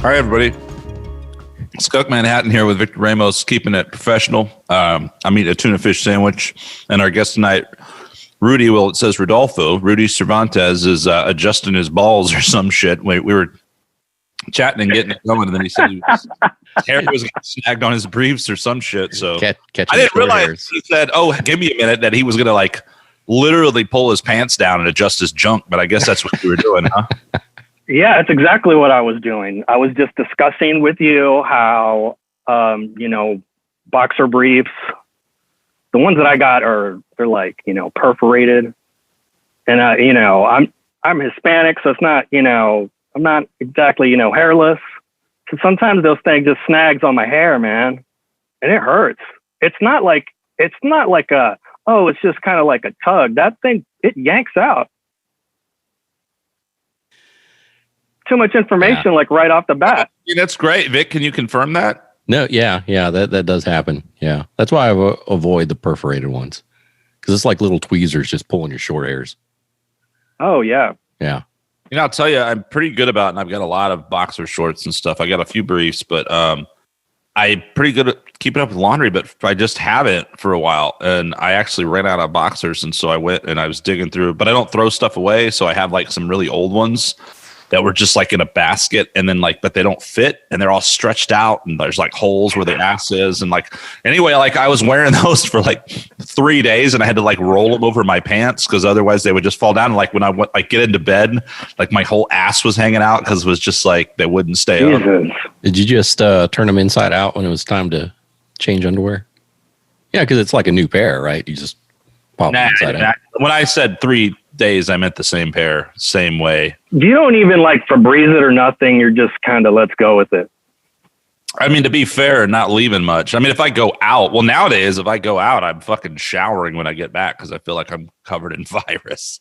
All right, everybody. Skunk Manhattan here with Victor Ramos, keeping it professional. I'm eating a tuna fish sandwich, and our guest tonight, Rudy. Well, it says Rodolfo. Rudy Cervantez is adjusting his balls or some shit. We were chatting and getting it going, and then he said his hair was getting snagged on his briefs or some shit. So I didn't realize he said, "Oh, give me a minute," that he was gonna like literally pull his pants down and adjust his junk. But I guess that's what you were doing, huh? Yeah, it's exactly what I was doing. I was just discussing with you how, boxer briefs, the ones that I got they're like, perforated. And, I'm Hispanic, so it's not, I'm not exactly, hairless. So sometimes those things just snags on my hair, man. And it hurts. It's not like it's just kind of like a tug. That thing, it yanks out. Too much information, like right off the bat. Yeah, that's great. Vic, can you confirm that? No, yeah, that does happen. Yeah, that's why I avoid the perforated ones, because it's like little tweezers just pulling your short hairs. Oh yeah. I'll tell you, I'm pretty good about it, and I've got a lot of boxer shorts and stuff. I got a few briefs, but I'm pretty good at keeping up with laundry, but I just haven't for a while. And I actually ran out of boxers, and so I went and I was digging through, but I don't throw stuff away, so I have like some really old ones that were just like in a basket, and then but they don't fit, and they're all stretched out, and there's like holes where the ass is. And anyway, I was wearing those for like 3 days, and I had to like roll them over my pants because otherwise they would just fall down. And when I went get into bed, my whole ass was hanging out because it was just they wouldn't stay up. Did you just turn them inside out when it was time to change underwear? Yeah, because it's like a new pair, right? You just pop them inside out. When I said 3 days, I meant the same pair, same way. You don't even Febreze it or nothing. You're just kind of let's go with it. I mean, to be fair, not leaving much. I mean, if I go out, nowadays, if I go out, I'm fucking showering when I get back because I feel like I'm covered in virus.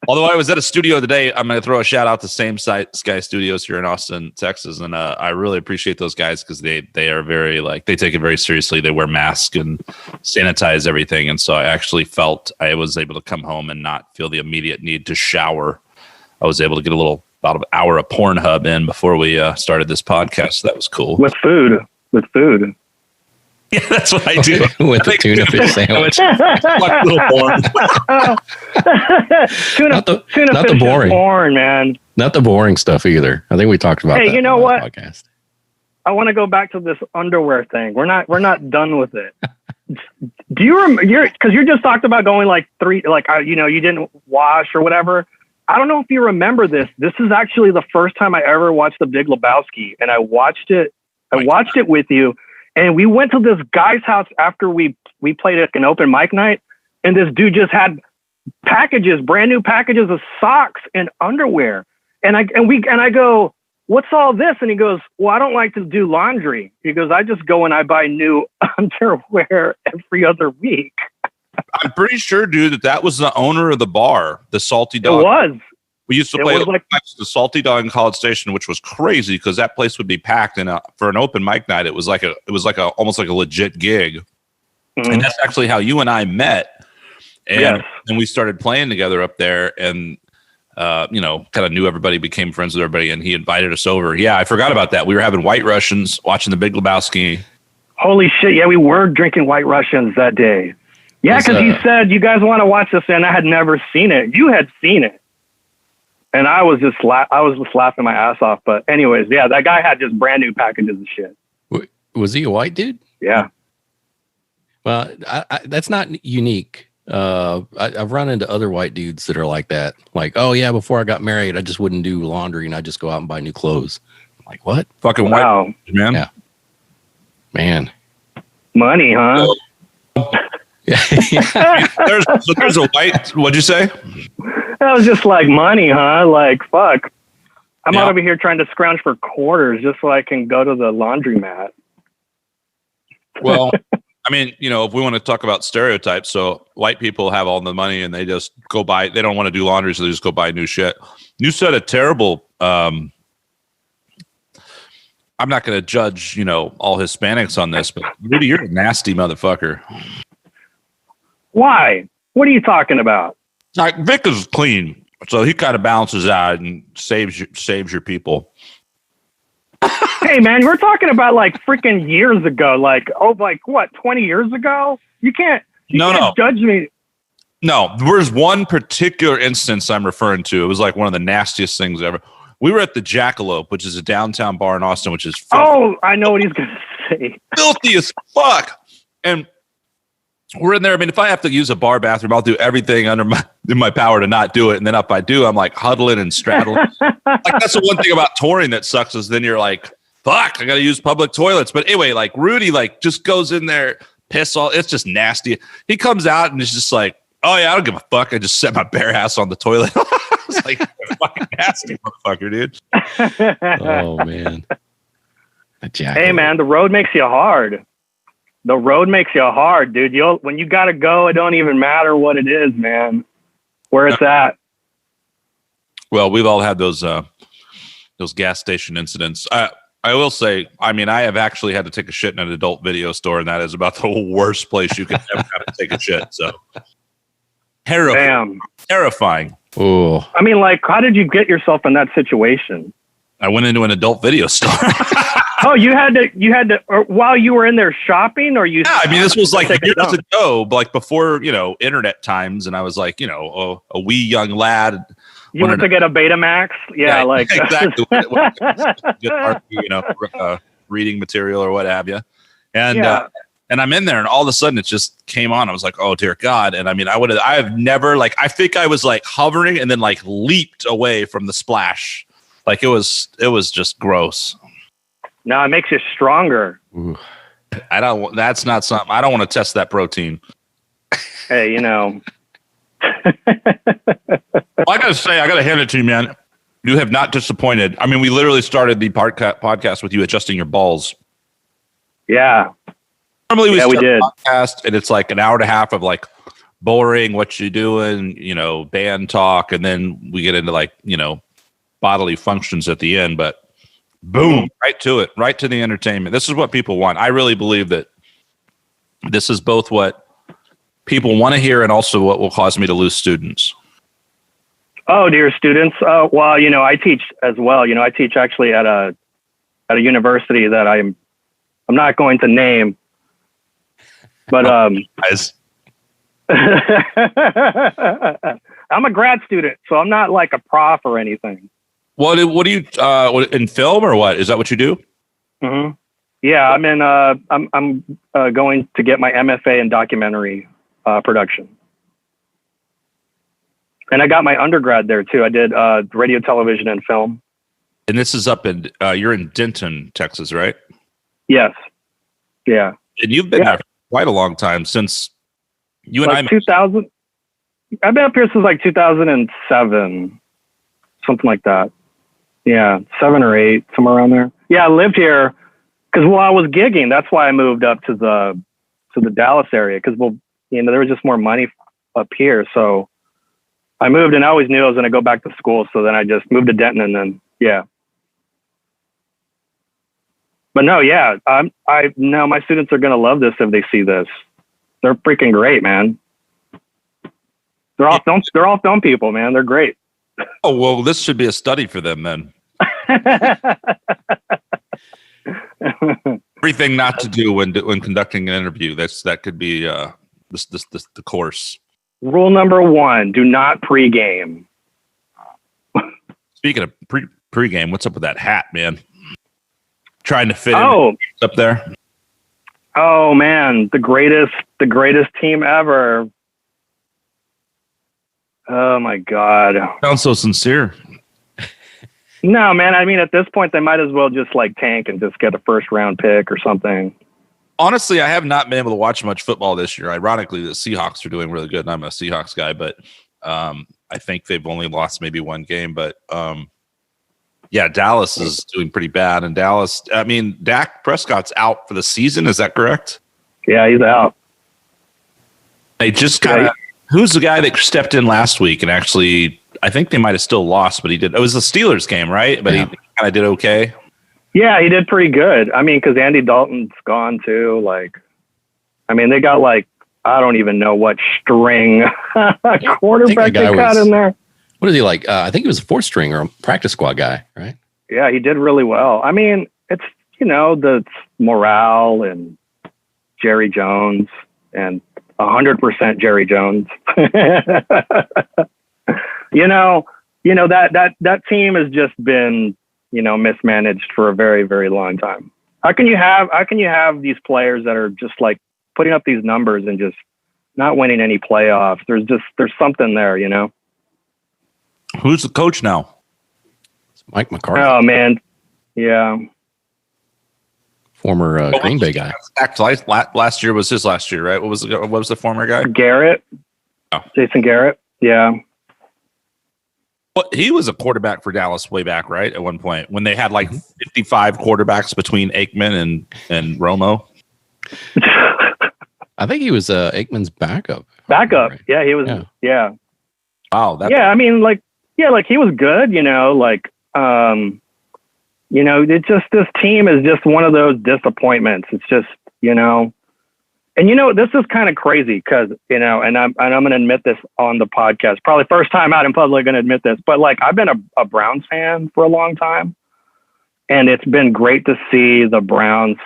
Although I was at a studio today, I'm going to throw a shout out to Same Sky Studios here in Austin, Texas. And I really appreciate those guys because they are very they take it very seriously. They wear masks and sanitize everything. And so I actually felt I was able to come home and not feel the immediate need to shower. I was able to get about an hour of Pornhub in before we started this podcast. So that was cool. With food. Yeah, that's what I do. With the tuna fish sandwich. Like little porn. Tuna fish is porn, man. Not the boring stuff either. I think we talked about that. Hey, you know what? Podcast. I want to go back to this underwear thing. We're not done with it. Do you remember? Because you just talked about going you didn't wash or whatever. I don't know if you remember this. This is actually the first time I ever watched The Big Lebowski, and I watched it. I watched it with you. And we went to this guy's house after we played at an open mic night, and this dude just had brand new packages of socks and underwear. And I go, "What's all this?" And he goes, "Well, I don't like to do laundry." He goes, "I just go and I buy new underwear every other week." I'm pretty sure, dude, that was the owner of the bar, the Salty Dog. It was. We used to play the Salty Dog in College Station, which was crazy because that place would be packed. And for an open mic night, it was almost like a legit gig. Mm-hmm. And that's actually how you and I met. And then we started playing together up there, and kind of knew everybody, became friends with everybody, and he invited us over. Yeah, I forgot about that. We were having White Russians, watching The Big Lebowski. Holy shit! Yeah, we were drinking White Russians that day. Yeah, because he said, "You guys want to watch this?" And I had never seen it. You had seen it. And I was just laughing my ass off. But anyways, yeah, that guy had just brand new packages of shit. Was he a white dude? Yeah. Well, that's not unique. I've run into other white dudes that are like that. Like, oh yeah, before I got married, I just wouldn't do laundry and I just go out and buy new clothes. I'm like, what? Fucking white, man. Yeah. Man. Money, huh? Yeah. There's a white. What'd you say? I was just like, money, huh? Like, fuck. I'm out over here trying to scrounge for quarters just so I can go to the laundromat. Well, I mean, if we want to talk about stereotypes, so white people have all the money and they just go buy. They don't want to do laundry, so they just go buy new shit. You said a terrible. I'm not going to judge, all Hispanics on this, but Rudy, you're a nasty motherfucker. Why? What are you talking about? Vic is clean. So he kind of balances out and saves your people. Hey man, we're talking about like freaking years ago. Like what, 20 years ago? You can't judge me. No, there's one particular instance I'm referring to. It was like one of the nastiest things ever. We were at the Jackalope, which is a downtown bar in Austin, which is I know what he's gonna say. Filthy as fuck. And we're in there. I mean, if I have to use a bar bathroom, I'll do everything in my power to not do it. And then if I do, I'm like huddling and straddling. Like that's the one thing about touring that sucks is then you're like, fuck, I got to use public toilets. But anyway, like Rudy, like just goes in there, piss all. It's just nasty. He comes out and is just like, oh yeah, I don't give a fuck. I just set my bare ass on the toilet. It's like fucking nasty motherfucker, dude. Oh man. Hey man, the road makes you hard. The road makes you hard, dude. When you gotta go, it don't even matter what it is, man. Where it's at. Well, we've all had those gas station incidents. I will say, I mean, I have actually had to take a shit in an adult video store, and that is about the worst place you could ever have to take a shit. So terrifying. Oh, I mean, like, how did you get yourself in that situation? I went into an adult video store. Oh, you had to, or while you were in there shopping, or you? Yeah, I mean, this was like years ago, like before, internet times, and I was like, a wee young lad. You went to get a Betamax, yeah, like exactly. Reading material or what have you, and I'm in there, and all of a sudden it just came on. I was like, oh dear God, and I mean, I have never like, I think I was like hovering and then like leaped away from the splash, like it was just gross. No, it makes you stronger. Ooh. That's not something. I don't want to test that protein. Hey, Well, I got to hand it to you, man. You have not disappointed. I mean, we literally started the podcast with you adjusting your balls. Yeah. Normally we did. A podcast and it's like an hour and a half of like boring, what you doing, band talk. And then we get into like, bodily functions at the end, but boom, right to it, right to the entertainment. This is what people want. I really believe that this is both what people want to hear and also what will cause me to lose students. Oh, dear students. Well, I teach as well. I teach actually at a university that I'm not going to name, but guys. I'm a grad student, so I'm not like a prof or anything. What do you in film or what? Is that what you do? Mm-hmm. Yeah, I'm going to get my MFA in documentary production, and I got my undergrad there too. I did radio, television, and film. And this is up in you're in Denton, Texas, right? Yes. Yeah. And you've been there for quite a long time since you and I. 2000. I've been up here since like 2007, something like that. Yeah, 7 or 8, somewhere around there. Yeah, I lived here because I was gigging. That's why I moved up to the Dallas area because there was just more money up here. So I moved, and I always knew I was going to go back to school. So then I just moved to Denton, and then But no, yeah, I know my students are going to love this if they see this. They're freaking great, man. They're all film people, man. They're great. Oh, well, this should be a study for them then. Everything not to do when conducting an interview. That could be the course. Rule number 1: do not pregame. Speaking of pregame, what's up with that hat, man? Trying to fit in up there. Oh man, the greatest team ever. Oh my God. Sounds so sincere. No, man. I mean, at this point, they might as well just like tank and just get a first round pick or something. Honestly, I have not been able to watch much football this year. Ironically, the Seahawks are doing really good, and I'm a Seahawks guy, but I think they've only lost maybe one game. But Dallas is doing pretty bad. And Dallas, I mean, Dak Prescott's out for the season. Is that correct? Yeah, he's out. They just kind of. Who's the guy that stepped in last week and actually, I think they might have still lost, but he did. It was the Steelers game, right? But he kind of did okay. Yeah, he did pretty good. I mean, because Andy Dalton's gone too. Like, I mean, they got like, I don't even know what string quarterback they got in there. What is he like? I think he was a fourth string or a practice squad guy, right? Yeah, he did really well. I mean, it's, the morale and Jerry Jones and 100% Jerry Jones. That team has just been, mismanaged for a very, very long time. How can you have these players that are just like putting up these numbers and just not winning any playoffs? There's something there, Who's the coach now? It's Mike McCarthy. Oh man. Yeah. Former Green Bay guy. Last year was his last year, right? What was the former guy? Garrett. Oh. Jason Garrett. Yeah. Well, he was a quarterback for Dallas way back, right? At one point when they had like 55 quarterbacks between Aikman and Romo. I think he was Aikman's backup. Backup. Right. Yeah, he was. Yeah. Wow. Yeah. I mean, like he was good, it's just, this team is just one of those disappointments. It's just, and this is kind of crazy because, and I'm going to admit this on the podcast, probably first time out in public going to admit this, but like I've been a Browns fan for a long time, and it's been great to see the Browns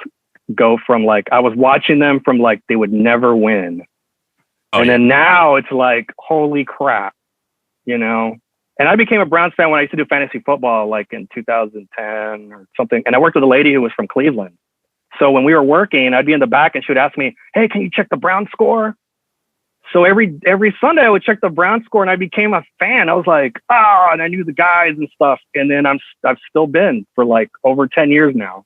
go from like, I was watching them from like, they would never win. Then now it's like, holy crap, And I became a Browns fan when I used to do fantasy football, like in 2010 or something. And I worked with a lady who was from Cleveland. So when we were working, I'd be in the back and she would ask me, "Hey, can you check the Browns score?" So every Sunday I would check the Browns score, and I became a fan. I was like, and I knew the guys and stuff. And then I've still been for like over 10 years now.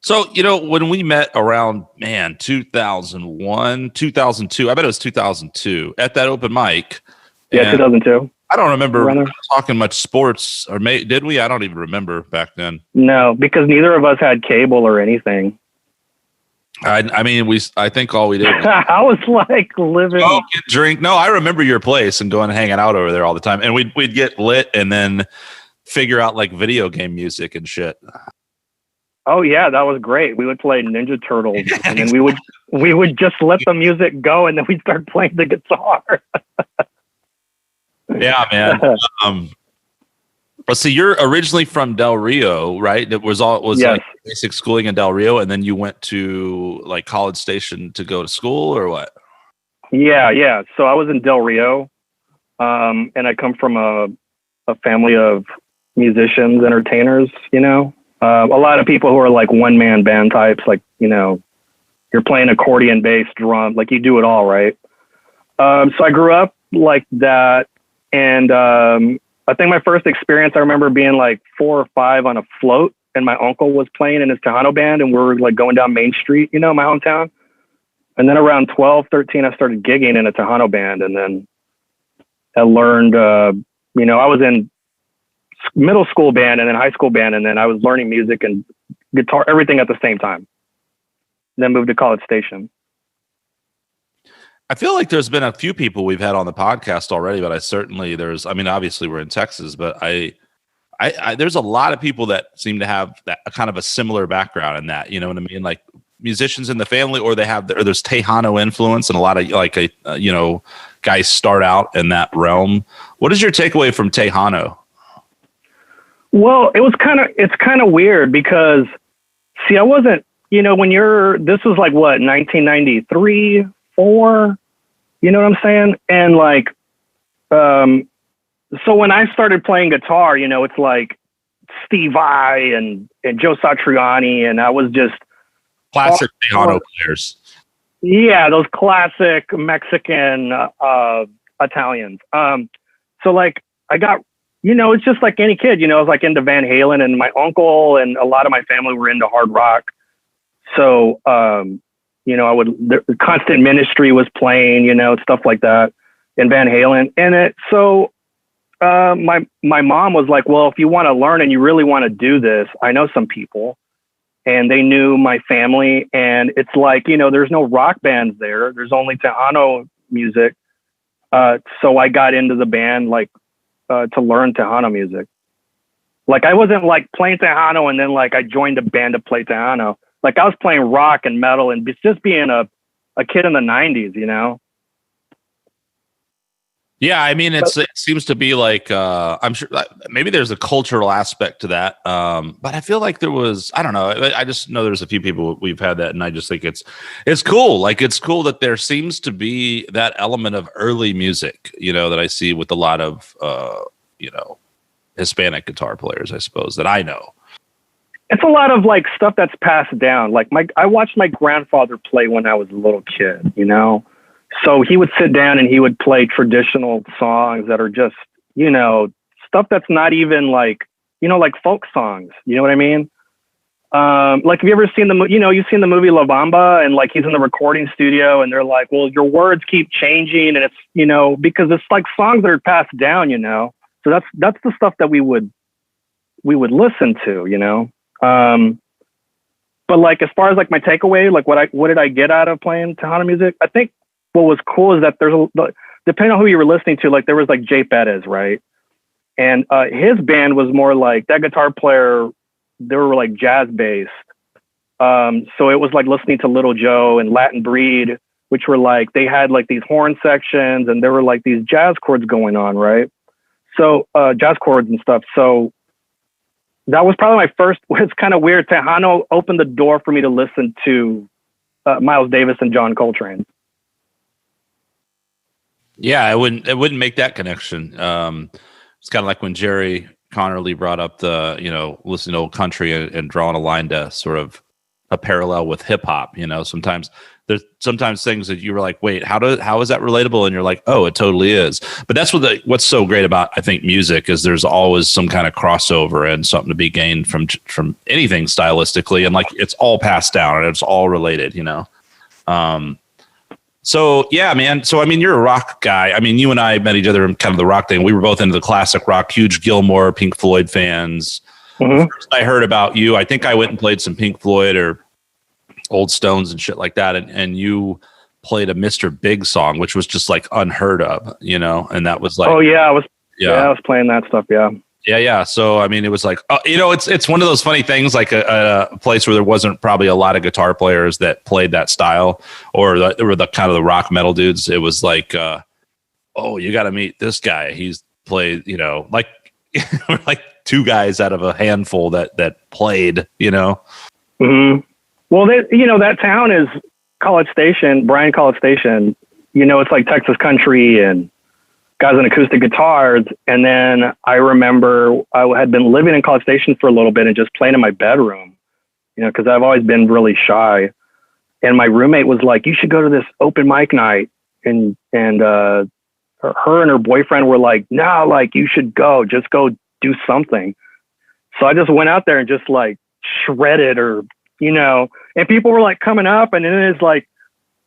So, when we met around, 2001, 2002, I bet it was 2002 at that open mic. Yeah, 2002. I don't remember talking much sports, or did we? I don't even remember back then. No, because neither of us had cable or anything. I think all we did was I was like living. Smoke and drink. No, I remember your place and going and hanging out over there all the time. And we'd get lit and then figure out like video game music and shit. Oh yeah, that was great. We would play Ninja Turtles, and then we would just let the music go, and then we'd start playing the guitar. Yeah, man. Let's see. You're originally from Del Rio, right? It was yes. Like basic schooling in Del Rio, and then you went to like College Station to go to school, or what? Yeah. So I was in Del Rio, and I come from a family of musicians, entertainers. A lot of people who are like one-man band types, like, you're playing accordion, bass, drum, like you do it all, right? So I grew up like that. And I think my first experience, I remember being like 4 or 5 on a float, and my uncle was playing in his Tejano band, and we were like going down Main Street, my hometown. And then around 12, 13, I started gigging in a Tejano band. And then I learned, I was in middle school band and then high school band, and then I was learning music and guitar, everything at the same time. Then moved to College Station. I feel like there's been a few people we've had on the podcast already, but obviously we're in Texas, but I there's a lot of people that seem to have that kind of a similar background in that, you know what I mean? Like musicians in the family, or there's Tejano influence, and a lot of guys start out in that realm. What is your takeaway from Tejano? Well, it's kind of weird because, see, I wasn't, this was like what, 1993, 4, you know what I'm saying? And like, so when I started playing guitar, it's like Steve Vai and Joe Satriani, and I was just classic Tejano players. Yeah, those classic Mexican Italians. So like I got, it's just like any kid, I was like into Van Halen, and my uncle and a lot of my family were into hard rock. So, the Constant Ministry was playing, stuff like that, and Van Halen. And my mom was like, well, if you want to learn and you really want to do this, I know some people, and they knew my family. And it's like, there's no rock bands there. There's only Tejano music. So I got into the band, like, to learn Tejano music. Like I wasn't like playing Tejano and then like I joined a band to play Tejano. Like I was playing rock and metal and just being a kid in the 90s, Yeah, I mean, it seems to be like I'm sure maybe there's a cultural aspect to that, but I feel like there was. I don't know. I just know there's a few people we've had that, and I just think it's cool. Like it's cool that there seems to be that element of early music, that I see with a lot of Hispanic guitar players, I suppose, that I know. It's a lot of like stuff that's passed down. Like I watched my grandfather play when I was a little kid, So he would sit down and he would play traditional songs that are just, stuff that's not even like, like folk songs. You know what I mean? Like, have you ever seen you've seen the movie La Bamba, and like he's in the recording studio and they're like, well, your words keep changing, and it's, because it's like songs that are passed down, So that's the stuff that we would listen to, But like, as far as like my takeaway, like what did I get out of playing Tejano music? I think what was cool is that depending on who you were listening to, like there was like Jay Bettis, right? And his band was more like that guitar player. They were like jazz based. So it was like listening to Little Joe and Latin Breed, which were like, they had like these horn sections and there were like these jazz chords going on, right? So jazz chords and stuff. So that was probably my first. It's kind of weird. Tejano opened the door for me to listen to Miles Davis and John Coltrane. Yeah, it wouldn't make that connection. It's kind of like when Jerry Connerly brought up the, listening to old country and drawing a line to sort of a parallel with hip hop. Sometimes there's things that you were like, wait, how is that relatable? And you're like, oh, it totally is. But that's what's so great about, I think, music is there's always some kind of crossover and something to be gained from anything stylistically, and like it's all passed down and it's all related. So yeah, man. So I mean, you're a rock guy. I mean, you and I met each other in kind of the rock thing. We were both into the classic rock, huge Gilmore, Pink Floyd fans. Mm-hmm. First I heard about you, I think I went and played some Pink Floyd or Old Stones and shit like that, and you played a Mr. Big song, which was just like unheard of, and that was like, oh yeah, I was playing that stuff, yeah. Yeah. So, I mean, it was like, it's one of those funny things, like a place where there wasn't probably a lot of guitar players that played that style, or the kind of the rock metal dudes. It was like, oh, you got to meet this guy. He's played, like, we're like two guys out of a handful that played, Mm-hmm. Well, that town is College Station, Bryan College Station. It's like Texas country and guys on acoustic guitars. And then I remember I had been living in College Station for a little bit and just playing in my bedroom, because I've always been really shy. And my roommate was like, you should go to this open mic night. And her and her boyfriend were like, no, like you should go, just go do something. So I just went out there and just like shredded and people were like coming up, and then it's like,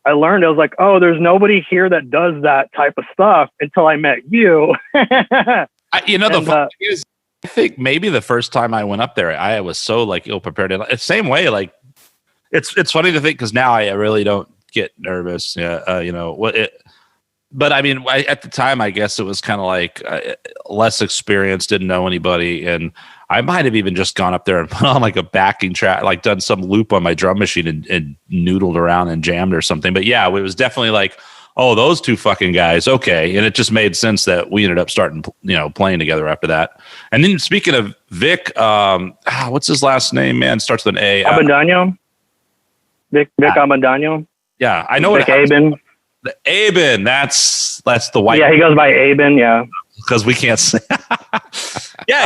I learned, I was like, oh, there's nobody here that does that type of stuff until I met you. The funny thing is, I think maybe the first time I went up there, I was so like ill prepared. And the same way, like it's funny to think, because now I really don't get nervous. But I mean, at the time, I guess it was kind of like less experienced, didn't know anybody, and I might have even just gone up there and put on like a backing track, like done some loop on my drum machine and noodled around and jammed or something. But yeah, it was definitely like, oh, those two fucking guys. Okay. And it just made sense that we ended up starting, playing together after that. And then speaking of Vic, what's his last name, man? Starts with an A. Abandano. Vic Abandano. Yeah. I know Vic Aben. The Aben. That's the white. Yeah. He goes by Aben. Yeah. Because we can't say. Yeah,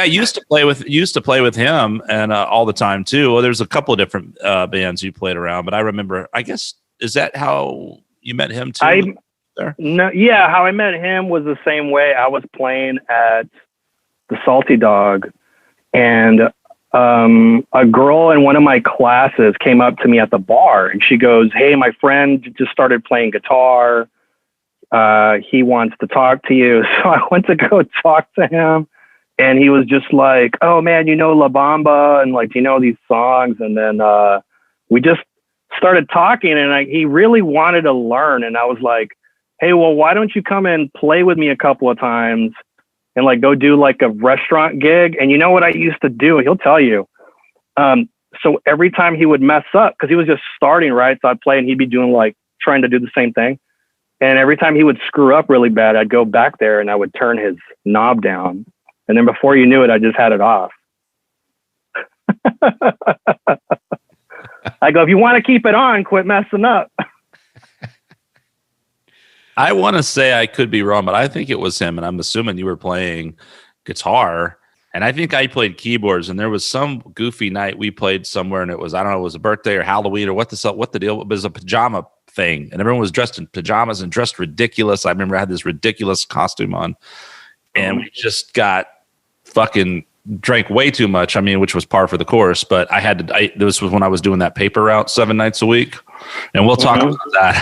used to play with him and all the time too. Well, there's a couple of different bands you played around, but I remember. I guess, is that how you met him too? No, yeah. How I met him was the same way. I was playing at the Salty Dog, and a girl in one of my classes came up to me at the bar, and she goes, "Hey, my friend just started playing guitar. He wants to talk to you." So I went to go talk to him, and he was just like, "Oh man, La Bamba, and like, these songs." And then we just started talking, and he really wanted to learn. And I was like, "Hey, well, why don't you come and play with me a couple of times and like go do like a restaurant gig?" And you know what I used to do? He'll tell you. So every time he would mess up, because he was just starting, right? So I'd play and he'd be doing like trying to do the same thing. And every time he would screw up really bad, I'd go back there and I would turn his knob down. And then before you knew it, I just had it off. I go, if you want to keep it on, quit messing up. I want to say I could be wrong, but I think it was him. And I'm assuming you were playing guitar. And I think I played keyboards. And there was some goofy night we played somewhere. And it was, I don't know, it was a birthday or Halloween or what the deal. It was a pajama thing. And everyone was dressed in pajamas and dressed ridiculous. I remember I had this ridiculous costume on. And we just got fucking drank way too much. I mean, which was par for the course, but I had to, this was when I was doing that paper route 7 nights a week. And we'll talk about that.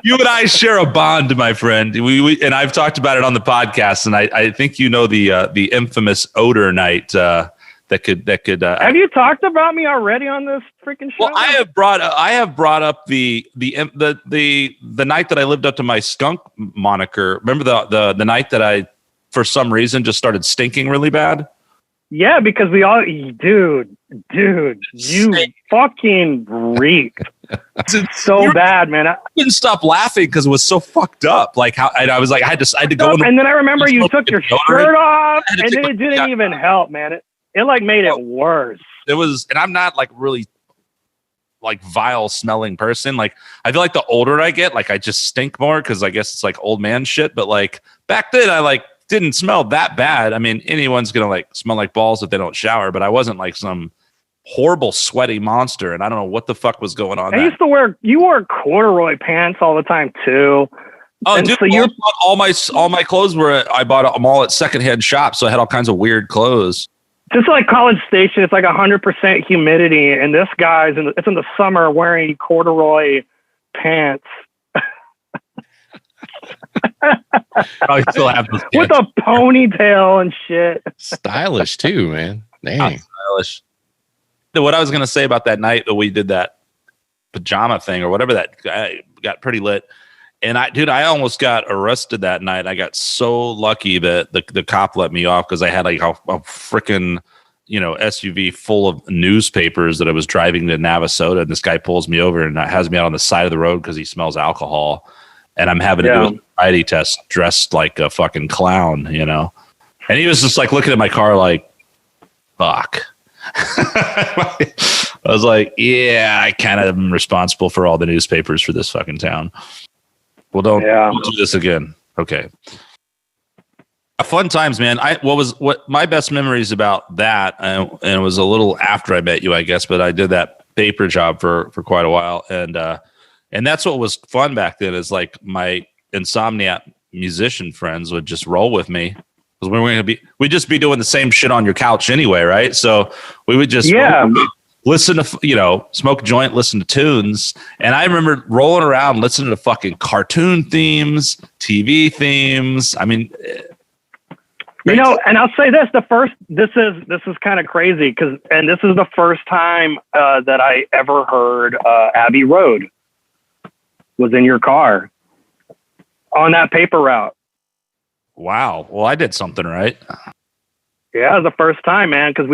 You and I share a bond, my friend. We and I've talked about it on the podcast. And I think you know the infamous odor night that could. Have you talked about me already on this freaking show? Well, I have brought up the night that I lived up to my Skunk moniker. Remember the night that I, for some reason, just started stinking really bad. Yeah, because we all, dude, you fucking reeked so bad, man. I couldn't stop laughing because it was so fucked up. Like how I was like, I had to go. And then I remember you took your shirt off, and then it didn't even help, man. It like made it worse. It was, and I'm not like really like vile smelling person. Like I feel like the older I get, like I just stink more because I guess it's like old man shit. But like back then, I like didn't smell that bad. I mean, anyone's gonna like smell like balls if they don't shower, but I wasn't like some horrible sweaty monster, and I don't know what the fuck was going on. You wore corduroy pants all the time too. Oh, and dude! So all my clothes were I bought them all at secondhand shops, so I had all kinds of weird clothes. Just like College Station, it's like 100% humidity, and this guy's it's in the summer wearing corduroy pants. I still have those with a ponytail and shit. Stylish too, man. Dang. Stylish. What I was gonna say about that night that we did that pajama thing or whatever, that I got pretty lit. And I almost got arrested that night. I got so lucky that the cop let me off because I had like a freaking, SUV full of newspapers that I was driving to Navasota. And this guy pulls me over and has me out on the side of the road because he smells alcohol. And I'm having to do a sobriety test dressed like a fucking clown, And he was just like looking at my car like, fuck. I was like, yeah, I kind of am responsible for all the newspapers for this fucking town. Well, don't do this again. Okay. Fun times, man. What my best memories about that, and it was a little after I met you, I guess, but I did that paper job for quite a while. And that's what was fun back then is like my insomnia musician friends would just roll with me because we'd just be doing the same shit on your couch anyway. Right. So we would just, listen to, smoke a joint, listen to tunes. And I remember rolling around, listening to fucking cartoon themes, TV themes. I mean, and I'll say this, this is kind of crazy and this is the first time that I ever heard Abbey Road was in your car on that paper route. Wow. Well, I did something right. Yeah, it was the first time, man, because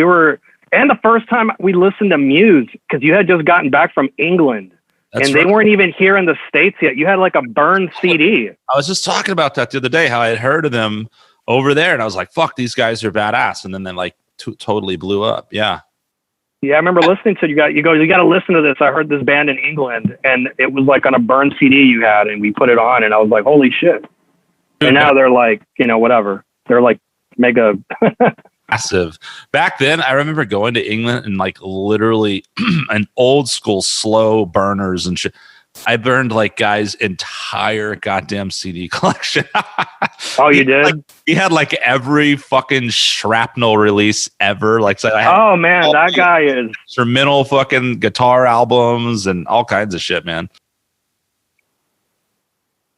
and the first time we listened to Muse, because you had just gotten back from England. That's right. They weren't even here in the States yet. You had like a burned CD. I was just talking about that the other day, how I had heard of them over there. And I was like, fuck, these guys are badass. And then they like totally blew up. Yeah. Yeah, I remember listening to you got to listen to this. I heard this band in England and it was like on a burned CD you had and we put it on and I was like, holy shit. And now they're like, whatever. They're like mega massive. Back then, I remember going to England and like literally an old school slow burners and shit. I burned like guys' entire goddamn CD collection. Oh, you did? He had like every fucking Shrapnel release ever. Like, so I had that guy is instrumental fucking guitar albums and all kinds of shit, man.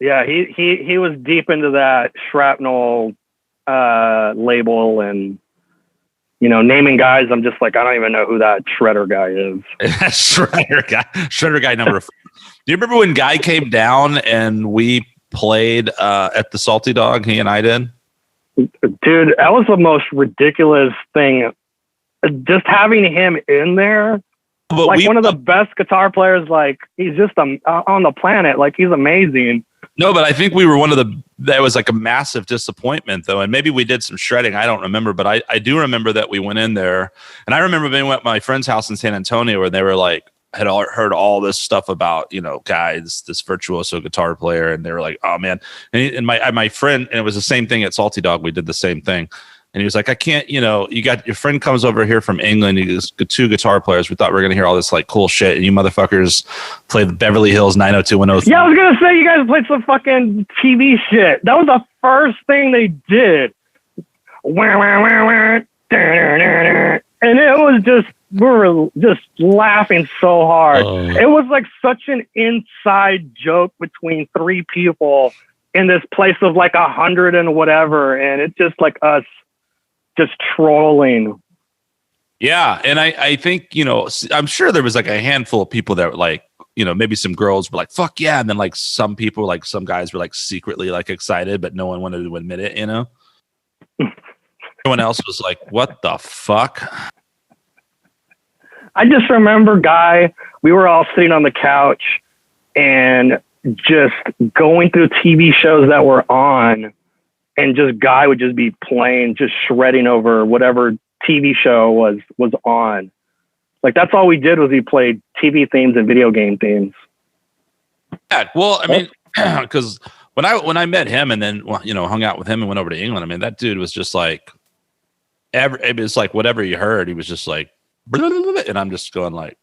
Yeah, he was deep into that Shrapnel label and. Naming guys, I'm just like, I don't even know who that Shredder guy is. Shredder guy number 4. Do you remember when Guy came down and we played at the Salty Dog? He and I did. Dude, that was the most ridiculous thing. Just having him in there But like one of the best guitar players. Like he's just on the planet. Like he's amazing. No, but I think we were that was like a massive disappointment though. And maybe we did some shredding. I don't remember, but I do remember that we went in there, and I remember being at my friend's house in San Antonio where they were like, heard all this stuff about, guys, this virtuoso guitar player. And they were like, oh man. And my friend, and it was the same thing at Salty Dog. We did the same thing. And he was like, I can't, you got your friend comes over here from England. You got 2 guitar players. We thought we were going to hear all this like cool shit. And you motherfuckers play the Beverly Hills 90210. Yeah, I was going to say you guys played some fucking TV shit. That was the first thing they did. And it was just, we were just laughing so hard. It was like such an inside joke between 3 people in this place of like 100 and whatever. And it's just like us just trolling. Yeah. And I think, I'm sure there was like a handful of people that were like, maybe some girls were like, fuck yeah. And then like some people, like some guys were like secretly like excited, but no one wanted to admit it, Everyone else was like, what the fuck? I just remember, Guy, we were all sitting on the couch and just going through TV shows that were on, and just Guy would just be playing, just shredding over whatever TV show was on. Like that's all we did was we played TV themes and video game themes. Yeah, well, I mean, because when I met him and then hung out with him and went over to England, I mean that dude was just like, it was like whatever you heard, he was just like, and I'm just going like,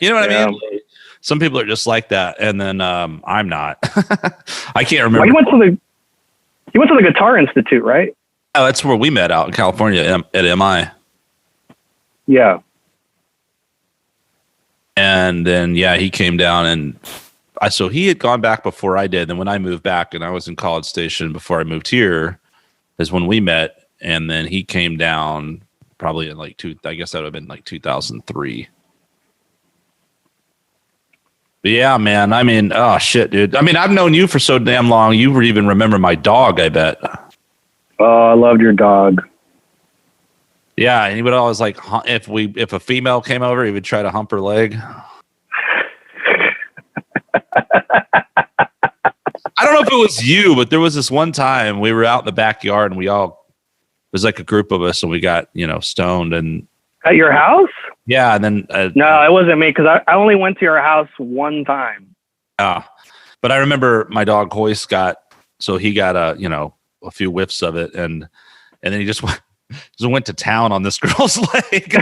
you know what I mean? Like, some people are just like that, and then I'm not. I can't remember. Well, you went to the Guitar Institute, right? Oh, that's where we met out in California at MI. Yeah. And then he came down, and so he had gone back before I did. Then when I moved back, and I was in College Station before I moved here, is when we met, and then he came down. Probably in like I guess that would have been like 2003. But yeah, man. I mean, oh shit, dude. I mean, I've known you for so damn long. You would even remember my dog, I bet. Oh, I loved your dog. Yeah, and he would always like if a female came over, he would try to hump her leg. I don't know if it was you, but there was this one time we were out in the backyard and it was like a group of us, and we got, stoned and at your house. Yeah. And then, no, it wasn't me. Cause I only went to your house one time. But I remember my dog Hoist got a few whiffs of it. And then he just went to town on this girl's leg.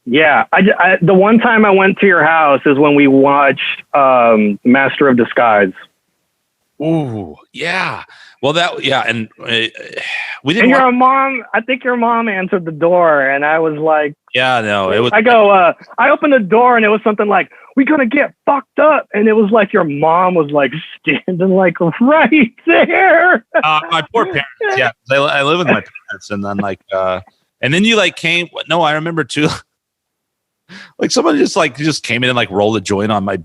Yeah. The one time I went to your house is when we watched Master of Disguise. Ooh, yeah. Well, and we didn't. And your mom, I think your mom answered the door, and I was like, "Yeah, no." It was. I opened the door, and it was something like, "We're gonna get fucked up," and it was like your mom was like standing like right there. My poor parents. Yeah, I live with my parents, and then and then you like came. No, I remember too. Like somebody just came in and like rolled a joint on my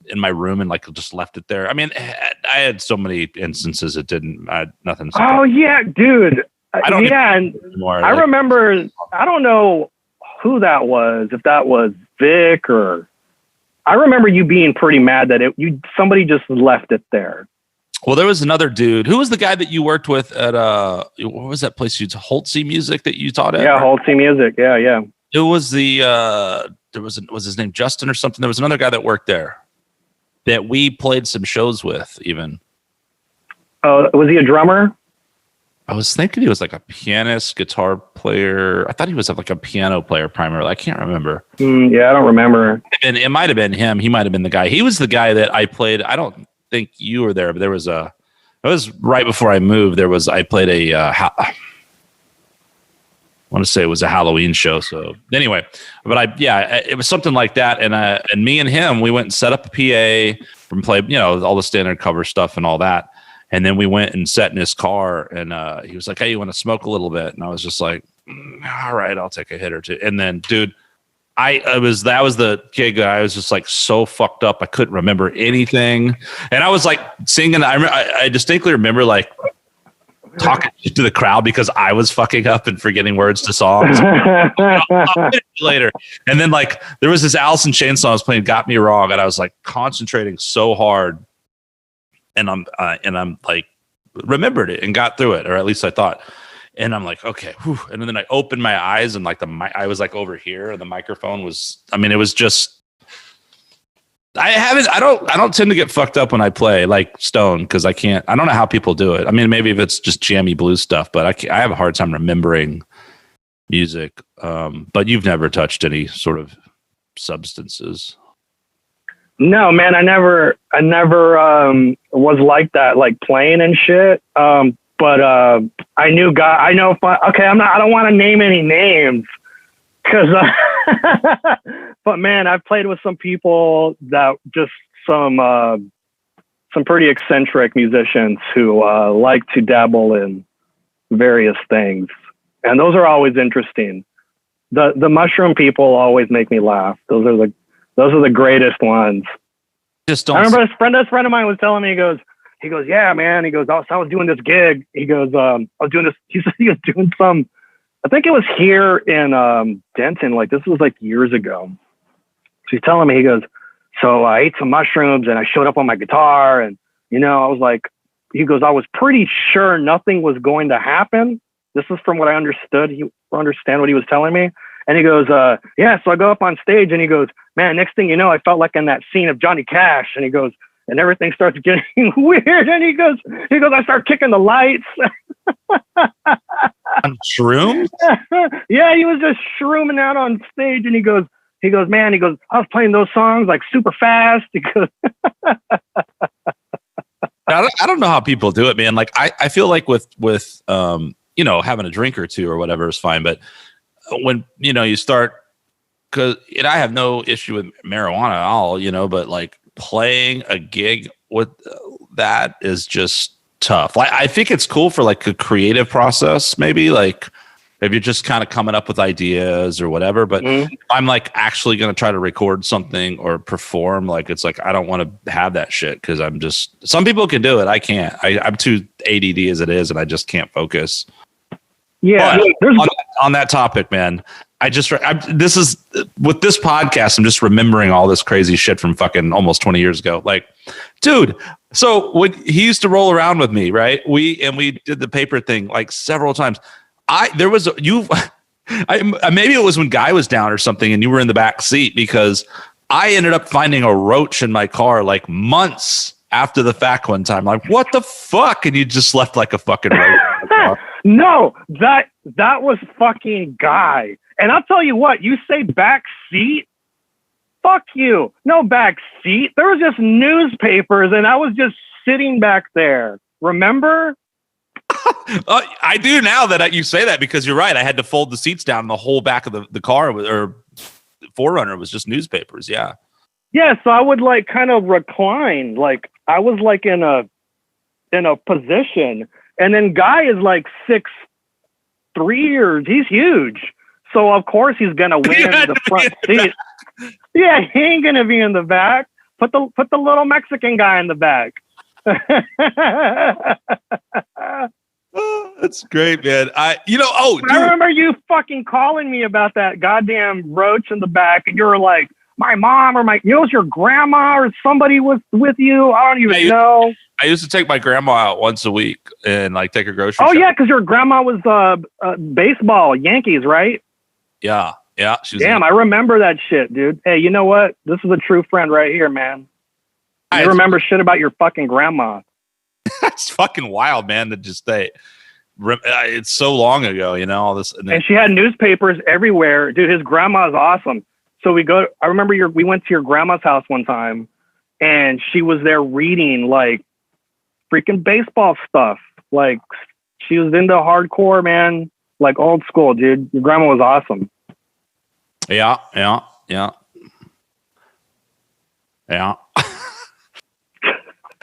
in my room and like just left it there. I mean, I had so many instances it didn't. I had nothing. Oh yeah, dude. I don't. Yeah, and anymore. I remember. I don't know who that was. If that was Vic or. I remember you being pretty mad that somebody just left it there. Well, there was another dude. Who was the guy that you worked with at what was that place? Holtzy Music that you taught at? Yeah, Holtzy Music. Yeah. It was was his name Justin or something? There was another guy that worked there that we played some shows with even. Oh, was he a drummer? I was thinking he was like a pianist, guitar player. I thought he was like a piano player primarily. I can't remember. Yeah, I don't remember. And it might have been him. He might have been the guy. He was the guy that I played. I don't think you were there, but it was right before I moved. I played I want to say it was a Halloween show. So anyway, but it was something like that. And me and him, we went and set up a PA and played, all the standard cover stuff and all that. And then we went and sat in his car, and he was like, "Hey, you want to smoke a little bit?" And I was just like, "All right, I'll take a hit or two." And then, dude, that was the gig. I was just like so fucked up, I couldn't remember anything, and I was like singing. I distinctly remember like talking to the crowd because I was fucking up and forgetting words to songs. Later. And then like there was this Alice in Chains song I was playing, Got Me Wrong, and I was like concentrating so hard, and I'm like remembered it and got through it, or at least I thought. And I'm like, okay, whew. And then I opened my eyes and like I was like over here, and the microphone was, I mean, it was just, I don't tend to get fucked up when I play like Stone, because I don't know how people do it. I mean, maybe if it's just jammy blues stuff, but I have a hard time remembering music. But you've never touched any sort of substances. No, man, I never was like that, like playing and shit. But I knew God. I know. I don't want to name any names, because. But man, I've played with some people that just some pretty eccentric musicians who like to dabble in various things, and those are always interesting. The mushroom people always make me laugh. Those are the greatest ones. Just don't. I remember this friend of mine was telling me, he goes, yeah, man. He goes, I was doing this gig. He goes, I was doing this. He said he was doing some, I think it was here in Denton. Like this was like years ago. So he's telling me, he goes, so I ate some mushrooms and I showed up on my guitar, and I was like, he goes, I was pretty sure nothing was going to happen. This is from what I understood. He understand what he was telling me. And he goes, yeah. So I go up on stage, and he goes, man, next thing you know, I felt like in that scene of Johnny Cash. And he goes, and everything starts getting weird. And he goes, I start kicking the lights. On shrooms? Yeah, he was just shrooming out on stage. And he goes, man, I was playing those songs like super fast. He goes, I don't know how people do it, man. Like I feel like with having a drink or two or whatever is fine, but when you start, because I have no issue with marijuana at all, but like playing a gig with that is just tough. Like I think it's cool for like a creative process, maybe like if you're just kind of coming up with ideas or whatever, but I'm like actually going to try to record something or perform, like it's like I don't want to have that shit, because I'm just, some people can do it, I can't. I'm too ADD as it is, and I just can't focus. Yeah. On that topic, man, this is with this podcast, I'm just remembering all this crazy shit from fucking almost 20 years ago. Like, dude, so when he used to roll around with me, right? We did the paper thing like several times. Maybe it was when Guy was down or something and you were in the back seat, because I ended up finding a roach in my car like months after the fact one time. Like, what the fuck? And you just left like a fucking roach in the car. No, that was fucking Guy. And I'll tell you what, you say back seat? Fuck you. No back seat. There was just newspapers and I was just sitting back there. Remember? I do now that you say that, because you're right. I had to fold the seats down, and the whole back of the car or Forerunner was just newspapers. Yeah. Yeah. So I would like kind of recline. Like I was like in a position, and then Guy is like 6'3" or he's huge. So of course he's going to win in the front seat. Yeah. He ain't going to be in the back. Put the little Mexican guy in the back. Oh, that's great, man. I remember you fucking calling me about that goddamn roach in the back, and you were like, my mom or your grandma or somebody was with you. I don't even know. I used to take my grandma out once a week and like take her grocery. Oh yeah, because your grandma was baseball Yankees, right? Yeah. Damn, I remember that shit, dude. Hey, you know what? This is a true friend right here, man. I remember shit about your fucking grandma. That's fucking wild, man. To just say it's so long ago, all this. And she had newspapers everywhere, dude. His grandma's awesome. So I remember we went to your grandma's house one time, and she was there reading like freaking baseball stuff. Like she was into hardcore, man, like old school, dude. Your grandma was awesome. Yeah.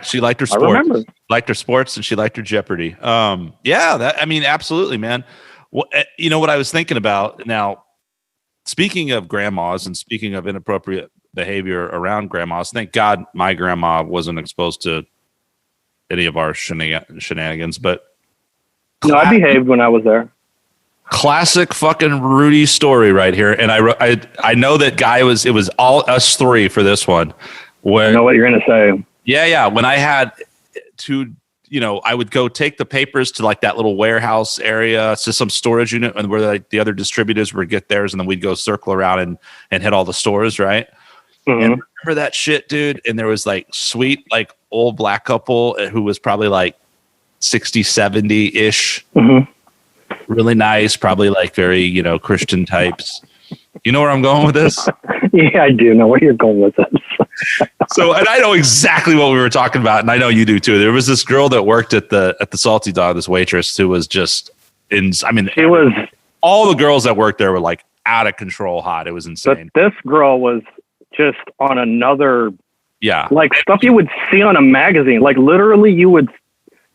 She liked her sports, and she liked her Jeopardy. Absolutely, man. Well, what I was thinking about now, speaking of grandmas and speaking of inappropriate behavior around grandmas, thank God my grandma wasn't exposed to any of our shenanigans, but No, I behaved when I was there. Classic fucking Rudy story right here. And I know that guy it was all us three for this one. I know what you're going to say. Yeah. When I had to, I would go take the papers to like that little warehouse area, to some storage unit, and where like the other distributors would get theirs, and then we'd go circle around and hit all the stores, right? Mm-hmm. And remember that shit, dude? And there was like sweet, like old black couple who was probably like 60, 70-ish. Mm-hmm. Really nice, probably like very, Christian types. You know where I'm going with this? Yeah, I do know where you're going with this. So, and I know exactly what we were talking about, and I know you do too. There was this girl that worked at the Salty Dog, this waitress who was just all the girls that worked there were like out of control hot. It was insane. But this girl was just on another, yeah, like stuff you would see on a magazine. Like literally, you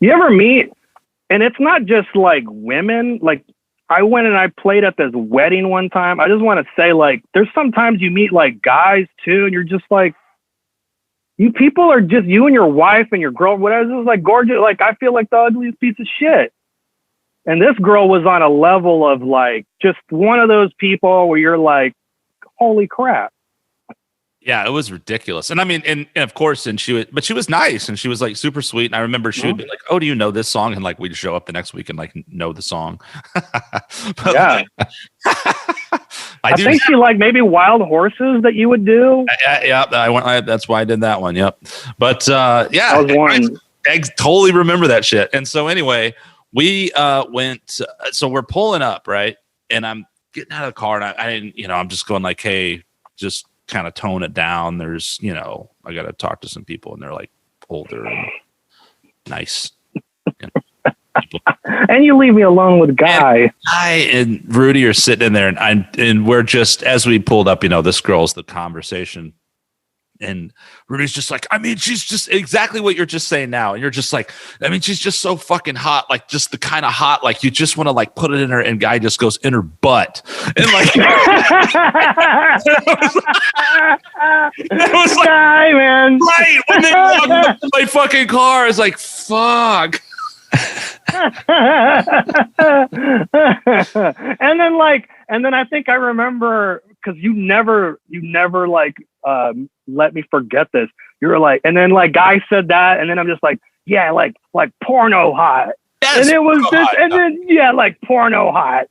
ever meet, and it's not just like women. Like I went and I played at this wedding one time. I just want to say, like, there's sometimes you meet like guys too, and you're just like, you people are just, you and your wife and your girl, whatever, this is like gorgeous. Like, I feel like the ugliest piece of shit. And this girl was on a level of like, just one of those people where you're like, holy crap. Yeah, it was ridiculous. And I mean, and of course, but she was nice, and she was like super sweet. And I remember she would be like, "Oh, do you know this song?" And like, we'd show up the next week and like know the song. Yeah. I think she liked maybe Wild Horses that you would do. Yeah. That's why I did that one. Yep. But yeah, that was one. I totally remember that shit. And so anyway, we went. So we're pulling up, right? And I'm getting out of the car, and I didn't, I'm just going like, "Hey, just kind of tone it down. There's, I got to talk to some people," and they're like older and nice. People. And you leave me alone with Guy. And I and Rudy are sitting in there, and we're just, as we pulled up, this girl's the conversation. And Rudy's just like, I mean, she's just exactly what you're just saying now. And you're just like, I mean, she's just so fucking hot, like just the kind of hot, like you just want to like put it in her, and Guy just goes in her butt. And like, it was like, Guy, man. Right. When they walked up to my fucking car, it's like, fuck. and then I think I remember, because you never like let me forget this. You were like, and then like Guy said that, and then I'm just like, yeah, like porno hot. Yes, and it was this, hot. And then yeah, like porno hot.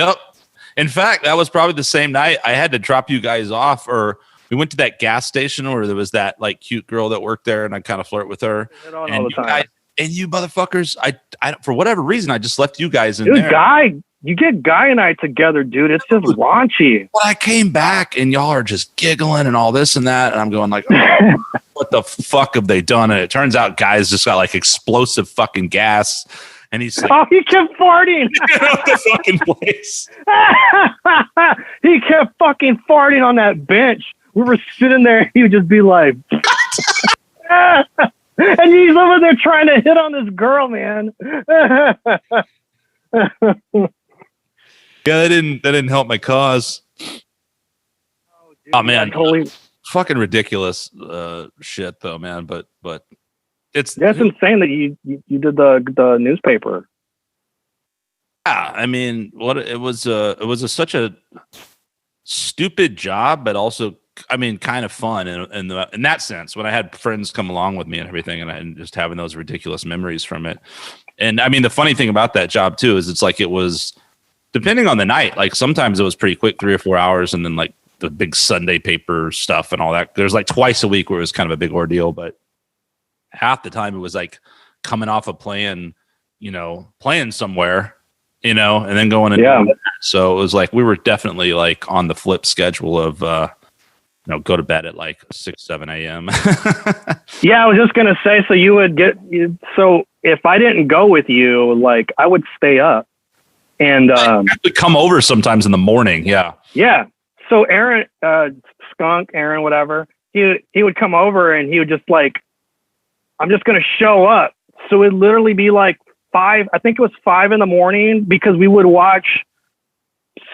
Yep. In fact, that was probably the same night I had to drop you guys off, or we went to that gas station where there was that like cute girl that worked there, and I kind of flirt with her. And all the time. And you motherfuckers, I for whatever reason, I just left you guys in there. Guy, you get Guy and I together, dude. It's just raunchy. Well, I came back and y'all are just giggling and all this and that, and I'm going like, oh, what the fuck have they done? And it turns out Guy's just got like explosive fucking gas, and he's like, oh, he kept farting. Get out the fucking place. He kept fucking farting on that bench. We were sitting there. He would just be like. And he's over there trying to hit on this girl, man. Yeah, that didn't help my cause. Oh man, totally fucking ridiculous shit though, man. But that's insane that you did the newspaper. Yeah, I mean, it was such a stupid job, but also, I mean, kind of fun in that sense, when I had friends come along with me and everything, and just having those ridiculous memories from it. And I mean, the funny thing about that job too is it's like, it was depending on the night. Like sometimes it was pretty quick, 3 or 4 hours, and then like the big Sunday paper stuff and all that. There's like twice a week where it was kind of a big ordeal, but half the time it was like coming off a playing somewhere, and then going and doing that. So it was like we were definitely like on the flip schedule of go to bed at like 6, 7 a.m. Yeah, I was just going to say, so you would so if I didn't go with you, like I would stay up and would come over sometimes in the morning. Yeah. Yeah. So Aaron, Skunk, Aaron, whatever, he would come over and he would just like, I'm just going to show up. So it'd literally be like 5, I think it was 5 in the morning, because we would watch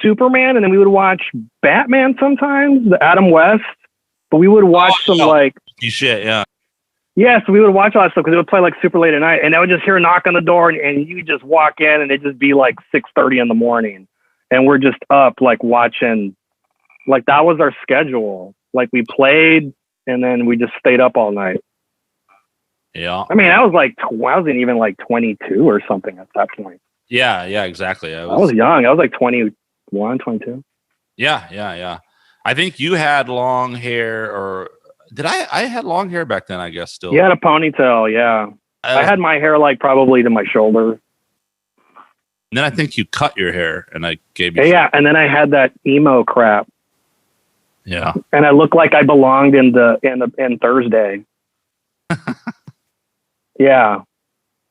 Superman, and then we would watch Batman sometimes, the Adam West, but we would watch some like shit, yeah. Yeah, so we would watch all that stuff because it would play like super late at night, and I would just hear a knock on the door, and you just walk in, and it'd just be like 6:30 in the morning, and we're just up like watching, like that was our schedule. Like we played, and then we just stayed up all night. Yeah. I mean, I wasn't even like 22 or something at that point. Yeah, exactly. I was young. I was like 21, 22. Yeah. I think you had long hair, or did I had long hair back then, I guess still. You had a ponytail, yeah. I had my hair like probably to my shoulder. And then I think you cut your hair and I gave you. Yeah, and then I had that emo crap. Yeah. And I looked like I belonged in Thursday. Yeah.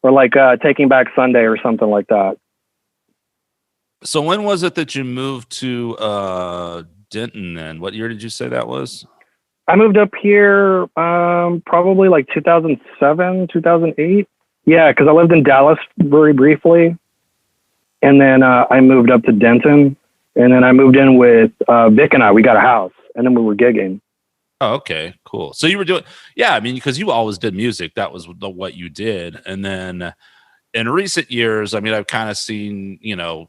Or like Taking Back Sunday or something like that. So when was it that you moved to Denton then? What year did you say that was? I moved up here probably like 2007, 2008. Yeah, because I lived in Dallas very briefly. And then I moved up to Denton. And then I moved in with Vic and I. We got a house. And then we were gigging. Oh, okay, cool. So you were doing, yeah, I mean, because you always did music. That was what you did. And then in recent years, I mean, I've kind of seen,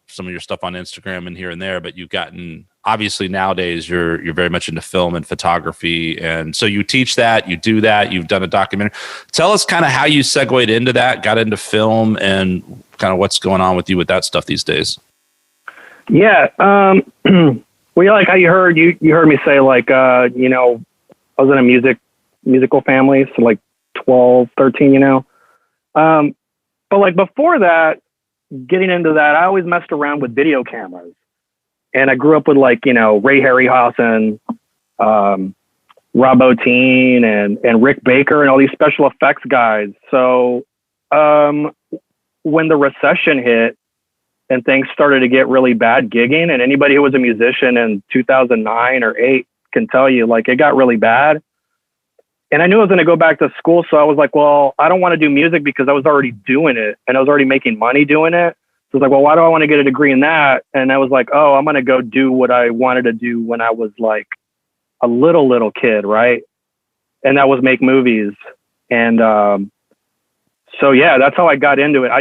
some of your stuff on Instagram and here and there, but you've gotten, obviously nowadays you're very much into film and photography. And so you teach that, you do that, you've done a documentary. Tell us kind of how you segued into that, got into film, and kind of what's going on with you with that stuff these days. Yeah. Well, like how you heard me say, like, I was in a musical family. So like 12, 13, but like before that, getting into that, I always messed around with video cameras, and I grew up with like, Ray Harryhausen, Rob Bottin and Rick Baker and all these special effects guys. So, when the recession hit and things started to get really bad gigging, and anybody who was a musician in 2009 or 8 can tell you, like, it got really bad. And I knew I was going to go back to school. So I was like, well, I don't want to do music because I was already doing it and I was already making money doing it. So I was like, well, why do I want to get a degree in that? And I was like, oh, I'm going to go do what I wanted to do when I was like a little kid. Right. And that was make movies. And, so yeah, that's how I got into it. I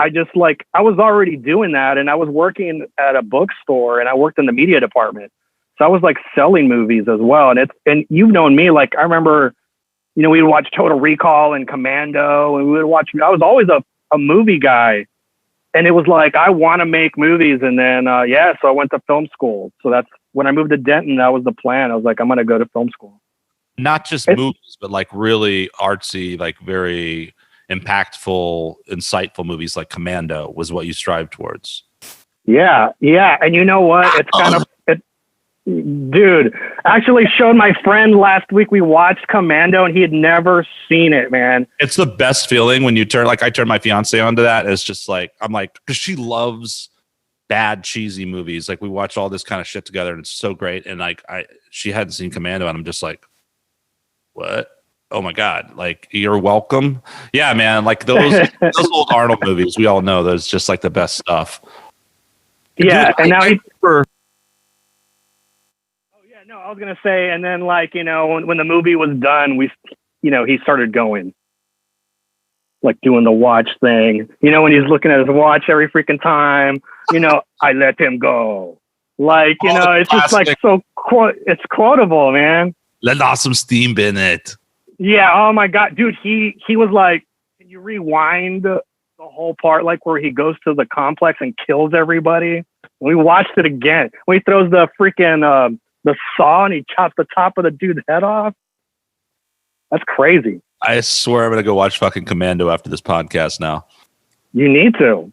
just like, I was already doing that, and I was working at a bookstore, and I worked in the media department. So I was like selling movies as well. And you've known me, like, I remember, we would watch Total Recall and Commando, and we would watch, I was always a movie guy, and it was like, I want to make movies. And then, so I went to film school. So that's when I moved to Denton, that was the plan. I was like, I'm going to go to film school. Not just movies, but like really artsy, like very impactful, insightful movies like Commando was what you strive towards. Yeah. And you know what? It's kind of, dude, actually showed my friend last week. We watched Commando, and he had never seen it, man. It's the best feeling when you I turned my fiance onto that. It's just like, I'm like, because she loves bad, cheesy movies. Like, we watch all this kind of shit together, and it's so great. And like, she hadn't seen Commando, and I'm just like, what? Oh my God. Like, you're welcome. Yeah, man. Like those old Arnold movies, we all know those just like the best stuff. Yeah. Dude, and now I was going to say, and then like, when the movie was done, he started going, like doing the watch thing, when he's looking at his watch every freaking time, I let him go. Like, it's just like, it's quotable, man. Let off some steam in it. Yeah. Oh my God, dude. He was like, can you rewind the whole part, like where he goes to the complex and kills everybody? We watched it again. When he throws the freaking, the saw, and he chops the top of the dude's head off. That's crazy. I swear I'm going to go watch fucking Commando after this podcast now. You need to.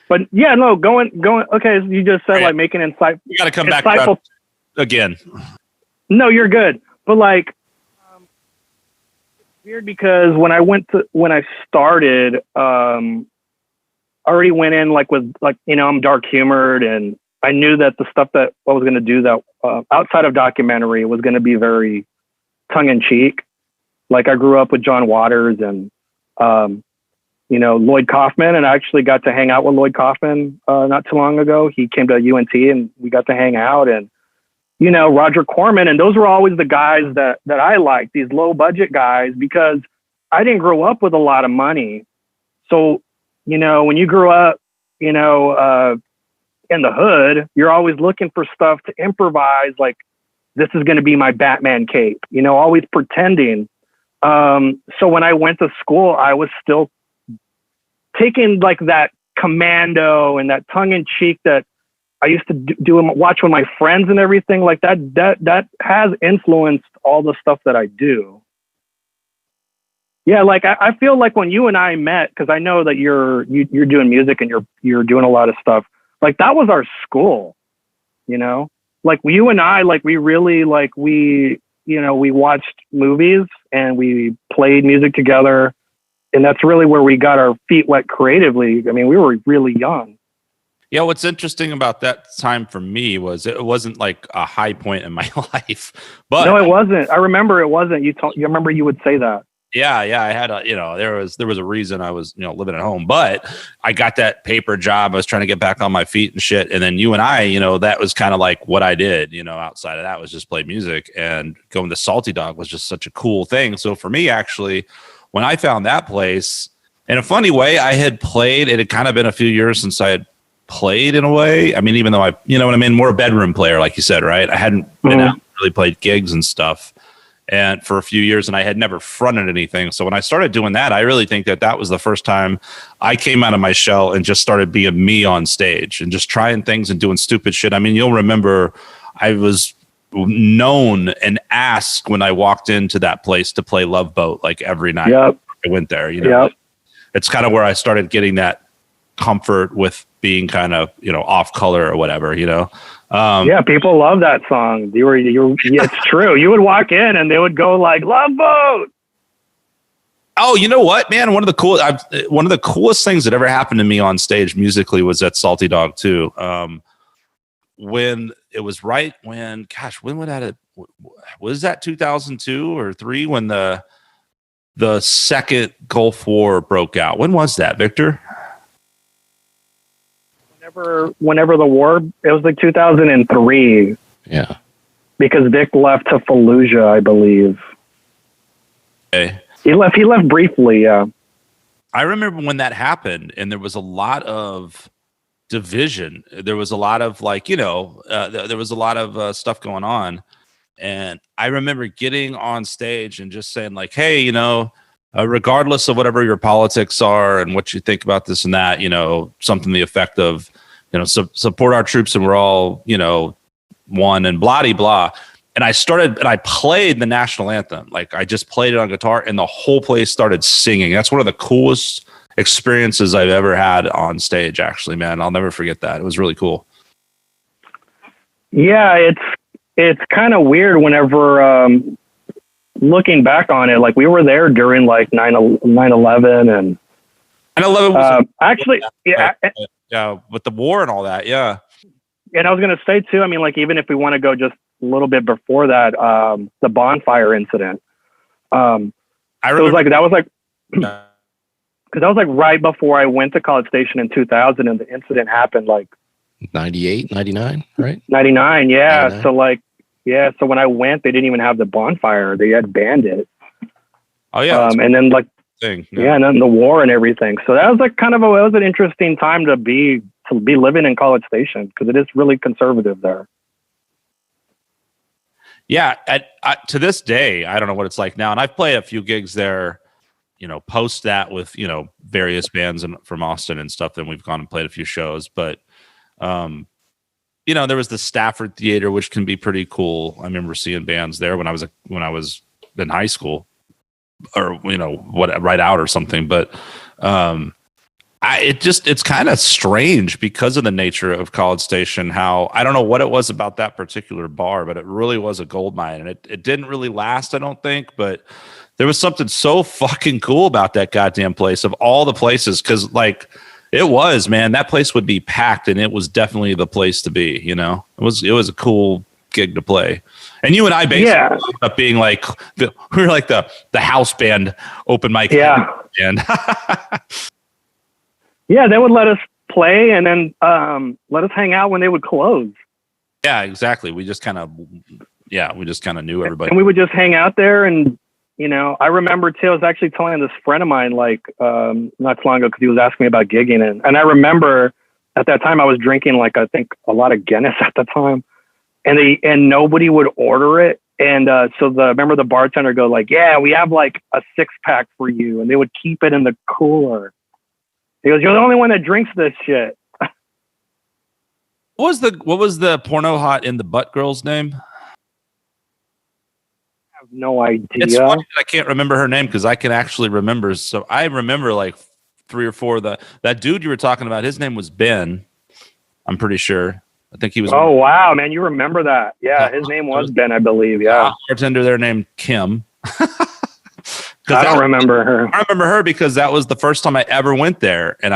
But yeah, no, going. Okay. You just said like making insight. You got to come back to that again. No, you're good. But like, it's weird because when I started, I already went in like with like, I'm dark humored, and I knew that the stuff that I was going to do that outside of documentary was going to be very tongue in cheek. Like, I grew up with John Waters and, Lloyd Kaufman, and I actually got to hang out with Lloyd Kaufman not too long ago. He came to UNT, and we got to hang out, and, Roger Corman, and those were always the guys that I liked, these low budget guys, because I didn't grow up with a lot of money. So, when you grew up, in the hood, you're always looking for stuff to improvise. Like, this is going to be my Batman cape, always pretending. So when I went to school, I was still taking like that commando and that tongue in cheek that I used to watch with my friends and everything like that. That has influenced all the stuff that I do. Yeah, like I feel like when you and I met, because I know that you're doing music and you're doing a lot of stuff. Like, that was our school, Like, you and I, like, we really, like, we watched movies and we played music together, and that's really where we got our feet wet creatively. I mean, we were really young. Yeah, what's interesting about that time for me was it wasn't like a high point in my life. But no, it wasn't. I remember it wasn't. You remember you would say that. Yeah, I had there was a reason I was, living at home, but I got that paper job. I was trying to get back on my feet and shit. And then you and I, that was kind of like what I did, outside of that was just play music, and going to Salty Dog was just such a cool thing. So for me, actually, when I found that place, in a funny way, I had played, it had kind of been a few years since I had played in a way. I mean, even though I, what I mean, more a bedroom player, like you said, right? I hadn't been out, really played gigs and stuff. And for a few years, and I had never fronted anything. So when I started doing that, I really think that was the first time I came out of my shell and just started being me on stage and just trying things and doing stupid shit. I mean, you'll remember I was known and asked when I walked into that place to play Love Boat like every night. Yep. I went there, It's kind of where I started getting that comfort with being kind of, off color or whatever, yeah, people love that song. It's true. You would walk in and they would go like, "Love Boat." Oh, you know what, man? One of the coolest things that ever happened to me on stage musically was at Salty Dog too. When it was when would that was that 2002 or 3 when the second Gulf War broke out? When was that, Victor? Whenever the war, it was like 2003. Yeah. Because Vic left to Fallujah, I believe. Okay. He left briefly, yeah. I remember when that happened, and there was a lot of division. There was a lot of there was a lot of stuff going on. And I remember getting on stage and just saying like, hey, regardless of whatever your politics are and what you think about this and that, something to the effect of, support our troops and we're all, one and blah, blah. And I played the national anthem. Like, I just played it on guitar and the whole place started singing. That's one of the coolest experiences I've ever had on stage, actually, man. I'll never forget that. It was really cool. Yeah, it's kind of weird whenever, looking back on it, like, we were there during like 9/11 and 9/11 was actually, yeah, with the war and all that, yeah. And I was gonna say too, I mean, like, even if we want to go just a little bit before that, the bonfire incident. I remember that was like right before I went to College Station in 2000, and the incident happened like 98, 99, right? 99, yeah. 99. So when I went, they didn't even have the bonfire; they had banned it. Oh yeah, and then like and then the war and everything. So that was like it was an interesting time to be living in College Station, because it is really conservative there. Yeah, to this day, I don't know what it's like now, and I've played a few gigs there. Post that with various bands from Austin and stuff. Then we've gone and played a few shows, but there was the Stafford Theater, which can be pretty cool. I remember seeing bands there when I was in high school, or right out or something. But it's kind of strange because of the nature of College Station. How I don't know what it was about that particular bar, but it really was a gold mine, and it didn't really last, I don't think. But there was something so fucking cool about that goddamn place, of all the places, because like. It was, man. That place would be packed, and it was definitely the place to be. It was a cool gig to play. And you and I basically ended up being like we were like the house band open mic. Yeah. And yeah, they would let us play and then let us hang out when they would close. Yeah, exactly. We just kind of knew everybody. And we would just hang out there. And, you know, I remember too, I was actually telling this friend of mine, like, not too long ago, because he was asking me about gigging. And I remember at that time I was drinking, like, I think a lot of Guinness at the time, and nobody would order it. And so remember the bartender go like, yeah, we have like a 6-pack for you. And they would keep it in the cooler. He goes, you're the only one that drinks this shit. What was the porno hot in the butt girl's name? I have no idea. It's funny that I can't remember her name because I can actually remember. So I remember like 3 or 4 that dude you were talking about. His name was Ben. I'm pretty sure. I think he was. Oh wow, man, you remember that? Yeah, his name was Ben, I believe. Yeah, bartender there named Kim. I don't remember her. I remember her because that was the first time I ever went there, and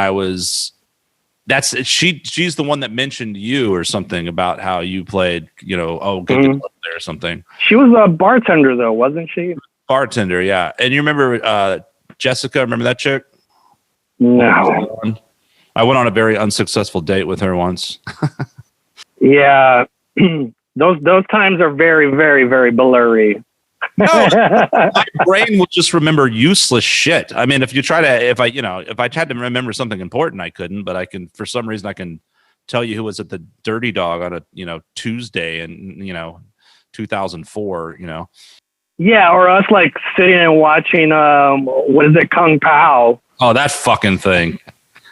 she's the one that mentioned you or something about how you played, you know, good there or something. She was a bartender though, wasn't she? Bartender, yeah. And you remember Jessica? Remember that chick? No. I went on a very unsuccessful date with her once. Yeah, those times are very, very, very blurry. No, my brain will just remember useless shit. I mean, if I had to remember something important, I couldn't. But I can, for some reason, I can tell you who was at the Dirty Dog on a Tuesday in 2004. Yeah, or us like sitting and watching what is it, Kung Pao? Oh, that fucking thing.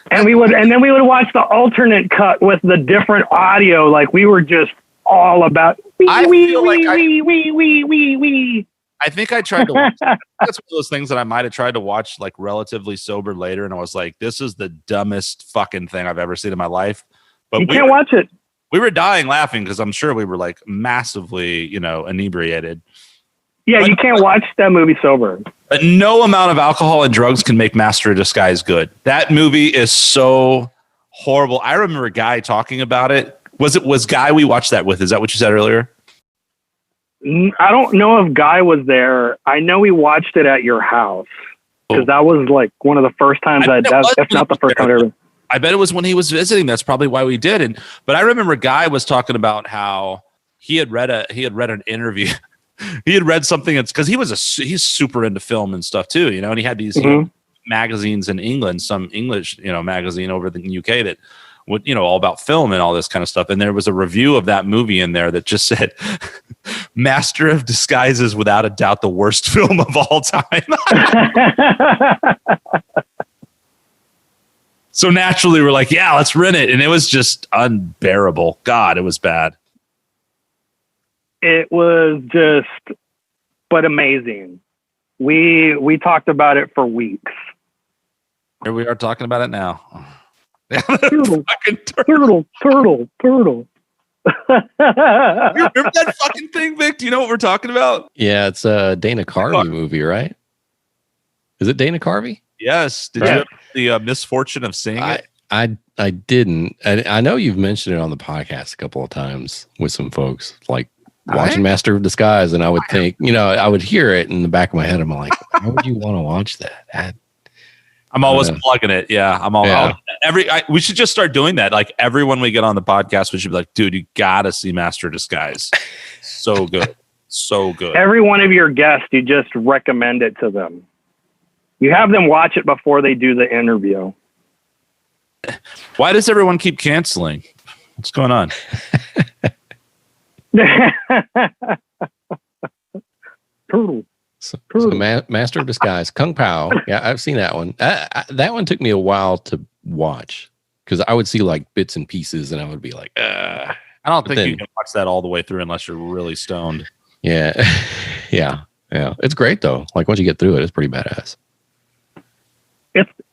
And then we would watch the alternate cut with the different audio. Like we were just all about. I think I tried to watch. That's one of those things that I might have tried to watch like relatively sober later, and I was like, "This is the dumbest fucking thing I've ever seen in my life." But you can't watch it. We were dying laughing because I'm sure we were like massively, inebriated. Yeah, you can't watch that movie sober. But no amount of alcohol and drugs can make Master of Disguise good. That movie is so horrible. I remember a guy talking about it. Was Guy we watched that with? Is that what you said earlier? I don't know if Guy was there. I know we watched it at your house because that was like one of the first times if not the first time ever. I bet it was when he was visiting. That's probably why we did. But I remember Guy was talking about how he had read an interview. He had read something because he's super into film and stuff too, and he had these magazines in England, some English, magazine over in the UK that would, all about film and all this kind of stuff. And there was a review of that movie in there that just said, Master of Disguise is without a doubt the worst film of all time. So naturally we're like, yeah, let's rent it. And it was just unbearable. God, it was bad. It was just, but amazing. We talked about it for weeks. Here we are talking about it now. Turtle. You remember that fucking thing, Vic? Do you know what we're talking about? Yeah, it's a Dana Carvey movie, right? Is it Dana Carvey? Yes. Did you have the misfortune of seeing it? I didn't. I know you've mentioned it on the podcast a couple of times with some folks, like watching Master of Disguise, and I would think, I would hear it in the back of my head. I'm like, why would you want to watch that? I'm always plugging it. Yeah, we should just start doing that. Like everyone we get on the podcast, we should be like, dude, you gotta see Master of Disguise. So good, so good. Every one of your guests, you just recommend it to them. You have them watch it before they do the interview. Why does everyone keep canceling? What's going on? Turtle. So Master of Disguise, Kung Pao. Yeah, I've seen that one. That one took me a while to watch because I would see like bits and pieces, and I would be like, I don't think you can watch that all the way through unless you're really stoned. Yeah, yeah. It's great though. Like once you get through it, it's pretty badass.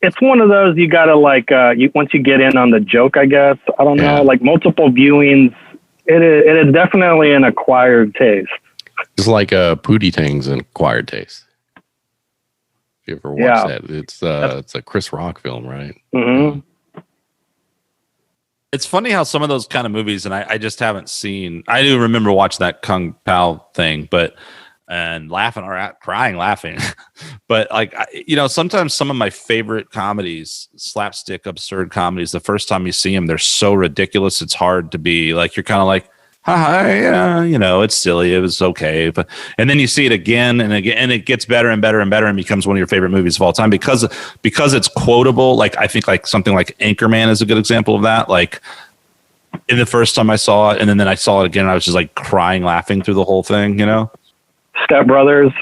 It's one of those you gotta like. Once you get in on the joke, I guess. I don't know. Like multiple viewings, it is definitely an acquired taste. It's like Pootie Tang's an acquired taste. If you ever watch that, it's a Chris Rock film, right? Mm-hmm. It's funny how some of those kind of movies, and I just haven't seen. I do remember watching that Kung Pao thing, and crying laughing. But like, sometimes some of my favorite comedies, slapstick, absurd comedies, the first time you see them, they're so ridiculous. It's hard to be like, you're kind of like, yeah, it's silly. It was okay. And then you see it again and again, and it gets better and better and better and becomes one of your favorite movies of all time because it's quotable. Like, I think like something like Anchorman is a good example of that. Like, in the first time I saw it, and then I saw it again, and I was just like crying, laughing through the whole thing, Step Brothers.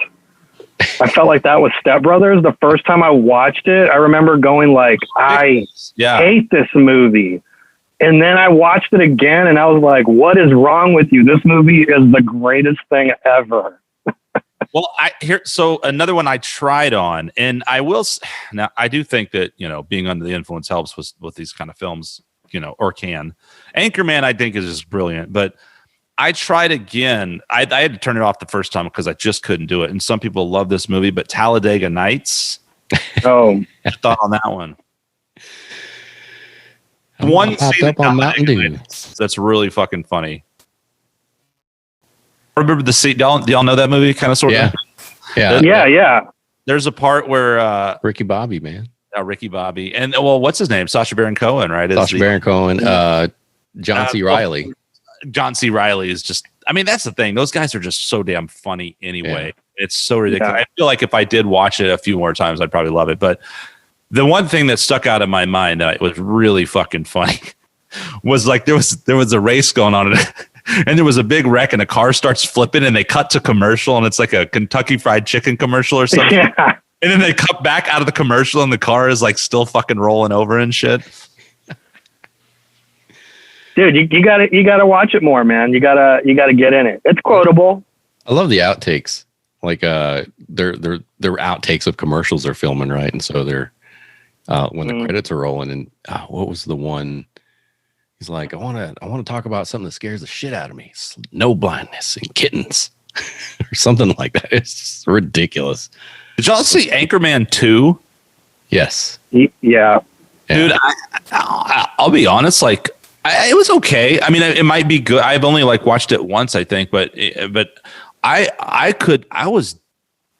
I felt like that was Step Brothers. The first time I watched it, I remember going like, I hate this movie. And then I watched it again and I was like, what is wrong with you? This movie is the greatest thing ever. Well, so another one I tried on, and now I do think that, being under the influence helps with these kind of films, or can. Anchorman, I think, is just brilliant, but I tried again. I had to turn it off the first time because I just couldn't do it. And some people love this movie, but Talladega Nights. Oh, thought on that one. One scene up on Mountain Dew. That's really fucking funny. Remember the scene? Do y'all know that movie? Kind of, sort of. Yeah. There's a part where Ricky Bobby, man. Ricky Bobby, and what's his name? Sacha Baron Cohen, right? Sacha Baron Cohen. John C. Reilly. John C. Reilly is just. I mean, that's the thing. Those guys are just so damn funny anyway. Yeah. It's so ridiculous. Yeah. I feel like if I did watch it a few more times, I'd probably love it. But the one thing that stuck out in my mind that was really fucking funny was like there was a race going on and there was a big wreck and a car starts flipping and they cut to commercial and it's like a Kentucky Fried Chicken commercial or something. Yeah. And then they cut back out of the commercial and the car is like still fucking rolling over and shit. Dude, you gotta watch it more, man. You gotta get in it. It's quotable. I love the outtakes. Like they're outtakes of commercials they're filming, right? And so they're when the credits are rolling, and what was the one? He's like, I want to talk about something that scares the shit out of me. Snow blindness and kittens, or something like that. It's just ridiculous. Did y'all see Anchorman 2? Yes. Yeah. Dude, I'll be honest. Like, it was okay. I mean, it might be good. I've only like watched it once, I think, but I was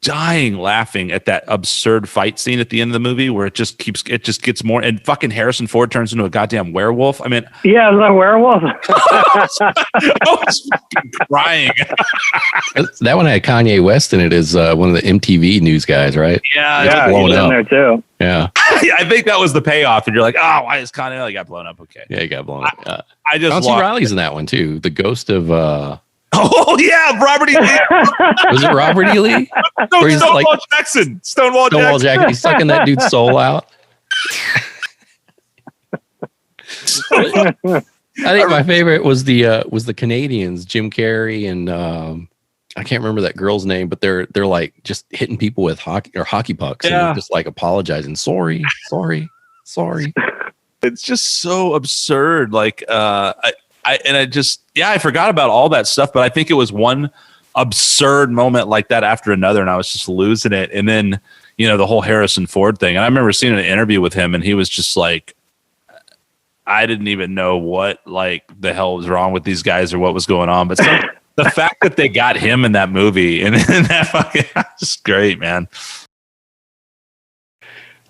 dying laughing at that absurd fight scene at the end of the movie where it just gets more, and fucking Harrison Ford turns into a goddamn werewolf. I mean, yeah, the werewolf. I was fucking crying. That one had Kanye West in it as one of the MTV news guys, right? Yeah, he's in there too. Yeah. I think that was the payoff, and you're like, oh, why is Kanye got blown up? Okay. Yeah, he got blown up. I just John C. Reilly's in that one too. The ghost of oh yeah, Robert E. Lee. Was it Robert E. Lee? No, Stonewall Jackson. Stonewall Jackson. He's sucking that dude's soul out. I think my favorite was the Canadians, Jim Carrey and I can't remember that girl's name, but they're like just hitting people with hockey pucks and just like apologizing. Sorry. It's just so absurd. Like I forgot about all that stuff, but I think it was one absurd moment like that after another, and I was just losing it. And then, the whole Harrison Ford thing. And I remember seeing an interview with him, and he was just like, I didn't even know what like the hell was wrong with these guys or what was going on. But the fact that they got him in that movie and that fucking just great, man.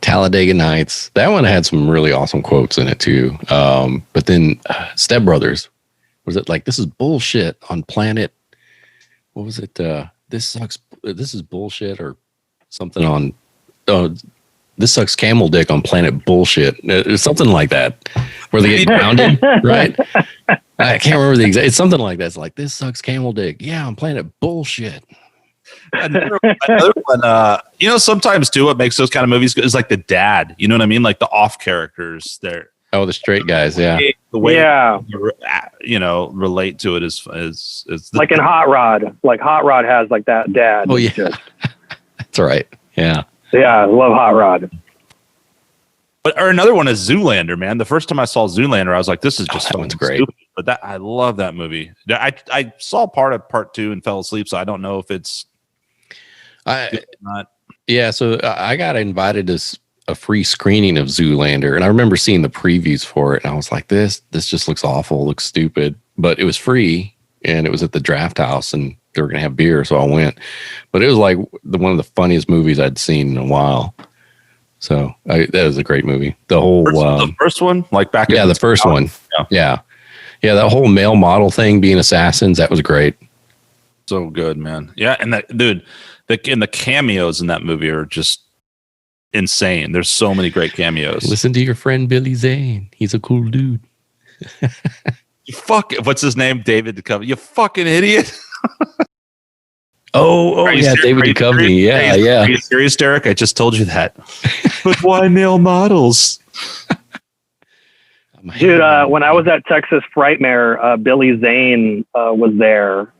Talladega Nights. That one had some really awesome quotes in it too. But then Step Brothers, was it like, this is bullshit on planet? What was it? This sucks. This is bullshit or something on. This sucks camel dick on planet bullshit. It's something like that where they get grounded, right? I can't remember the exact. It's something like that. It's like, this sucks camel dick. Yeah, on planet bullshit. Another one, sometimes too, what makes those kind of movies good is like the dad. You know what I mean? Like the off characters. They're the straight guys. Yeah. The way relate to it is like in Hot Rod. Like Hot Rod has like that dad. Oh yeah, that's right. Yeah. Yeah, I love Hot Rod. Or another one is Zoolander, man. The first time I saw Zoolander, I was like, "This is just that one's great." Stupid. But I love that movie. I saw part of part 2 and fell asleep, so I don't know if it's. Not. Yeah, so I got invited to a free screening of Zoolander, and I remember seeing the previews for it, and I was like, "This just looks awful, looks stupid." But it was free, and it was at the Draft House, and they were gonna have beer, so I went. But it was like one of the funniest movies I'd seen in a while. So that was a great movie. The whole the first one, like back. Yeah, the first one. Yeah. Yeah, that whole male model thing being assassins, that was great. So good, man. Yeah, and that dude, the cameos in that movie are just insane. There's so many great cameos. Listen to your friend Billy Zane. He's a cool dude. You what's his name? David Duchovny. You fucking idiot. Yeah, David Duchovny. Yeah, yeah. Are you serious, Derek? I just told you that. But why male models? Dude, when I was at Texas Frightmare, Billy Zane was there.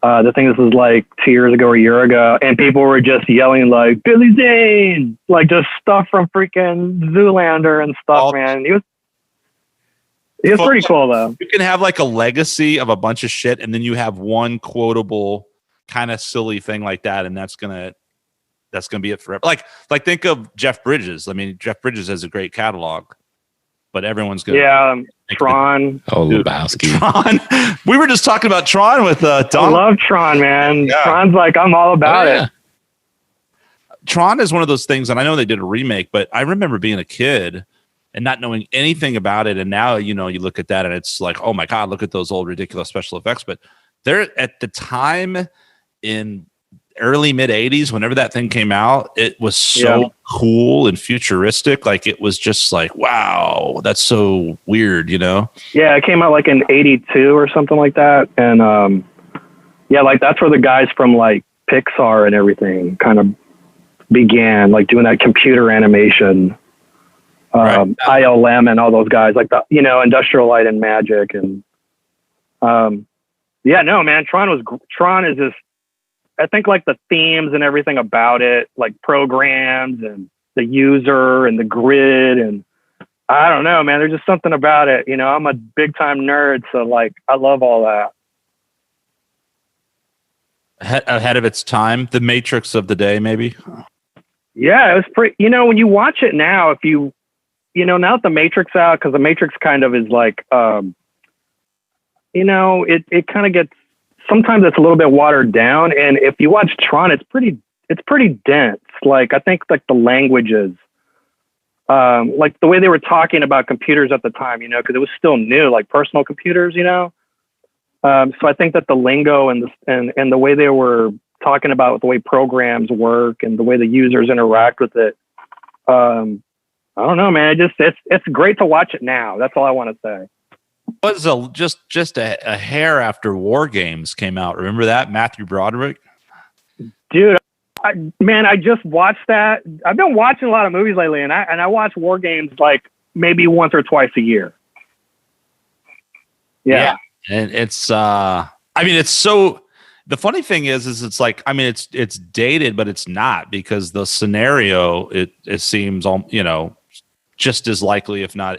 The thing, this was like 2 years ago or a year ago, and people were just yelling like Billy Zane, like just stuff from freaking Zoolander and stuff, man. He was pretty cool though. You can have like a legacy of a bunch of shit, and then you have one quotable kind of silly thing like that, and that's gonna be it forever. Like think of Jeff Bridges. I mean, Jeff Bridges has a great catalog, but everyone's gonna Tron. Lebowski. Tron. We were just talking about Tron with Donald. I love Tron, man. Yeah. Tron's like, I'm all about it. Tron is one of those things, and I know they did a remake, but I remember being a kid and not knowing anything about it. And now, you look at that and it's like, oh my God, look at those old ridiculous special effects. But there at the time in early mid 80s, whenever that thing came out, it was so cool and futuristic. Like it was just like, wow, that's so weird, Yeah, it came out like in 82 or something like that. And like that's where the guys from like Pixar and everything kind of began, like doing that computer animation. Right. ILM and all those guys, like the Industrial Light and Magic, and man, Tron is just, I think like the themes and everything about it, like programs and the user and the grid, and I don't know, man, there's just something about it. I'm a big time nerd, so like I love all that. Ahead of its time, the Matrix of the day, maybe. Yeah, it was pretty. When you watch it now, if you now that the Matrix out, because the Matrix kind of is like, it kind of gets, sometimes it's a little bit watered down. And if you watch Tron, it's pretty dense. Like, I think like the languages, like the way they were talking about computers at the time, because it was still new, like personal computers, So I think that the lingo and the way they were talking about the way programs work and the way the users interact with it, I don't know, man. It's great to watch it now. That's all I want to say. It was just a hair after War Games came out. Remember that, Matthew Broderick? Dude, I just watched that. I've been watching a lot of movies lately, and I watch War Games like maybe once or twice a year. Yeah. And it's it's so. The funny thing is it's like, it's dated, but it's not, because the scenario it seems just as likely, if not,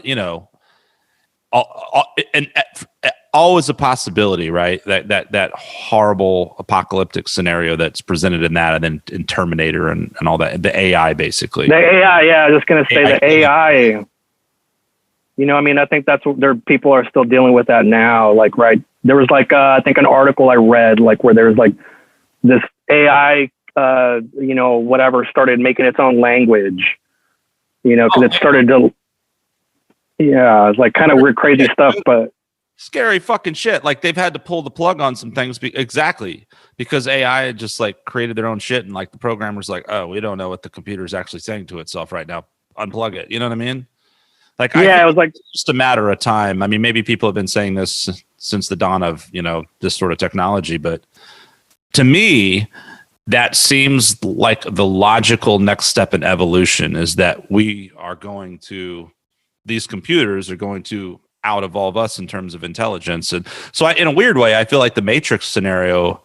always a possibility, right? That horrible apocalyptic scenario that's presented in that, and then in Terminator and all that, the AI basically. The AI, yeah, I was just gonna say the AI. I think that's what people are still dealing with that now. Like, right, there was like I think an article I read like where there's like this AI, whatever, started making its own language. Because it started to, it's like kind of weird, crazy stuff, but scary fucking shit. Like they've had to pull the plug on some things because AI had just like created their own shit, and like the programmer's like, oh, we don't know what the computer's actually saying to itself right now. Unplug it. You know what I mean? Like, it was like just a matter of time. Maybe people have been saying this since the dawn of this sort of technology, but to me, that seems like the logical next step in evolution, is that these computers are going to out evolve us in terms of intelligence. And so in a weird way, I feel like the Matrix scenario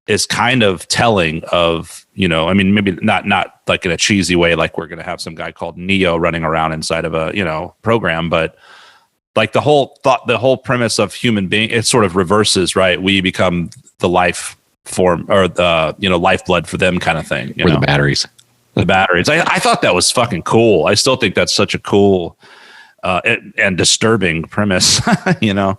is kind of telling of, maybe not like in a cheesy way, like we're going to have some guy called Neo running around inside of a, program, but like the whole premise of human being, it sort of reverses, right? We become the life form, or the lifeblood for them, kind of thing. The batteries. I thought that was fucking cool. I still think that's such a cool and disturbing premise. Yeah,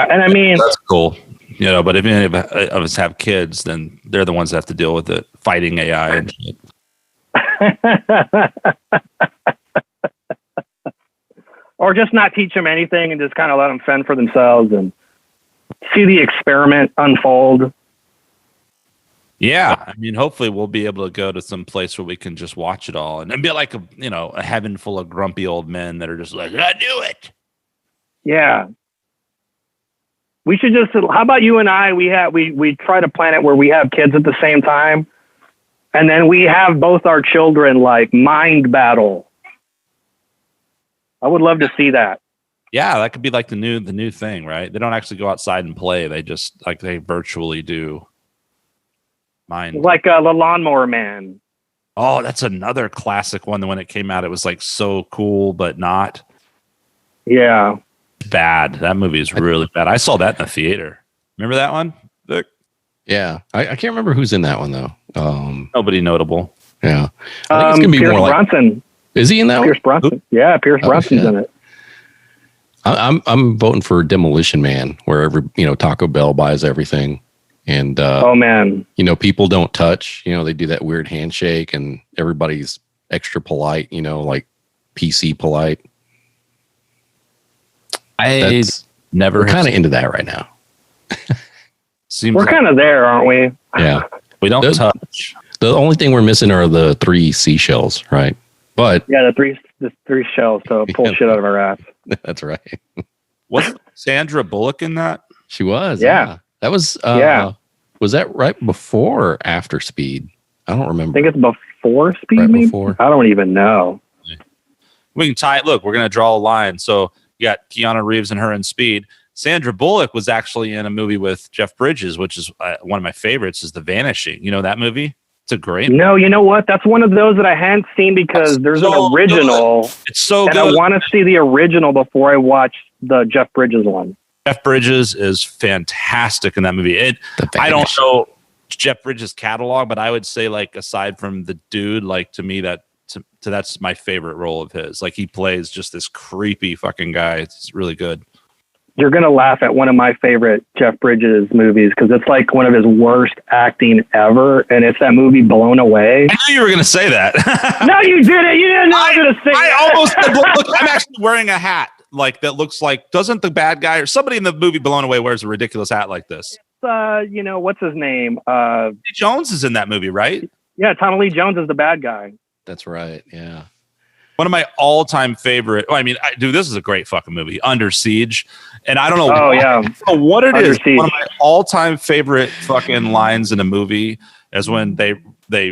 and that's cool. But if any of us have kids, then they're the ones that have to deal with it, fighting AI and shit. or just not teach them anything and just kind of let them fend for themselves and see the experiment unfold. Yeah, I mean, hopefully we'll be able to go to some place where we can just watch it all and be like a heaven full of grumpy old men that are just like, I do it. Yeah. We should just, how about you and I, we try to plan it where we have kids at the same time. And then we have both our children like mind battle. I would love to see that. Yeah, that could be like the new thing, right? They don't actually go outside and play. They just they virtually do. Mind. Like the Lawnmower Man. Oh, that's another classic one. When it came out, it was like so cool, but not. Yeah. Bad. That movie is really bad. I saw that in the theater. Remember that one? Vic? Yeah. I can't remember who's in that one though. Nobody notable. Yeah. I think it's gonna be Pierce more like Brosnan. Is he in that Pierce one? Brosnan. Yeah, Pierce Brosnan's in it. I'm voting for Demolition Man, where Taco Bell buys everything. And oh man, people don't touch. They do that weird handshake, and everybody's extra polite. Like PC polite. We're kind of into that right now. We're kind of there, aren't we? Yeah, we don't touch. The only thing we're missing are the 3 seashells, right? But yeah, the three shells to pull shit out of our ass. That's right. Wasn't Sandra Bullock in that? She was. Yeah. That was. Was that right before or after Speed? I don't remember. I think it's before Speed. Right maybe? before. I don't even know. We can tie it. Look, we're gonna draw a line. So you got Keanu Reeves and her in Speed. Sandra Bullock was actually in a movie with Jeff Bridges, which is one of my favorites. Is The Vanishing? You know that movie? It's a great. No, you know what? That's one of those that I hadn't seen because there's an original. Good. It's so good. And I want to see the original before I watch the Jeff Bridges one. Jeff Bridges is fantastic in that movie. I don't know Jeff Bridges' catalog, but I would say, like, aside from The Dude, like, to me, that's my favorite role of his. Like, he plays just this creepy fucking guy. It's really good. You're going to laugh at one of my favorite Jeff Bridges movies because it's like one of his worst acting ever. And it's that movie Blown Away. I knew you were going to say that. No, you didn't. You didn't know I was going to say that. I almost said, look, I'm actually wearing a hat like that looks like, doesn't the bad guy or somebody in the movie Blown Away wears a ridiculous hat like this? What's his name? Jones is in that movie, right? Yeah, Tommy Lee Jones is the bad guy. That's right. Yeah. One of my all-time favorite. Dude, this is a great fucking movie, Under Siege. And I don't know. What it is. One of my all-time favorite fucking lines in a movie is when they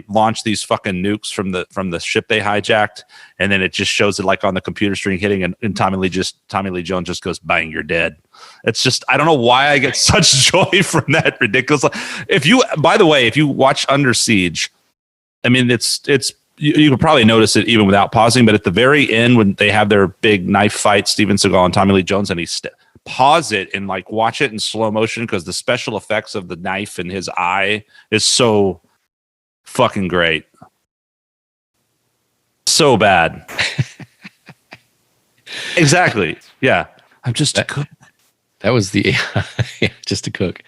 launch these fucking nukes from the ship they hijacked, and then it just shows it like on the computer screen hitting, and Tommy Lee Jones just goes, "Bang, you're dead." It's just, I don't know why I get such joy from that ridiculous. By the way, if you watch Under Siege, I mean, it's. You could probably notice it even without pausing, but at the very end when they have their big knife fight, Steven Seagal and Tommy Lee Jones, and pause it and like watch it in slow motion because the special effects of the knife in his eye is so fucking great. So bad. Exactly. Yeah. I'm just a cook. That was the just a cook.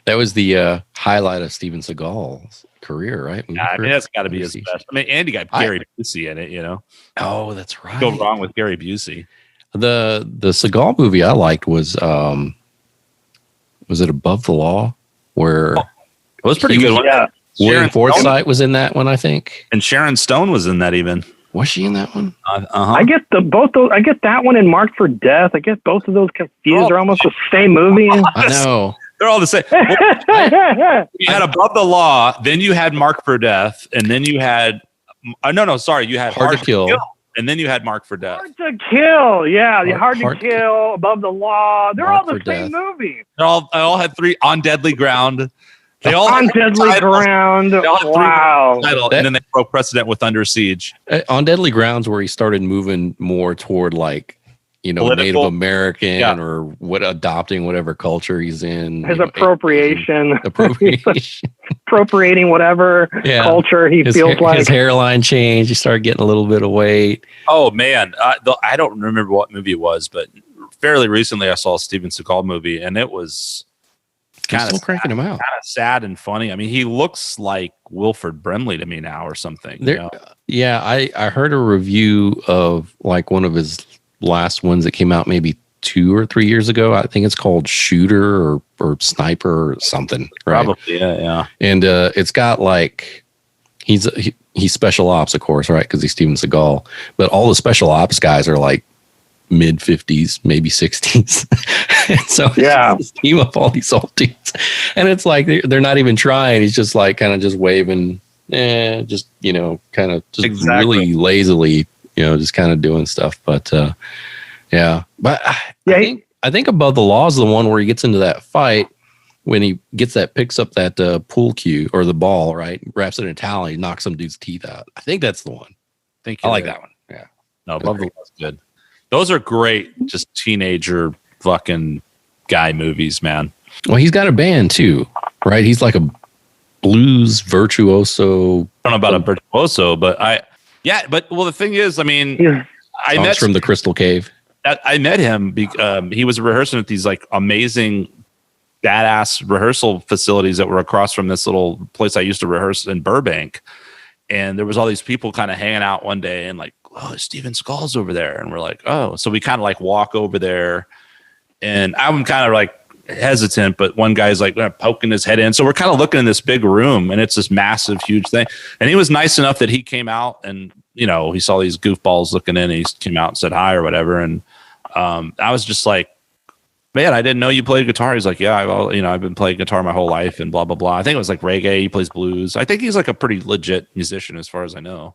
That was the highlight of Steven Seagal's career, right? Yeah, I mean, that's got to be his best. I mean, Andy got Gary Busey in it, Oh, that's right. Go wrong with Gary Busey. The Seagal movie I liked was it Above the Law? Where it was pretty good. Yeah. William Forsythe was in that one, I think. And Sharon Stone was in that even. Was she in that one? I get both those. I get that one and Marked for Death. I get both of those confused. They're almost the same movie. I know. They're all the same. You had Above the Law, then you had Marked for Death, and then you had you had Hard to Kill, and then you had Marked for Death. Hard to Kill, yeah, Hard to Kill, Above the Law. They're all the same movie. They all had 3 On Deadly Ground. They all On Deadly Ground. Wow. And then they broke precedent with Under Siege. On Deadly Grounds, where he started moving more toward like, political, Native American or adopting whatever culture he's in. His appropriation. Appropriating whatever culture he feels like. His hairline changed. He started getting a little bit of weight. Oh, man. I don't remember what movie it was, but fairly recently I saw a Steven Seagal movie, and it was kind of cranking him out. Kind of sad and funny. I mean, he looks like Wilford Brimley to me now or something. Yeah, I heard a review of like one of his last ones that came out maybe 2 or 3 years ago. I think it's called Shooter or Sniper or something. Right? Probably, yeah. And it's got like he's special ops, of course, right? Because he's Steven Seagal. But all the special ops guys are like mid 50s, maybe 60s. And so it's team up all these old dudes, and it's like they're not even trying. He's just like kind of just waving, just kind of just really lazily, just kind of doing stuff. But but I think Above the Law is the one where he gets into that fight when he picks up that pool cue or the ball, right? Wraps it in a towel, he knocks some dude's teeth out. I think that's the one. I like that one. Yeah, no, Above the Law is good. Those are great, just teenager fucking guy movies, man. Well, he's got a band too, right? He's like a blues virtuoso. I don't know about a virtuoso, but the thing is, I mean, I met from the Crystal Cave. I met him. He was rehearsing at these like amazing, badass rehearsal facilities that were across from this little place I used to rehearse in Burbank. And there was all these people kind of hanging out one day and like, oh, Steven Seagal's over there. And we're like, oh, so we kind of like walk over there, and I'm kind of like hesitant, but one guy's like poking his head in. So we're kind of looking in this big room, and it's this massive, huge thing. And he was nice enough that he came out and, he saw these goofballs looking in, and he came out and said hi or whatever. And I was just like, man, I didn't know you played guitar. He's like, yeah, I've been playing guitar my whole life and blah, blah, blah. I think it was like reggae. He plays blues. I think he's like a pretty legit musician as far as I know.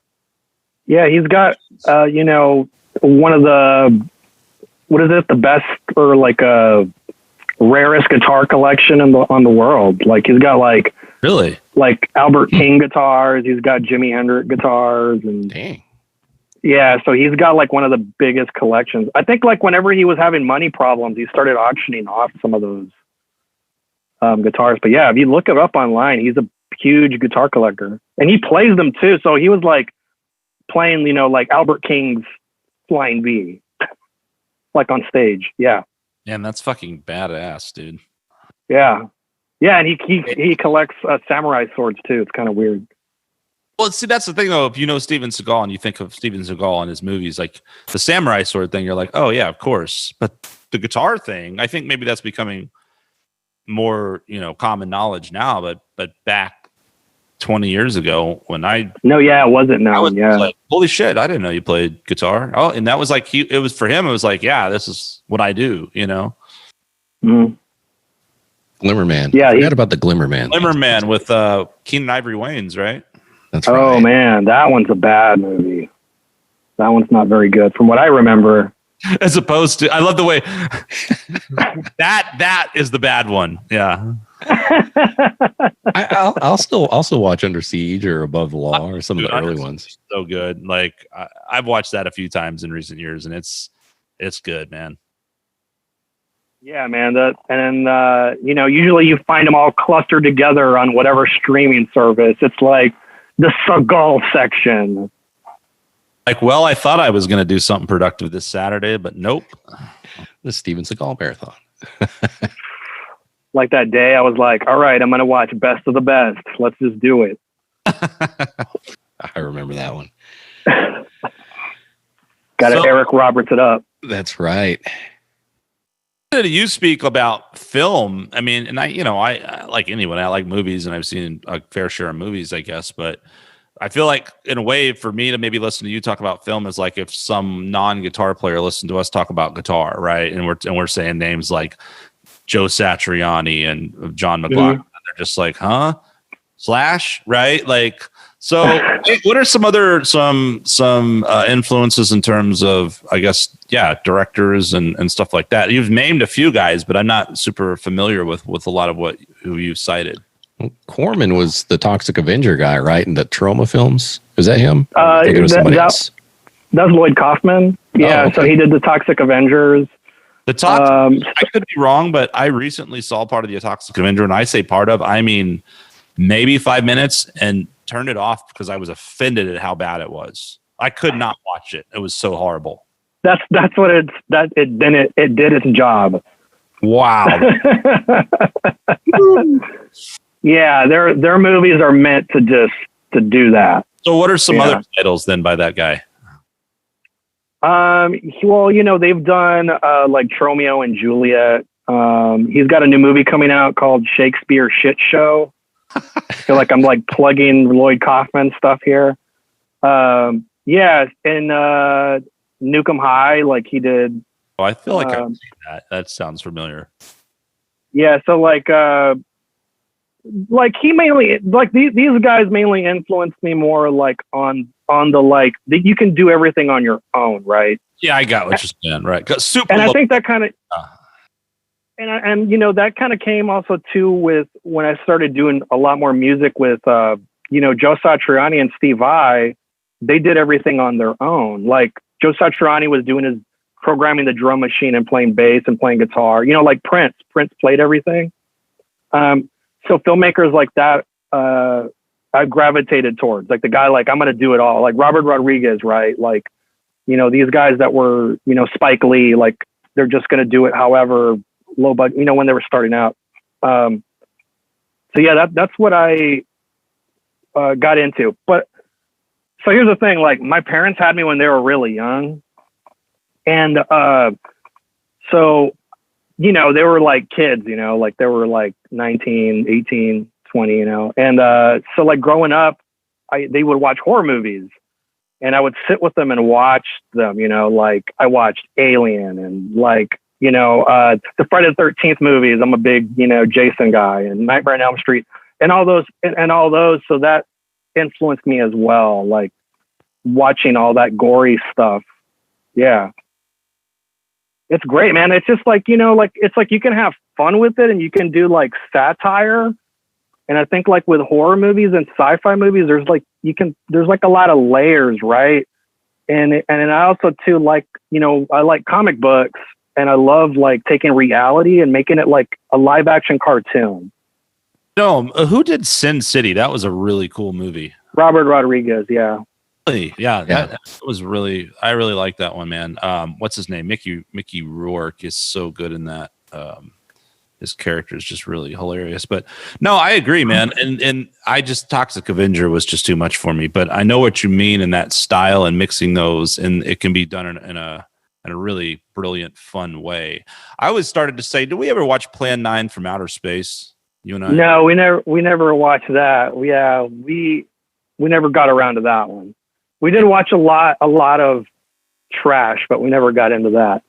Yeah, he's got, one of the, the best or like rarest guitar collection on the world. Like he's got like really like Albert King guitars. He's got Jimi Hendrix guitars and dang. Yeah, so he's got like one of the biggest collections. I think like whenever he was having money problems, he started auctioning off some of those guitars. But yeah, if you look it up online, he's a huge guitar collector, and he plays them too. So he was like playing, like Albert King's Flying V, like on stage. Yeah. Man, that's fucking badass, dude. Yeah. Yeah. And he collects samurai swords too. It's kind of weird. Well, see, that's the thing though. If you know Steven Seagal and you think of Steven Seagal and his movies, like the samurai sword thing, you're like, oh yeah, of course. But the guitar thing, I think maybe that's becoming more, common knowledge now, but back 20 years ago when it wasn't now. Yeah. Like, holy shit, I didn't know you played guitar. Oh, and that was like, it was for him. It was like, yeah, this is what I do, Mm-hmm. Glimmerman. Yeah. I forgot about the Glimmerman. Glimmerman with Keenan Ivory Wayans, right? That's right. Oh man, that one's a bad movie. That one's not very good from what I remember. As opposed to, I love the way that is the bad one. Yeah. I'll still also watch Under Siege or Above the Law or some of the early ones. So good. Like I've watched that a few times in recent years, and it's good, man. Yeah, man. Usually you find them all clustered together on whatever streaming service. It's like the Seagal section. Like, well, I thought I was going to do something productive this Saturday, but nope. The Steven Seagal marathon. Like that day, I was like, all right, I'm going to watch Best of the Best. Let's just do it. I remember that one. Eric Roberts it up. That's right. You speak about film. I mean, and I like anyone, I like movies, and I've seen a fair share of movies, I guess, but I feel like in a way for me to maybe listen to you talk about film is like if some non-guitar player listened to us talk about guitar, right? And we're saying names like Joe Satriani and John McLaughlin. Mm-hmm. They're just like, huh? Slash, right? Like, so what are some other influences in terms of, I guess, directors and stuff like that? You've named a few guys, but I'm not super familiar with a lot of who you've cited. Corman was the Toxic Avenger guy, right? In the Trauma films. Is that him? That's Lloyd Kaufman. Yeah, okay. So he did the Toxic Avengers. The Toxic, I could be wrong, but I recently saw part of the Toxic Avenger, and I say part of, I mean maybe 5 minutes, and turned it off because I was offended at how bad it was. I could not watch it. It was so horrible. That's what it did its job. Wow. Yeah, their movies are meant to do that. So what are some other titles then by that guy? Well, they've done like Tromeo and Juliet. He's got a new movie coming out called Shakespeare Shit Show. I feel like I'm like plugging Lloyd Kaufman stuff here. Yeah, and Nukem High, like he did. Oh, I feel like I've seen that. That sounds familiar. Yeah, so like he mainly, like these guys mainly influenced me more like on the like that you can do everything on your own, right? Yeah, I got what you're saying, right? I think that kind of, and that kind of came also too with when I started doing a lot more music with Joe Satriani and Steve Vai. They did everything on their own. Like Joe Satriani was doing his programming the drum machine and playing bass and playing guitar. Like Prince. Prince played everything. So filmmakers like that, I've gravitated towards. Like the guy, like I'm gonna do it all. Like Robert Rodriguez, right? Like, these guys that were, Spike Lee, like they're just gonna do it however low budget, when they were starting out. So yeah, that's what I got into. But so here's the thing, like my parents had me when they were really young. And so, they were like kids, like they were like 19, 18, 20, and so like growing up, they would watch horror movies and I would sit with them and watch them, like I watched Alien and like, the Friday the 13th movies. I'm a big, Jason guy, and Nightmare on Elm Street and all those and all those. So that influenced me as well, like watching all that gory stuff. Yeah. It's great, man. It's just like, it's like you can have fun with it and you can do like satire. And I think like with horror movies and sci-fi movies, there's like a lot of layers, right? And I also too like, I like comic books and I love like taking reality and making it like a live action cartoon. No, who did Sin City? That was a really cool movie. Robert Rodriguez, yeah. Yeah, that was really, I really like that one, man. What's his name? Mickey Rourke is so good in that. His character is just really hilarious. But no, I agree, man. And I just Toxic Avenger was just too much for me. But I know what you mean in that style and mixing those, and it can be done in a really brilliant, fun way. I always started to say, do we ever watch Plan 9 from Outer Space? You and I? No, we never watched that. Yeah, we never got around to that one. We did watch a lot of trash, but we never got into that.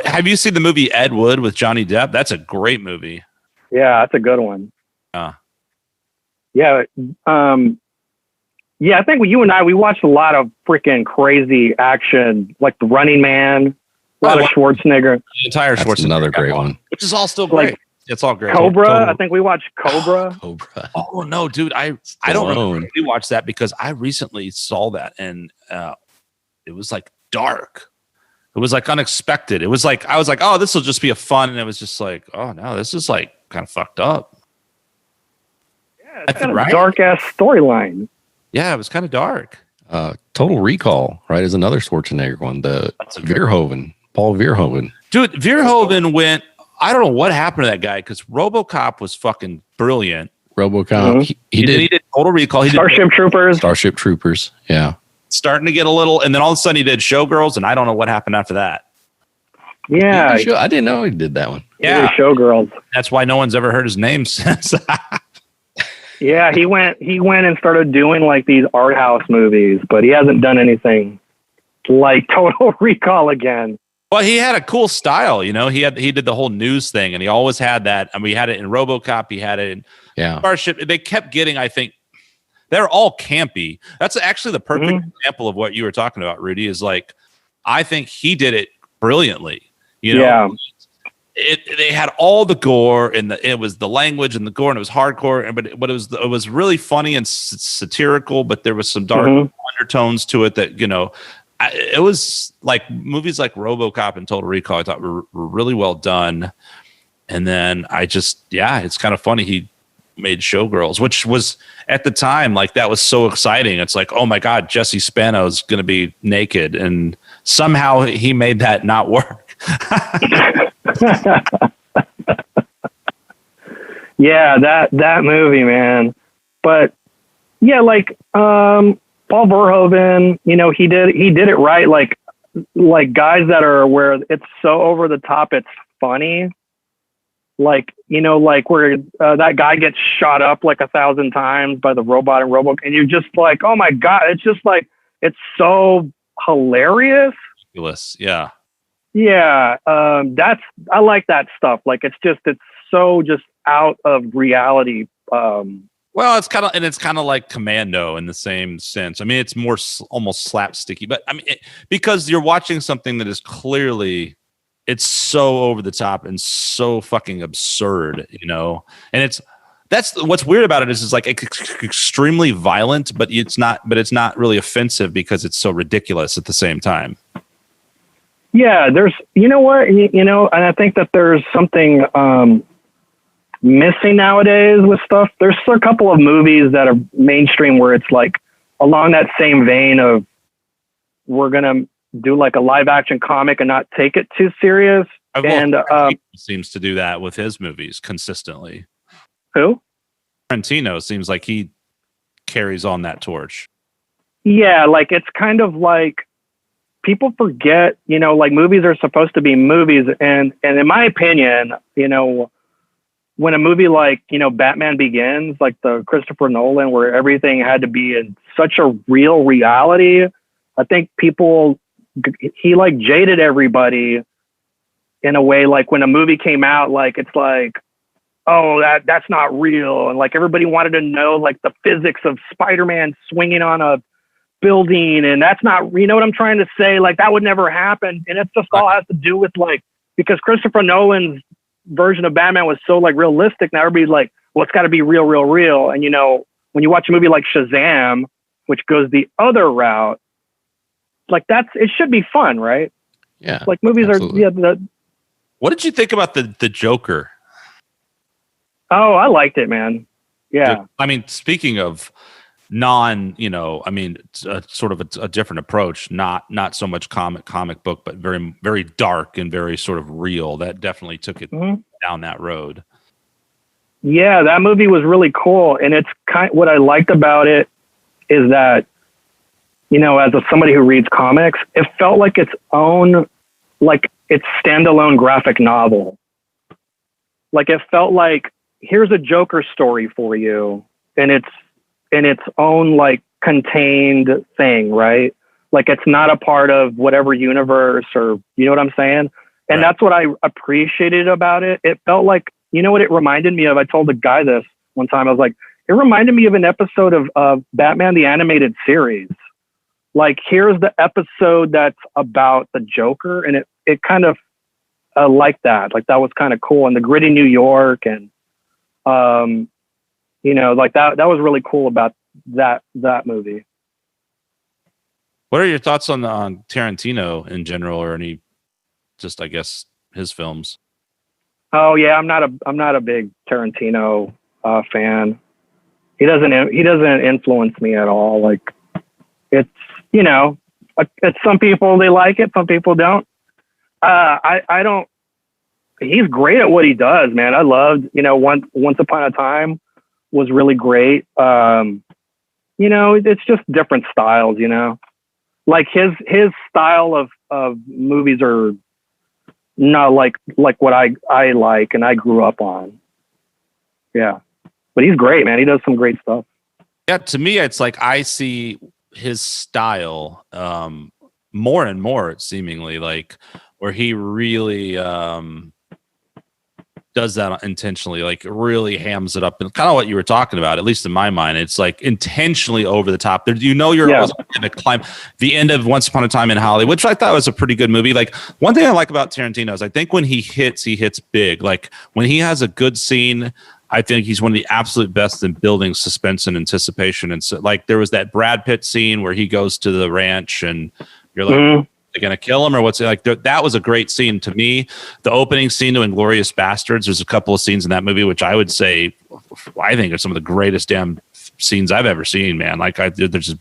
Have you seen the movie Ed Wood with Johnny Depp? That's a great movie. Yeah, that's a good one. Yeah. Yeah, I think you and I, we watched a lot of freaking crazy action, like The Running Man, a lot of Schwarzenegger. The entire Schwarzenegger. That's another great one. Which is all still great. Like, it's all great. Cobra. I think we watched Cobra. Cobra. Oh no, dude! I don't remember we watched that because I recently saw that and it was like dark. It was like unexpected. It was like I was like, oh, this will just be a fun, and it was just like, oh no, this is like kind of fucked up. Yeah, it's kind of dark ass storyline. Yeah, it was kind of dark. Total Recall, right? Is another Schwarzenegger one. The Verhoeven, Paul Verhoeven. Dude, Verhoeven went. I don't know what happened to that guy because RoboCop was fucking brilliant. RoboCop. Mm-hmm. He did Total Recall. He Starship Troopers. Starship Troopers. Yeah. Starting to get a little, and then all of a sudden he did Showgirls, and I don't know what happened after that. Yeah, I didn't know he did that one. Yeah, Showgirls. That's why no one's ever heard his name since. Yeah, he went and started doing like these art house movies, but he hasn't done anything like Total Recall again. Well, he had a cool style, He did the whole news thing, and he always had that. I mean, he had it in RoboCop. He had it in Starship. They kept getting, I think, they're all campy. That's actually the perfect example of what you were talking about, Rudy. Is like, I think he did it brilliantly. Yeah. They had all the gore and it was the language and the gore and it was hardcore, but it was really funny and satirical, but there was some dark undertones to it that it was like movies like RoboCop and Total Recall. I thought were really well done, and then it's kind of funny he made Showgirls, which was at the time like that was so exciting. It's like, oh my god, Jesse Spano's going to be naked, and somehow he made that not work. Yeah, that movie, man. But yeah, like Paul Verhoeven, he did it right. Like like guys that are where it's so over the top, it's funny. Like, you know, like where that guy gets shot up like 1,000 times by the robot and and you're just like, oh my God, it's just like, it's so hilarious. Ridiculous. Yeah. Yeah. I like that stuff. Like, it's so just out of reality. Well, it's kind of like Commando in the same sense. I mean, it's more almost slapsticky, but I mean, because you're watching something that is clearly, it's so over the top and so fucking absurd, you know. And that's what's weird about it is like extremely violent, but it's not really offensive because it's so ridiculous at the same time. Yeah, there's, you know what, you know, and I think that there's something missing nowadays with stuff. There's a couple of movies that are mainstream where it's like along that same vein of we're gonna do like a live action comic and not take it too serious. And seems to do that with his movies consistently. Who? Tarantino seems like he carries on that torch. Yeah, like it's kind of like people forget, you know, like movies are supposed to be movies, and in my opinion, you know, when a movie like, you know, Batman Begins, like the Christopher Nolan, where everything had to be in such a real reality, I think he like jaded everybody in a way. Like when a movie came out, like it's like, oh, that's not real, and like everybody wanted to know like the physics of Spider-Man swinging on a building, and that's not, you know what I'm trying to say? Like that would never happen, and it's just all has to do with like, because Christopher Nolan's version of Batman was so like realistic. Now everybody's like, well, it's got to be real. And you know, when you watch a movie like Shazam, which goes the other route, like it should be fun, right? Yeah, like movies absolutely. are. What did you think about the Joker? Oh, I liked it, man. Yeah. I mean, speaking of you know, I mean, sort of a different approach, not so much comic book, but very, very dark and very sort of real. That definitely took it down that road. Yeah, that movie was really cool. And it's what I liked about it is that, you know, as somebody who reads comics, it felt like its own, like its standalone graphic novel. Like it felt like, here's a Joker story for you, and it's in its own like contained thing, right? Like it's not a part of whatever universe, or you know what I'm saying? And that's what I appreciated about it. It felt like, you know what it reminded me of? I told a guy this one time. I was like, it reminded me of an episode of Batman the Animated Series. Like here's the episode that's about the Joker, and it kind of like that. Like that was kind of cool, and the gritty New York, and you know, like that was really cool about that movie. What are your thoughts on Tarantino in general, or any, just I guess his films? Oh yeah, I'm not a big Tarantino fan. He doesn't influence me at all. Like it's, you know, it's some people they like it, some people don't. I don't. He's great at what he does, man. I loved, you know, Once Upon a Time was really great. You know, it's just different styles, you know, like his style of movies are not like what I like and I grew up on. Yeah. But he's great, man. He does some great stuff. Yeah. To me, it's like, I see his style more and more seemingly, like where he really does that intentionally, like really hams it up, and kind of what you were talking about, at least in my mind. It's like intentionally over the top. There, you know, you're going to climb the end of Once Upon a Time in Hollywood, which I thought was a pretty good movie. Like one thing I like about Tarantino is I think when he hits big. Like when he has a good scene, I think he's one of the absolute best in building suspense and anticipation. And so, like there was that Brad Pitt scene where he goes to the ranch, and you're like, they're gonna kill him, or what's it like? That was a great scene to me. The opening scene to Inglourious Bastards. There's a couple of scenes in that movie which I would say I think are some of the greatest damn scenes I've ever seen, man. Like they're just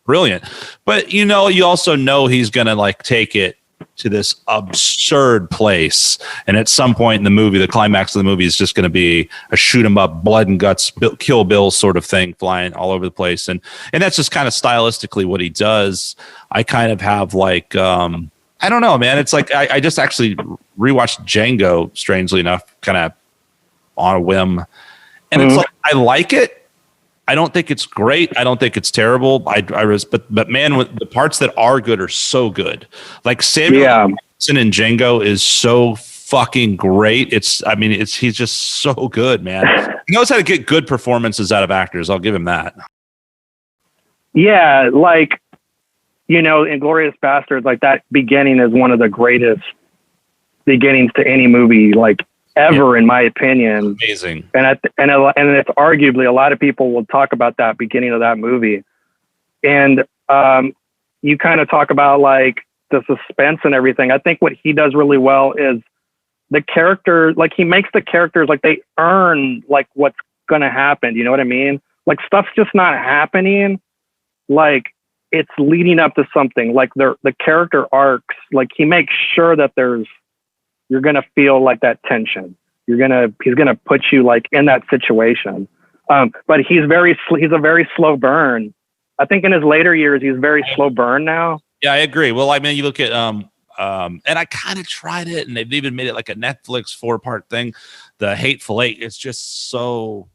brilliant. But you know, you also know he's gonna like take it to this absurd place. And at some point in the movie, the climax of the movie is just going to be a shoot 'em up, blood and guts, Kill Bill sort of thing flying all over the place. And that's just kind of stylistically what he does. I kind of have like, I don't know, man. It's like, I just actually rewatched Django, strangely enough, kind of on a whim. And it's like, I like it. I don't think it's great. I don't think it's terrible. But man, with the parts that are good are so good. Like Samuel Jackson in Django is so fucking great. He's just so good, man. He knows how to get good performances out of actors. I'll give him that. Yeah, like, Inglourious Basterds, like that beginning is one of the greatest beginnings to any movie, like ever, in my opinion. Amazing. And it's arguably, a lot of people will talk about that beginning of that movie. And you kind of talk about like the suspense and everything. I think what he does really well is the character, like he makes the characters like they earn like what's going to happen. You know what I mean? Like stuff's just not happening. Like it's leading up to something. Like the character arcs, like he makes sure that you're going to feel like that tension. He's going to put you like in that situation. But he's a very slow burn. I think in his later years, he's very slow burn now. Yeah, I agree. Well, I mean, you look at, and I kind of tried it, and they've even made it like a Netflix 4-part thing. The Hateful Eight. It's just so,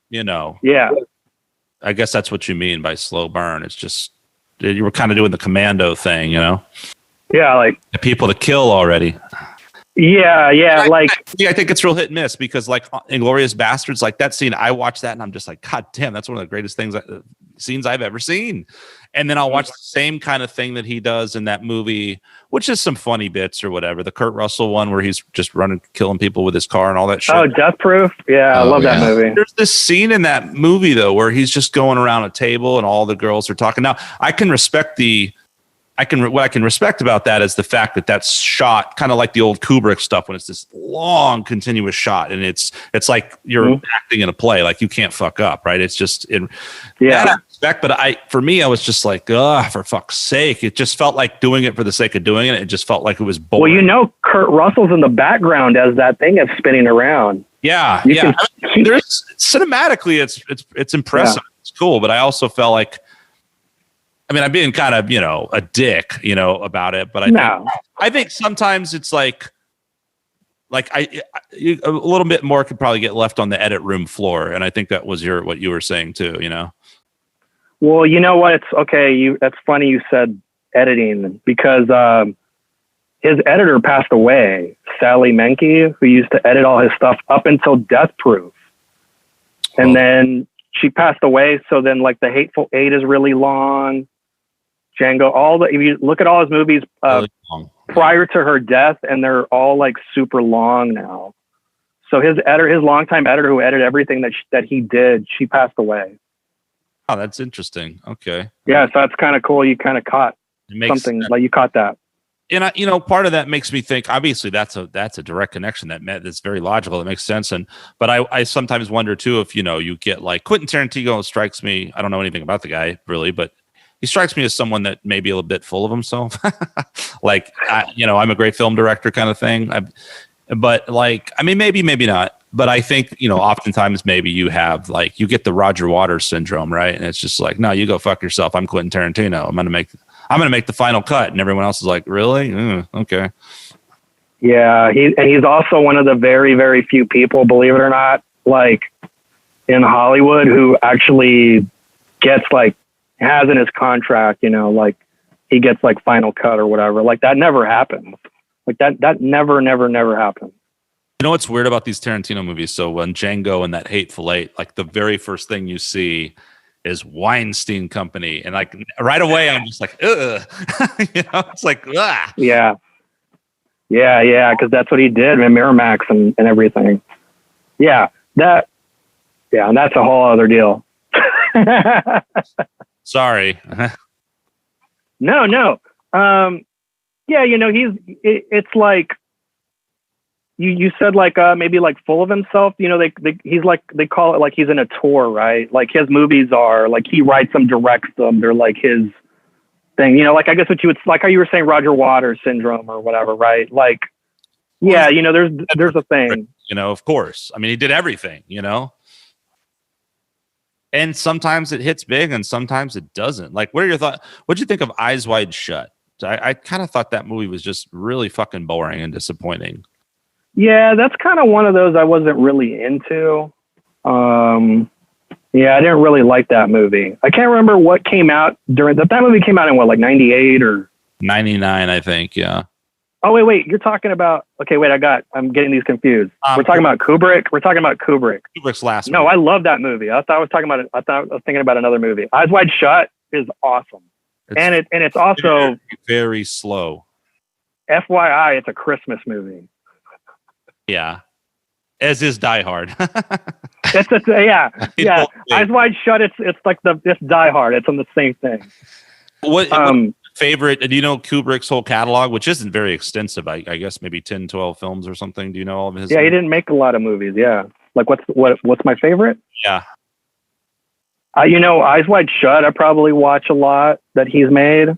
Yeah. I guess that's what you mean by slow burn. It's just, you were kind of doing the Commando thing, Yeah, like the people to kill already. Yeah, I think it's real hit and miss because like Inglourious Basterds, like that scene, I watched that and I'm just like, God damn, that's one of the greatest scenes I've ever seen. And then I'll watch the same kind of thing that he does in that movie, which is some funny bits or whatever. The Kurt Russell one where he's just running, killing people with his car and all that shit. Oh, Death Proof. Yeah, I love that movie. There's this scene in that movie though, where he's just going around a table and all the girls are talking. Now I can respect what I can respect about that is the fact that that's shot kind of like the old Kubrick stuff when it's this long continuous shot and it's like you're acting in a play, like you can't fuck up, right? It's just that I respect, but for me I was just like, for fuck's sake, it just felt like doing it for the sake of doing it. It just felt like it was boring. Well, Kurt Russell's in the background as that thing is spinning around. Yeah, there's cinematically it's impressive. Yeah. It's cool, but I also felt like, I'm being kind of, a dick, about it, but I think sometimes it's like a little bit more could probably get left on the edit room floor. And I think that was what you were saying too, Well, you know what? It's okay. That's funny you said editing because his editor passed away, Sally Menke, who used to edit all his stuff up until Death Proof. And then she passed away. So then like the Hateful Eight is really long. Django, if you look at all his movies really prior to her death, and they're all like super long now. So his longtime editor who edited everything that he did, she passed away. Oh, that's interesting. Okay. Yeah, so that's kind of cool. You kind of caught something like you caught that. And part of that makes me think. Obviously, that's a direct connection that's very logical. That makes sense. But I sometimes wonder too if you get like Quentin Tarantino strikes me. I don't know anything about the guy really, but he strikes me as someone that may be a little bit full of himself. Like, I'm a great film director kind of thing. But like, maybe not. But I think, oftentimes maybe you have like, you get the Roger Waters syndrome, right? And it's just like, no, you go fuck yourself. I'm Quentin Tarantino. I'm going to make the final cut. And everyone else is like, really? Okay. Yeah. He's also one of the very, very few people, believe it or not, like in Hollywood who actually gets like, has in his contract, like he gets like final cut or whatever. Like that never happened. Like that never happened. What's weird about these Tarantino movies? So when Django and that Hateful Eight, like the very first thing you see is Weinstein Company. And like right away, I'm just like, ugh. It's like, ugh. Yeah. Cause that's what he did in Miramax and everything. Yeah. And that's a whole other deal. Sorry. No. It's like you said like maybe like full of himself. He's like, they call it like he's in a tour, right? Like his movies are like he writes them, directs them. They're like thing. You know, like I guess what you would like how you were saying Roger Waters syndrome or whatever, right? Like, yeah, you know, there's a thing. You know, of course. I mean, he did everything. You know. And sometimes it hits big and sometimes it doesn't. Like, what are your thoughts? What'd you think of Eyes Wide Shut? I kind of thought that movie was just really fucking boring and disappointing. Yeah, that's kind of one of those I wasn't really into. Yeah, I didn't really like that movie. I can't remember what came out during that movie came out in what, like 98 or 99, I think. Yeah. Oh, wait. You're talking about, okay, wait, I'm getting these confused. We're talking about Kubrick. We're talking about Kubrick. Kubrick's last No, movie. I love that movie. I thought I was thinking about another movie. Eyes Wide Shut is awesome. It's also very slow. FYI, it's a Christmas movie. Yeah. As is Die Hard. Yeah. Eyes Wide Shut. It's like it's Die Hard. It's on the same thing. What favorite? Do you know Kubrick's whole catalog, which isn't very extensive? I guess maybe 10, 12 films or something. Do you know all of his? Yeah, he didn't make a lot of movies. Yeah. Like what's my favorite? Yeah. You know, Eyes Wide Shut. I probably watch a lot that he's made,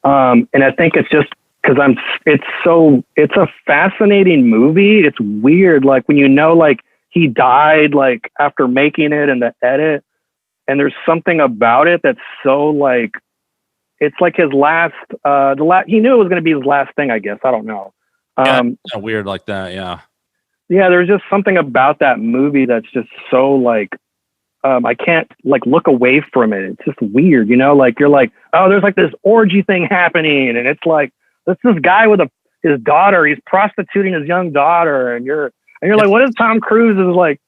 and I think it's just because it's a fascinating movie. It's weird, like when you know, like he died like after making it and the edit, and there's something about it that's so like it's like his last. He knew it was going to be his last thing. I guess I don't know. Weird like that. Yeah. Yeah, there's just something about that movie that's just so like. I can't like look away from it. It's just weird, you know, like you're like, oh, there's like this orgy thing happening. And it's like, that's this guy with his daughter. He's prostituting his young daughter. And you're like, what is Tom Cruise is like?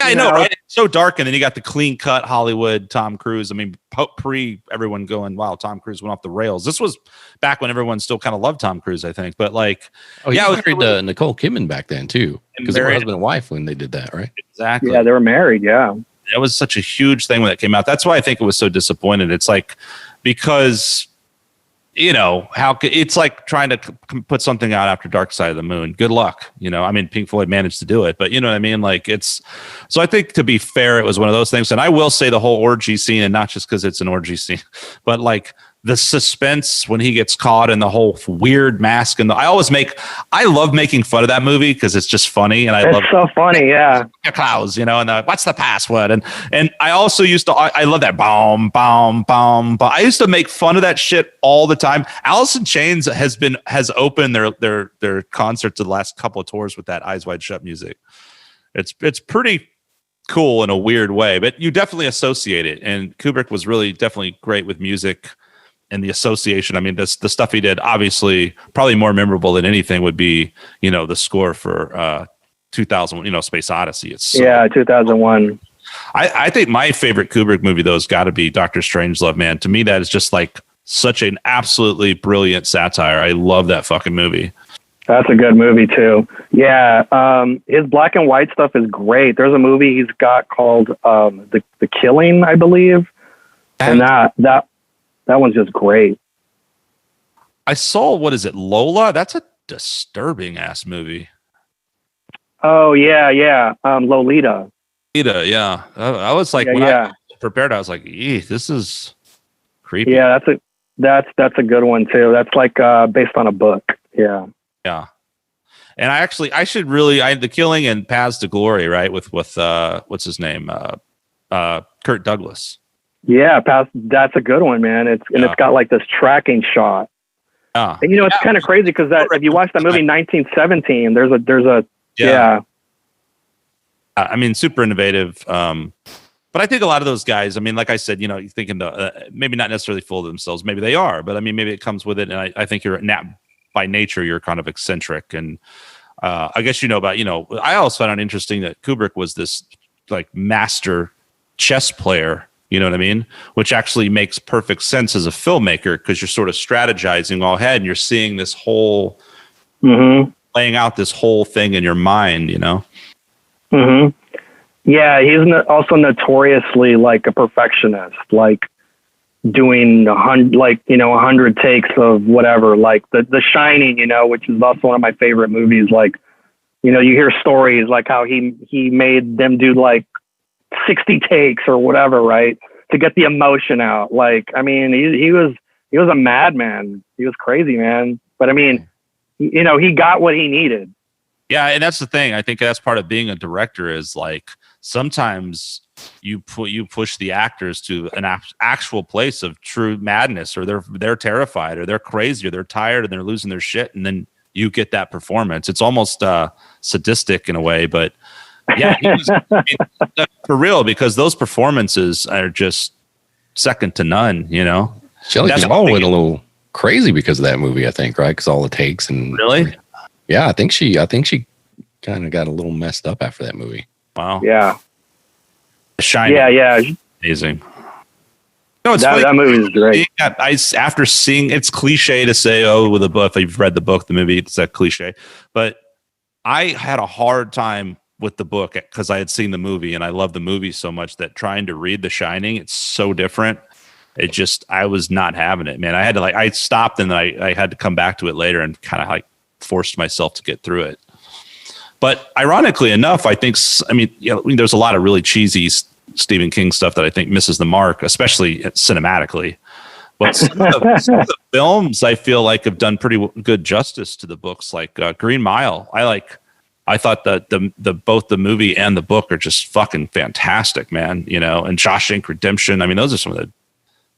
Yeah, I know, right? It's so dark. And then you got the clean cut Hollywood Tom Cruise. I mean, pre everyone going, wow, Tom Cruise went off the rails. This was back when everyone still kind of loved Tom Cruise, I think. But like, he married Nicole Kidman back then too. Because they were husband and wife when they did that, right? Exactly. Yeah, they were married. Yeah. That was such a huge thing when it came out. That's why I think it was so disappointed. It's like, because, you know, it's like trying to put something out after Dark Side of the Moon. Good luck. You know, I mean, Pink Floyd managed to do it, but you know what I mean? Like so I think to be fair, it was one of those things. And I will say the whole orgy scene, and not just because it's an orgy scene, but like the suspense when he gets caught and the whole weird mask. And I love making fun of that movie because it's just funny. And it's so funny. Yeah. Clouds, you know, and what's the password? And I also I love that boom, boom, boom. But I used to make fun of that shit all the time. Alice in Chains has opened their concerts the last couple of tours with that Eyes Wide Shut music. It's pretty cool in a weird way, but you definitely associate it. And Kubrick was really definitely great with music. And the association, I mean, the stuff he did, obviously, probably more memorable than anything would be, you know, the score for 2001, you know, Space Odyssey. It's 2001. I think my favorite Kubrick movie, though, has got to be Dr. Strangelove, man. To me, that is just like such an absolutely brilliant satire. I love that fucking movie. That's a good movie, too. Yeah. His black and white stuff is great. There's a movie he's got called The Killing, I believe. And that one's just great. I saw, what is it, Lola? That's a disturbing ass movie. Oh, yeah. Lolita. Lolita, yeah. I was like, I prepared, I was like, this is creepy. Yeah, that's a good one too. That's like based on a book. Yeah. Yeah. And I should really, The Killing and Paths to Glory, right? With what's his name? Kurt Douglas. Yeah, that's a good one, man. It's got like this tracking shot. And you know, it's kind of crazy because if you watch that movie 1917, there's a I mean, super innovative. But I think a lot of those guys, I mean, like I said, you know, you thinking maybe not necessarily full of themselves, maybe they are, but I mean, maybe it comes with it. And I think by nature, you're kind of eccentric. And I guess you know about, you know, I always found it interesting that Kubrick was this like master chess player. You know what I mean? Which actually makes perfect sense as a filmmaker because you're sort of strategizing all ahead and you're seeing this whole, laying out this whole thing in your mind, you know? Mm-hmm. Yeah, he's also notoriously like a perfectionist, like doing 100 takes of whatever, like The Shining, you know, which is also one of my favorite movies. Like, you know, you hear stories like how he made them do like 60 takes or whatever, right, to get the emotion out. Like, I mean, he was He was a madman. He was crazy, man. But I mean, you know, he got what he needed. Yeah, and that's the thing. I think that's part of being a director is like sometimes you push the actors to an actual place of true madness, or they're terrified, or they're crazy, or they're tired, and they're losing their shit, and then you get that performance. It's almost sadistic in a way, but yeah, he was, I mean, for real, because those performances are just second to none. You know, Shelley Duvall went a little crazy because of that movie, I think, right? Because all the takes and really, yeah, I think she kind of got a little messed up after that movie. Wow. Yeah. Shining. Yeah. Amazing. No, it's that movie is great. After seeing, it's cliche to say, oh, with a book, if you've read the book, the movie, it's that cliche. But I had a hard time with the book because I had seen the movie, and I love the movie so much that trying to read The Shining, it's so different. I was not having it, man. I had to I stopped, and I had to come back to it later and kind of like forced myself to get through it. But ironically enough, I think, there's a lot of really cheesy Stephen King stuff that I think misses the mark, especially cinematically. But some of the films I feel like have done pretty good justice to the books, like Green Mile. I thought that both the movie and the book are just fucking fantastic, man. You know, and Shawshank Redemption. I mean, those are some of the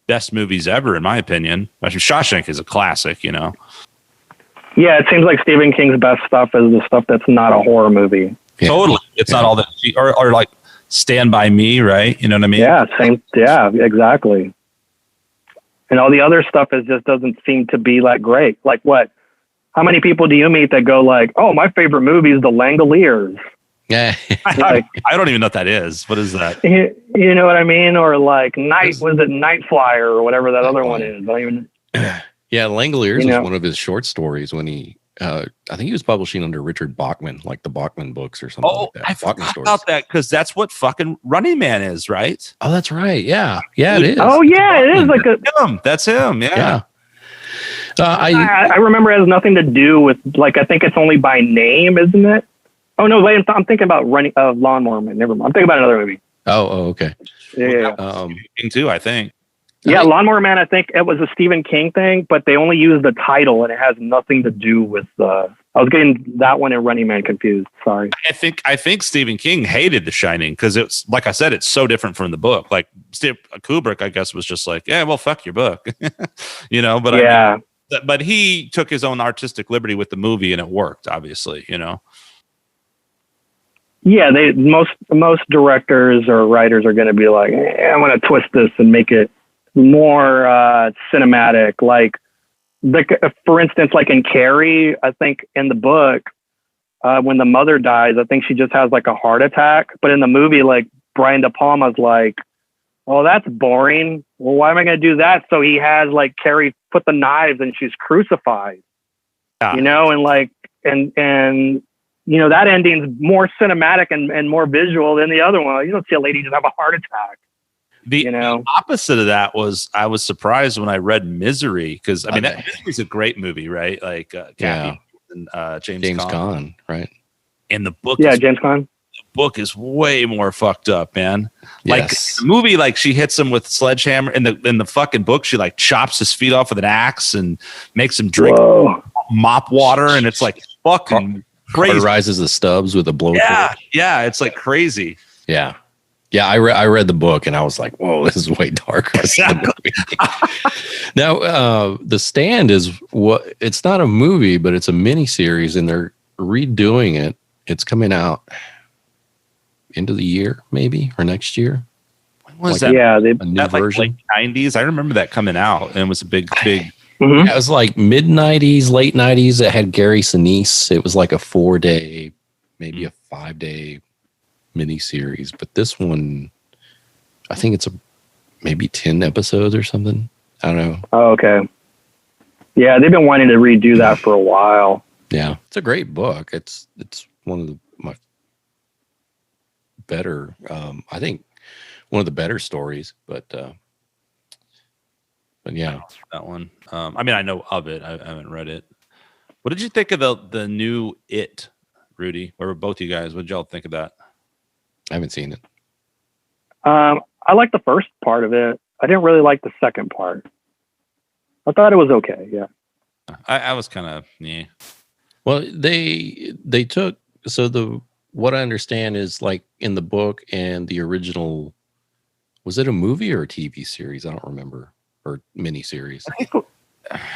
best movies ever, in my opinion. Actually, Shawshank is a classic, you know. Yeah, it seems like Stephen King's best stuff is the stuff that's not a horror movie. Yeah. Totally. It's not all that, or like Stand By Me, right? You know what I mean? Yeah, same. Yeah, exactly. And all the other stuff just doesn't seem to be like great. Like what? How many people do you meet that go like, oh, my favorite movie is The Langoliers? Yeah. I don't even know what that is. What is that? You know what I mean? Or like Night Flyer or whatever that other one is. I don't even. Yeah, Langoliers was one of his short stories when he, I think he was publishing under Richard Bachman, like the Bachman books or something like that. I forgot about that because that's what fucking Running Man is, right? Oh, that's right. Yeah, it is. Oh, yeah, it is like That's him. Yeah. I remember it has nothing to do with I think it's only by name, isn't it? Oh no, wait, I'm thinking about Lawnmower Man. Never mind. I'm thinking about another movie. Oh, okay. Yeah. King too, I think. Yeah, Lawnmower Man, I think it was a Stephen King thing, but they only used the title and it has nothing to do with I was getting that one and Running Man confused. Sorry. I think Stephen King hated The Shining because it's, like I said, it's so different from the book. Like Kubrick, I guess, was just like, yeah, well, fuck your book. You know, but yeah. But he took his own artistic liberty with the movie and it worked, obviously, you know. Yeah, most directors or writers are going to be like, I'm going to twist this and make it more cinematic. Like, for instance, like in Carrie, I think in the book, when the mother dies, I think she just has like a heart attack. But in the movie, like Brian De Palma's like, oh, that's boring. Well, why am I going to do that? So he has like Carrie put the knives and she's crucified. Yeah. You know, and like and you know, that ending's more cinematic and more visual than the other one. You don't see a lady just have a heart attack. The opposite of that was I was surprised when I read Misery because I mean Misery's a great movie, right? Like Kathy and James Caan, right? And the book, James Caan. The book is way more fucked up, man. Like the movie, like she hits him with a sledgehammer. In the fucking book, she like chops his feet off with an axe and makes him drink mop water, and it's like fucking crazy. Rises the stubs with a blow. Yeah, it's like crazy. Yeah. I read the book and I was like, whoa, this is way darker. Now, The Stand is it's not a movie, but it's a mini series and they're redoing it. It's coming out into the year, maybe, or next year. When was that? Yeah, a new version. Late 90s. I remember that coming out and it was a big. Mm-hmm. It was like mid 90s, late 90s. It had Gary Sinise. It was like a 4-day, maybe a 5-day mini series, but this one, I think it's maybe 10 episodes or something. I don't know. Oh, okay. Yeah, they've been wanting to redo that for a while. Yeah, it's a great book. It's one of my better, I think, one of the better stories. But yeah, that one. I mean, I know of it. I haven't read it. What did you think of the new It, Rudy? Or both you guys? What did y'all think of that? I haven't seen it. I like the first part of it. I didn't really like the second part. I thought it was okay. Yeah. I was kind of yeah. Well, they took what I understand is like in the book and the original, was it a movie or a TV series? I don't remember, or miniseries.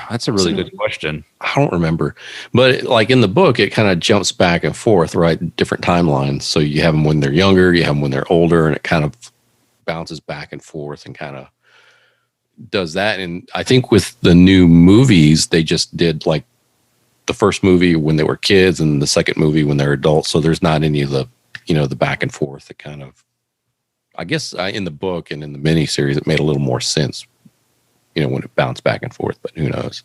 That's a really good question. I don't remember, but like in the book, it kind of jumps back and forth, right? Different timelines. So you have them when they're younger, you have them when they're older, and it kind of bounces back and forth and kind of does that. And I think with the new movies, they just did like the first movie when they were kids and the second movie when they're adults. So there's not any of the, the back and forth. It kind of, I guess in the book and in the miniseries, it made a little more sense, when it bounced back and forth, but who knows?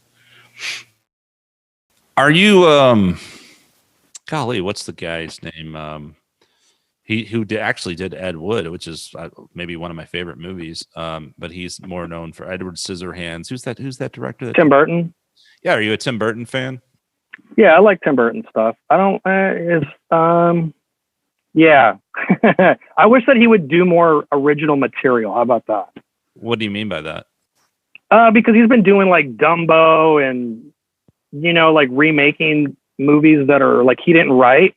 Are you, golly, what's the guy's name? Who actually did Ed Wood, which is maybe one of my favorite movies. But he's more known for Edward Scissorhands. Who's that director? Tim Burton. Yeah, are you a Tim Burton fan? Yeah, I like Tim Burton stuff. I don't. Yeah. I wish that he would do more original material. How about that? What do you mean by that? Because he's been doing like Dumbo and like remaking movies that are like he didn't write.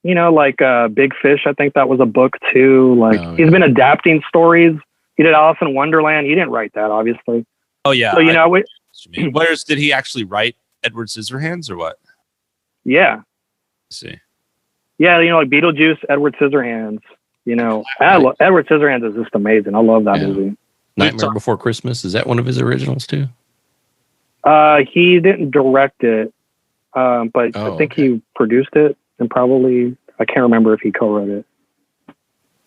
Like Big Fish, I think that was a book too. Like he's been adapting stories. He did Alice in Wonderland. He didn't write that, obviously. Oh yeah. So whereas did he actually write Edward Scissorhands or what? Yeah. Let's see. Yeah, like Beetlejuice, Edward Scissorhands. Edward Scissorhands is just amazing. I love that movie. Nightmare Before Christmas, is that one of his originals too? He didn't direct it, but I think he produced it. And probably, I can't remember if he co-wrote it.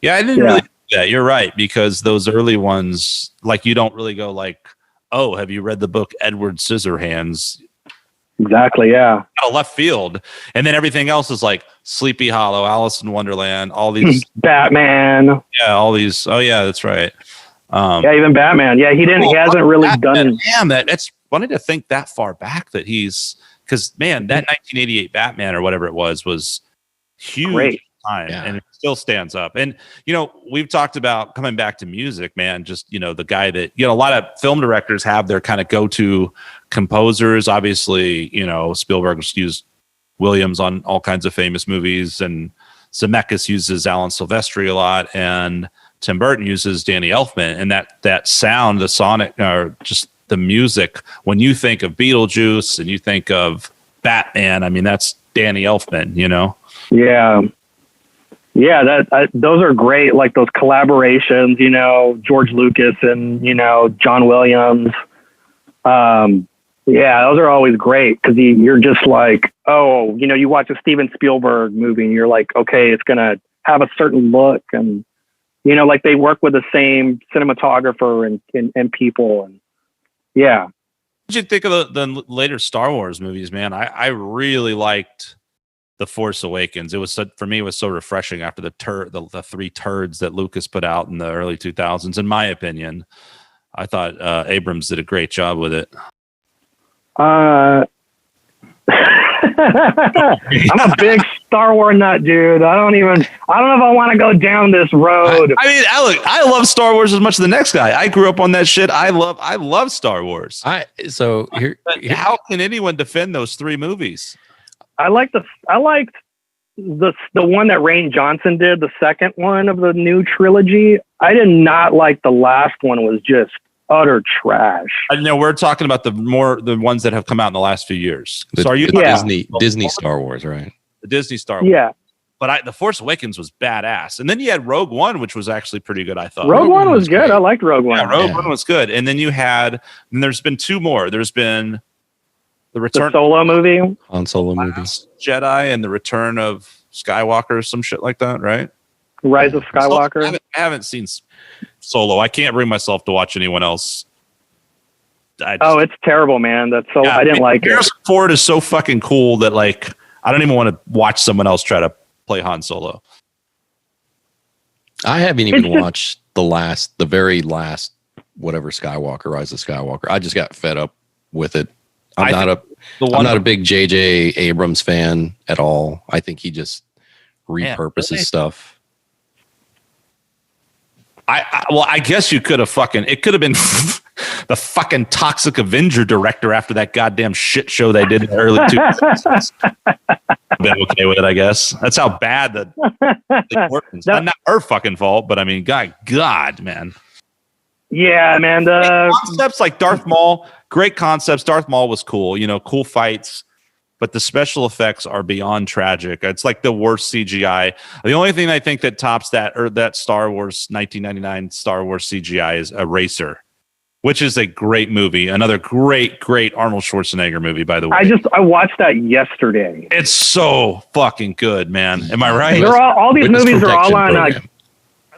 Yeah, I didn't really do that. You're right, because those early ones, like you don't really go like, oh, have you read the book Edward Scissorhands? Exactly, yeah. Out of left field. And then everything else is like Sleepy Hollow, Alice in Wonderland, all these. Batman. Yeah, all these. Oh, yeah, that's right. Even Batman. Yeah, he hasn't really done. Damn, that's funny to think that far back that he's. Because, man, that 1988 Batman or whatever it was huge at the time, and it still stands up. And, we've talked about coming back to music, man, just, the guy that, a lot of film directors have their kind of go-to composers. Obviously, Spielberg's used Williams on all kinds of famous movies, and Zemeckis uses Alan Silvestri a lot, and Tim Burton uses Danny Elfman. And that sound, the sonic, or just the music, when you think of Beetlejuice and you think of Batman, I mean, that's Danny Elfman, Yeah. Yeah, those are great. Like those collaborations, George Lucas and, John Williams. Yeah, those are always great because you're just like, oh, you watch a Steven Spielberg movie and you're like, okay, it's going to have a certain look. And, like they work with the same cinematographer and people. And yeah. What did you think of the later Star Wars movies, man? I really liked The Force Awakens. It was for me, it was so refreshing after the three turds that Lucas put out in the early 2000s. In my opinion, I thought Abrams did a great job with it. I'm a big Star Wars nut, dude. I don't know if I want to go down this road. I love Star Wars as much as the next guy. I grew up on that shit. I love Star Wars. How can anyone defend those three movies? I liked the one that Rian Johnson did, the second one of the new trilogy. I did not like the last one. Was just utter trash. I know we're talking about the ones that have come out in the last few years. So are you Disney Star Wars, right? The Disney Star Wars. Yeah. But The Force Awakens was badass. And then you had Rogue One, which was actually pretty good, I thought. Rogue One was good. Great. I liked Rogue One. Yeah, Rogue One was good. And then there's been two more. There's been the Return Solo movie. Han Solo movie. Jedi and the Return of Skywalker, some shit like that, right? Rise of Skywalker. I haven't seen Solo. I can't bring myself to watch anyone else. It's terrible, man. I didn't like it. Harrison Ford is so fucking cool that like I don't even want to watch someone else try to play Han Solo. I haven't even watched the very last whatever Skywalker, Rise of Skywalker. I just got fed up with it. I'm not a big J.J. Abrams fan at all. I think he just repurposes stuff. I guess you could have it could have been the fucking Toxic Avenger director after that goddamn shit show they did in the early 2000s. I've been okay with it, I guess. That's how bad it's not her fucking fault, but I mean, God, man. Yeah, man. Concepts like Darth Maul, great concepts. Darth Maul was cool, cool fights. But the special effects are beyond tragic. It's like the worst CGI. The only thing I think that tops that Star Wars 1999 Star Wars CGI is Eraser, which is a great movie. Another great Arnold Schwarzenegger movie, by the way. I watched that yesterday. It's so fucking good, man. Am I right? They're all these movies are all on. I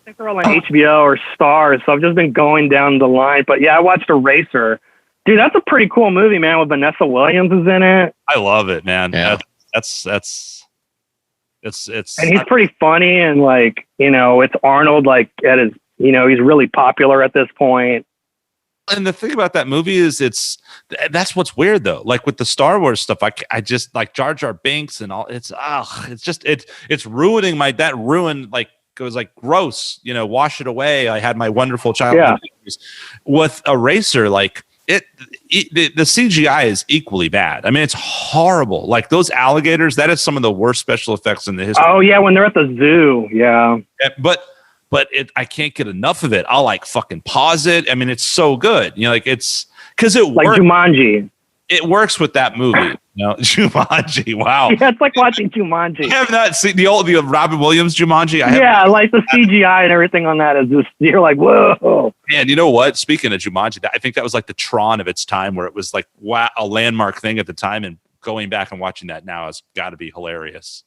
think they're all on HBO or Stars. So I've just been going down the line. But yeah, I watched Eraser. Dude, that's a pretty cool movie, man. With Vanessa Williams is in it. I love it, man. Yeah. It's and he's pretty funny, and like, it's Arnold like at his, he's really popular at this point. And the thing about that movie is that's what's weird though. Like with the Star Wars stuff, I just like Jar Jar Binks and all. It's ruining that ruined like. It was like gross, wash it away. I had my wonderful childhood memories. With Eraser, like. The CGI is equally bad. I mean, it's horrible. Like those alligators, that is some of the worst special effects in the history. Oh yeah, when they're at the zoo, yeah. But I can't get enough of it. I'll like fucking pause it. I mean, it's so good. Like it's because it like works. Jumanji. It works with that movie. Jumanji. Wow. Yeah, it's like watching Jumanji. I have not seen the Robin Williams Jumanji. Like the CGI and everything on that is just, you're like, whoa. And you know what? Speaking of Jumanji, I think that was like the Tron of its time, where it was like a landmark thing at the time. And going back and watching that now has got to be hilarious.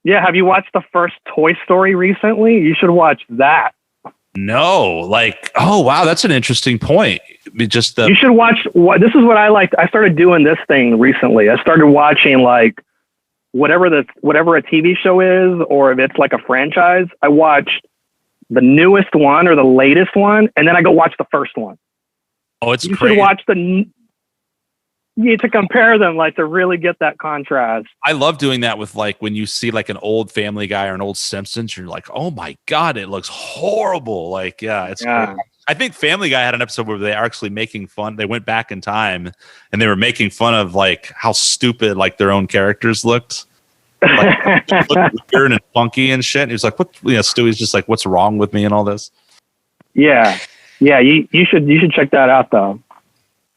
Yeah. Have you watched the first Toy Story recently? You should watch that. No, like, oh wow, that's an interesting point. You should watch this is what I liked. I started doing this thing recently. I started watching like whatever a TV show is, or if it's like a franchise, I watched the newest one or the latest one, and then I go watch the first one. Oh, it's you crazy. Should watch to compare them, like to really get that contrast. I love doing that with like when you see like an old Family Guy or an old Simpsons, you're like, oh my God, it looks horrible. Like, yeah, it's crazy. I think Family Guy had an episode where they are actually making fun. They went back in time and they were making fun of like how stupid like their own characters looked. Like looked weird and funky and shit. And he was like, what? Stewie's just like, what's wrong with me and all this? Yeah. Yeah. You should check that out though.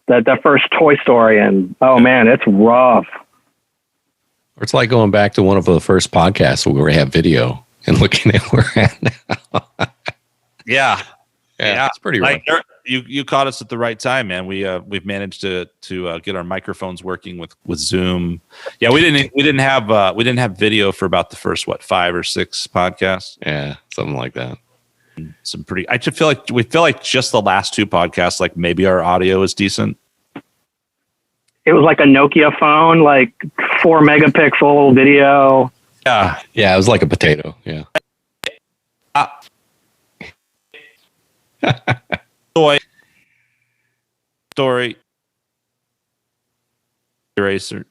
That first Toy Story, and oh man, it's rough. It's like going back to one of the first podcasts where we have video and looking at where we're at now. Yeah, it's pretty rough. Like, you caught us at the right time, man. We've managed to get our microphones working with Zoom. Yeah, we didn't have video for about the first 5 or 6 podcasts. Yeah, something like that. I just feel like just the last 2 podcasts, like maybe our audio is decent. It was like a Nokia phone, like 4 megapixel video. Yeah, it was like a potato. Yeah. Story. Eraser.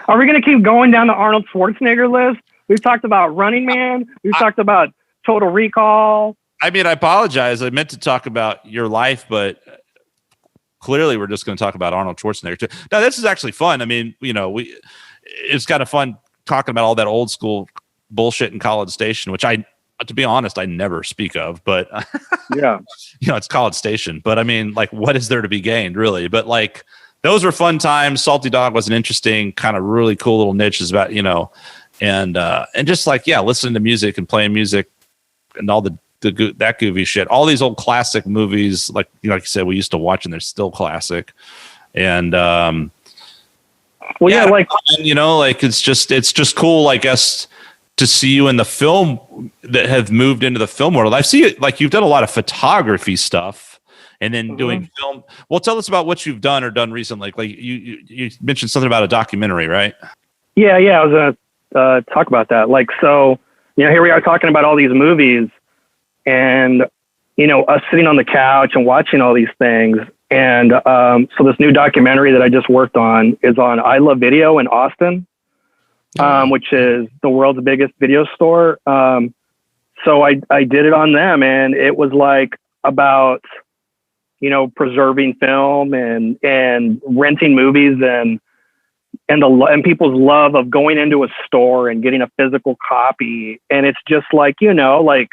Are we going to keep going down the Arnold Schwarzenegger list? We've talked about Running Man. We've talked about Total Recall. I mean, I apologize. I meant to talk about your life, but clearly we're just going to talk about Arnold Schwarzenegger too. Now, this is actually fun. I mean, it's kind of fun talking about all that old school bullshit in College Station, which to be honest, I never speak of, but yeah, it's College Station. But I mean, like, what is there to be gained, really? But like, those were fun times. Salty Dog was an interesting, kind of really cool little niches about, and just like, yeah, listening to music and playing music and all that goofy shit. All these old classic movies, like you said, we used to watch and they're still classic. And it's just cool, I guess, to see you in the film that have moved into the film world. I see it like you've done a lot of photography stuff and then doing film. Well, tell us about what you've done or done recently. Like you mentioned something about a documentary, right? Yeah. I was going to talk about that. Like, so, here we are talking about all these movies and, us sitting on the couch and watching all these things. And so this new documentary that I just worked on is on I Love Video in Austin. Which is the world's biggest video store. so I did it on them, and it was like about, you know, preserving film and renting movies and people's love of going into a store and getting a physical copy. And it's just like, you know, like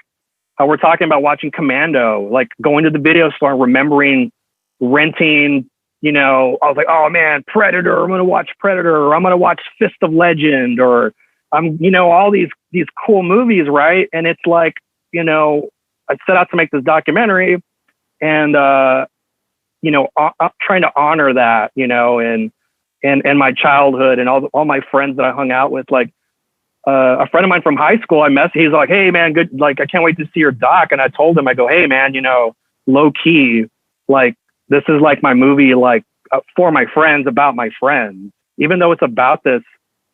how we're talking about watching Commando, like going to the video store and remembering renting, you know, I was like, oh man, Predator, I'm going to watch Predator, or I'm going to watch Fist of Legend, or you know, all these cool movies. Right. And it's like, you know, I set out to make this documentary, and, you know, trying to honor that, you know, and my childhood and all my friends that I hung out with. Like a friend of mine from high school, he's like, hey man, good. Like, I can't wait to see your doc. And I told him, I go, hey man, you know, low key, like this is like my movie, like for my friends, about my friends, even though it's about this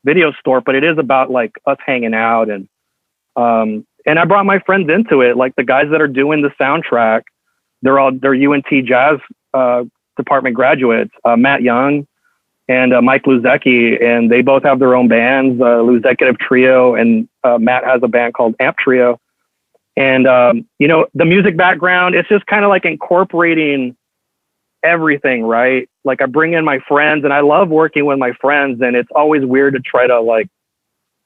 video store, but it is about like us hanging out. And I brought my friends into it. Like the guys that are doing the soundtrack, they're UNT jazz department graduates, Matt Young and Mike Luzecki, and they both have their own bands, Luzecative Trio, and Matt has a band called Amp Trio. And, you know, the music background, it's just kind of like incorporating everything, right? Like I bring in my friends, and I love working with my friends, and it's always weird to try to like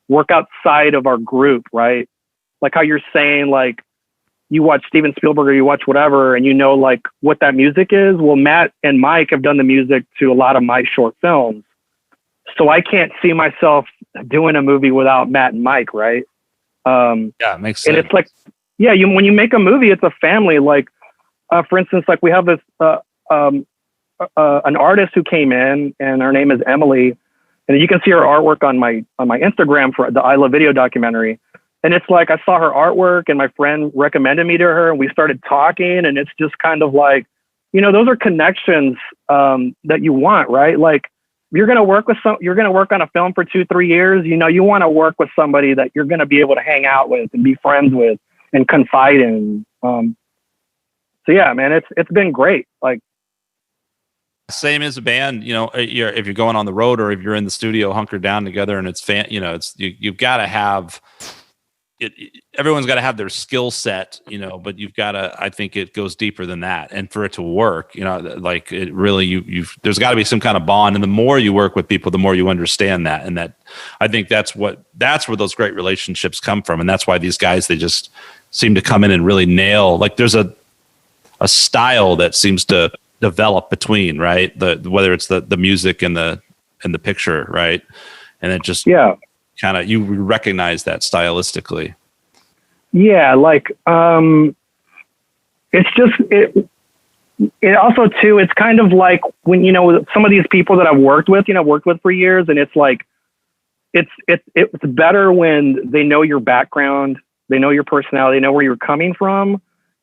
work outside of our group, right? Like how you're saying, like, you watch Steven Spielberg or you watch whatever, and you know, like what that music is. Well, Matt and Mike have done the music to a lot of my short films. So I can't see myself doing a movie without Matt and Mike. Right. Yeah, it makes sense. And it's like, yeah, when you make a movie, it's a family. Like, for instance, like we have this, an artist who came in, and her name is Emily, and you can see her artwork on my Instagram for the I Love Video documentary. And it's like, I saw her artwork, and my friend recommended me to her, and we started talking, and it's just kind of like, you know, those are connections that you want, right? Like you're going to work on a film for 2-3 years. You know, you want to work with somebody that you're going to be able to hang out with and be friends with and confide in. So yeah, man, it's been great. Like, same as a band, you know, if you're going on the road or if you're in the studio hunkered down together, and it's you know, it's you've got to have it. Everyone's got to have their skill set, you know, but you've got to, I think it goes deeper than that. And for it to work, you know, like it really, there's got to be some kind of bond. And the more you work with people, the more you understand that. And that, I think that's where those great relationships come from. And that's why these guys, they just seem to come in and really nail, like there's a style that seems to develop between, right? Whether it's the music and the picture, right? And it just, yeah, kind of, you recognize that stylistically. Yeah, like it's just it also too, it's kind of like when, you know, some of these people that I've worked with for years, and it's like it's better when they know your background, they know your personality, they know where you're coming from.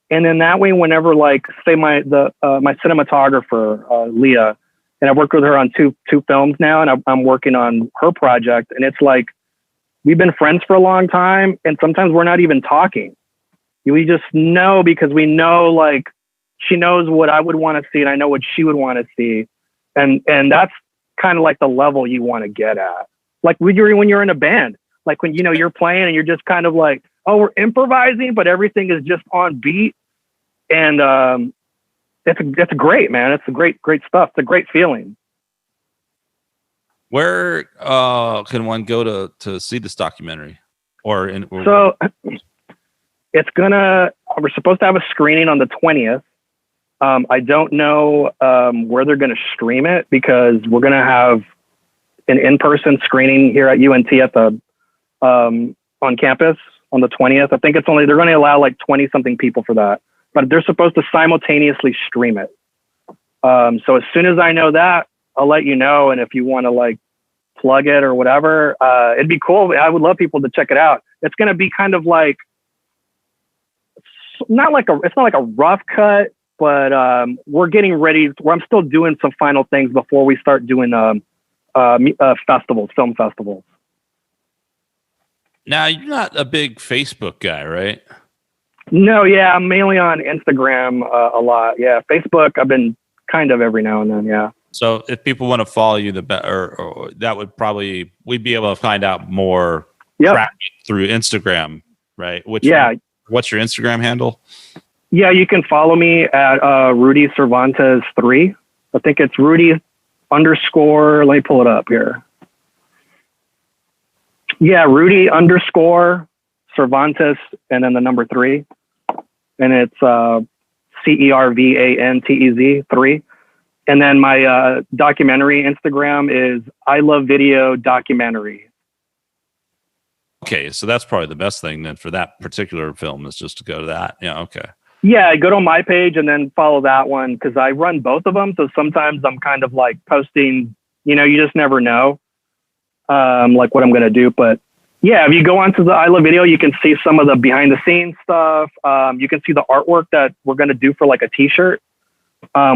And then that way, whenever, like, say my cinematographer, Leah, and I've worked with her on two films now, and I'm working on her project, and it's like, we've been friends for a long time, and sometimes we're not even talking. We just know, because we know, like, she knows what I would want to see, and I know what she would want to see. And that's kind of like the level you want to get at. Like when you're in a band, like when, you know, you're playing and you're just kind of like, oh, we're improvising, but everything is just on beat. And it's great, man. It's a great stuff. It's a great feeling. Where can one go to see this documentary? So we're supposed to have a screening on the 20th. I don't know where they're going to stream it, because we're going to have an in-person screening here at UNT at the on campus on the 20th. I think they're going to allow like 20 something people for that, but they're supposed to simultaneously stream it. So as soon as I know that, I'll let you know. And if you want to like plug it or whatever, it'd be cool. I would love people to check it out. It's going to be kind of like, it's not like a rough cut, but we're getting ready. I'm still doing some final things before we start doing film festivals. Now, you're not a big Facebook guy, right? No, yeah, I'm mainly on Instagram a lot. Yeah, Facebook, I've been kind of every now and then, yeah. So if people want to follow you, or that would we'd be able to find out more through Instagram, right? What's your Instagram handle? Yeah, you can follow me at Rudy Cervantez 3. I think it's Rudy _ let me pull it up here. Yeah, Rudy _ Cervantez and then the number 3. And it's CERVANTEZ 3. And then my documentary Instagram is I Love Video Documentary. Okay, so that's probably the best thing then for that particular film is just to go to that. Yeah, okay. Yeah, go to my page and then follow that one because I run both of them. So sometimes I'm kind of like posting, you just never know like what I'm going to do. But yeah, if you go onto the I Love Video, you can see some of the behind the scenes stuff. You can see the artwork that we're going to do for like a t-shirt,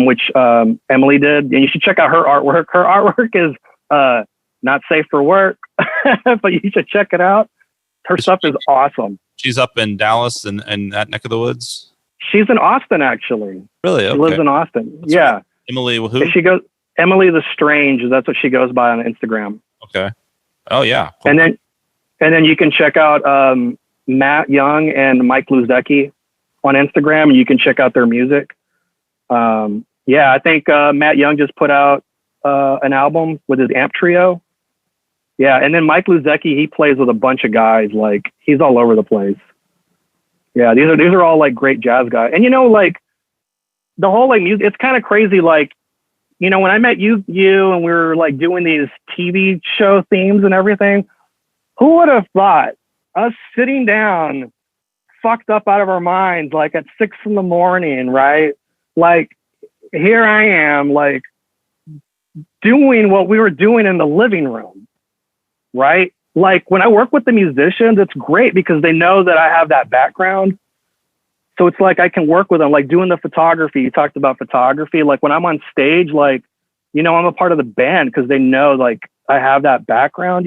which Emily did. And you should check out her artwork. Her artwork is not safe for work, but you should check it out. Her stuff is awesome. She's up in Dallas and that neck of the woods? She's in Austin, actually. Really? Okay. She lives in Austin. That's yeah. Right. Emily who? She goes Emily the Strange. That's what she goes by on Instagram. Okay. Oh, yeah. Cool. And then you can check out Matt Young and Mike Luzecki on Instagram. You can check out their music. Yeah, I think Matt Young just put out an album with his amp trio. Yeah, and then Mike Luzecki, he plays with a bunch of guys. Like, he's all over the place. Yeah, these are all like great jazz guys. And like the whole like music, it's kind of crazy. Like, when I met you and we were like doing these TV show themes and everything, who would have thought us sitting down, fucked up out of our minds, like at 6 a.m, right? Like, here I am, like doing what we were doing in the living room, right? Like when I work with the musicians, it's great because they know that I have that background. So it's like I can work with them, like doing the photography. You talked about photography. Like when I'm on stage, like, I'm a part of the band because they know like I have that background,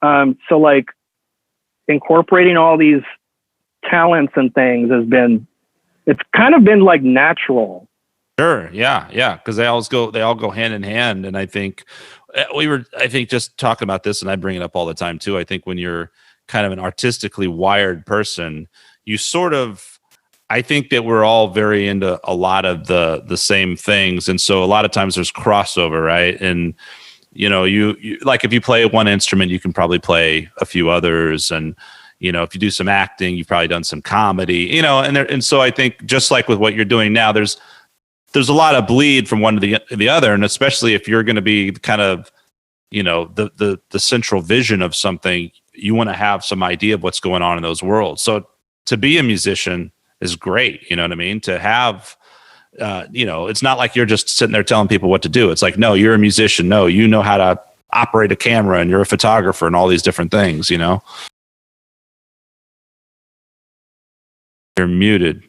So like incorporating all these talents and things it's kind of been like natural. Sure. Yeah. Because they all go hand in hand. And I think just talking about this, and I bring it up all the time too. I think when you're kind of an artistically wired person, you sort of, I think that we're all very into a lot of the same things. And so a lot of times there's crossover, right? And, you like if you play one instrument, you can probably play a few others. And, if you do some acting, you've probably done some comedy, and so I think just like with what you're doing now, there's a lot of bleed from one to the other. And especially if you're going to be kind of, the central vision of something, you want to have some idea of what's going on in those worlds. So to be a musician is great. You know what I mean? To have, it's not like you're just sitting there telling people what to do. It's like, no, you're a musician. No, you know how to operate a camera and you're a photographer and all these different things, You're muted.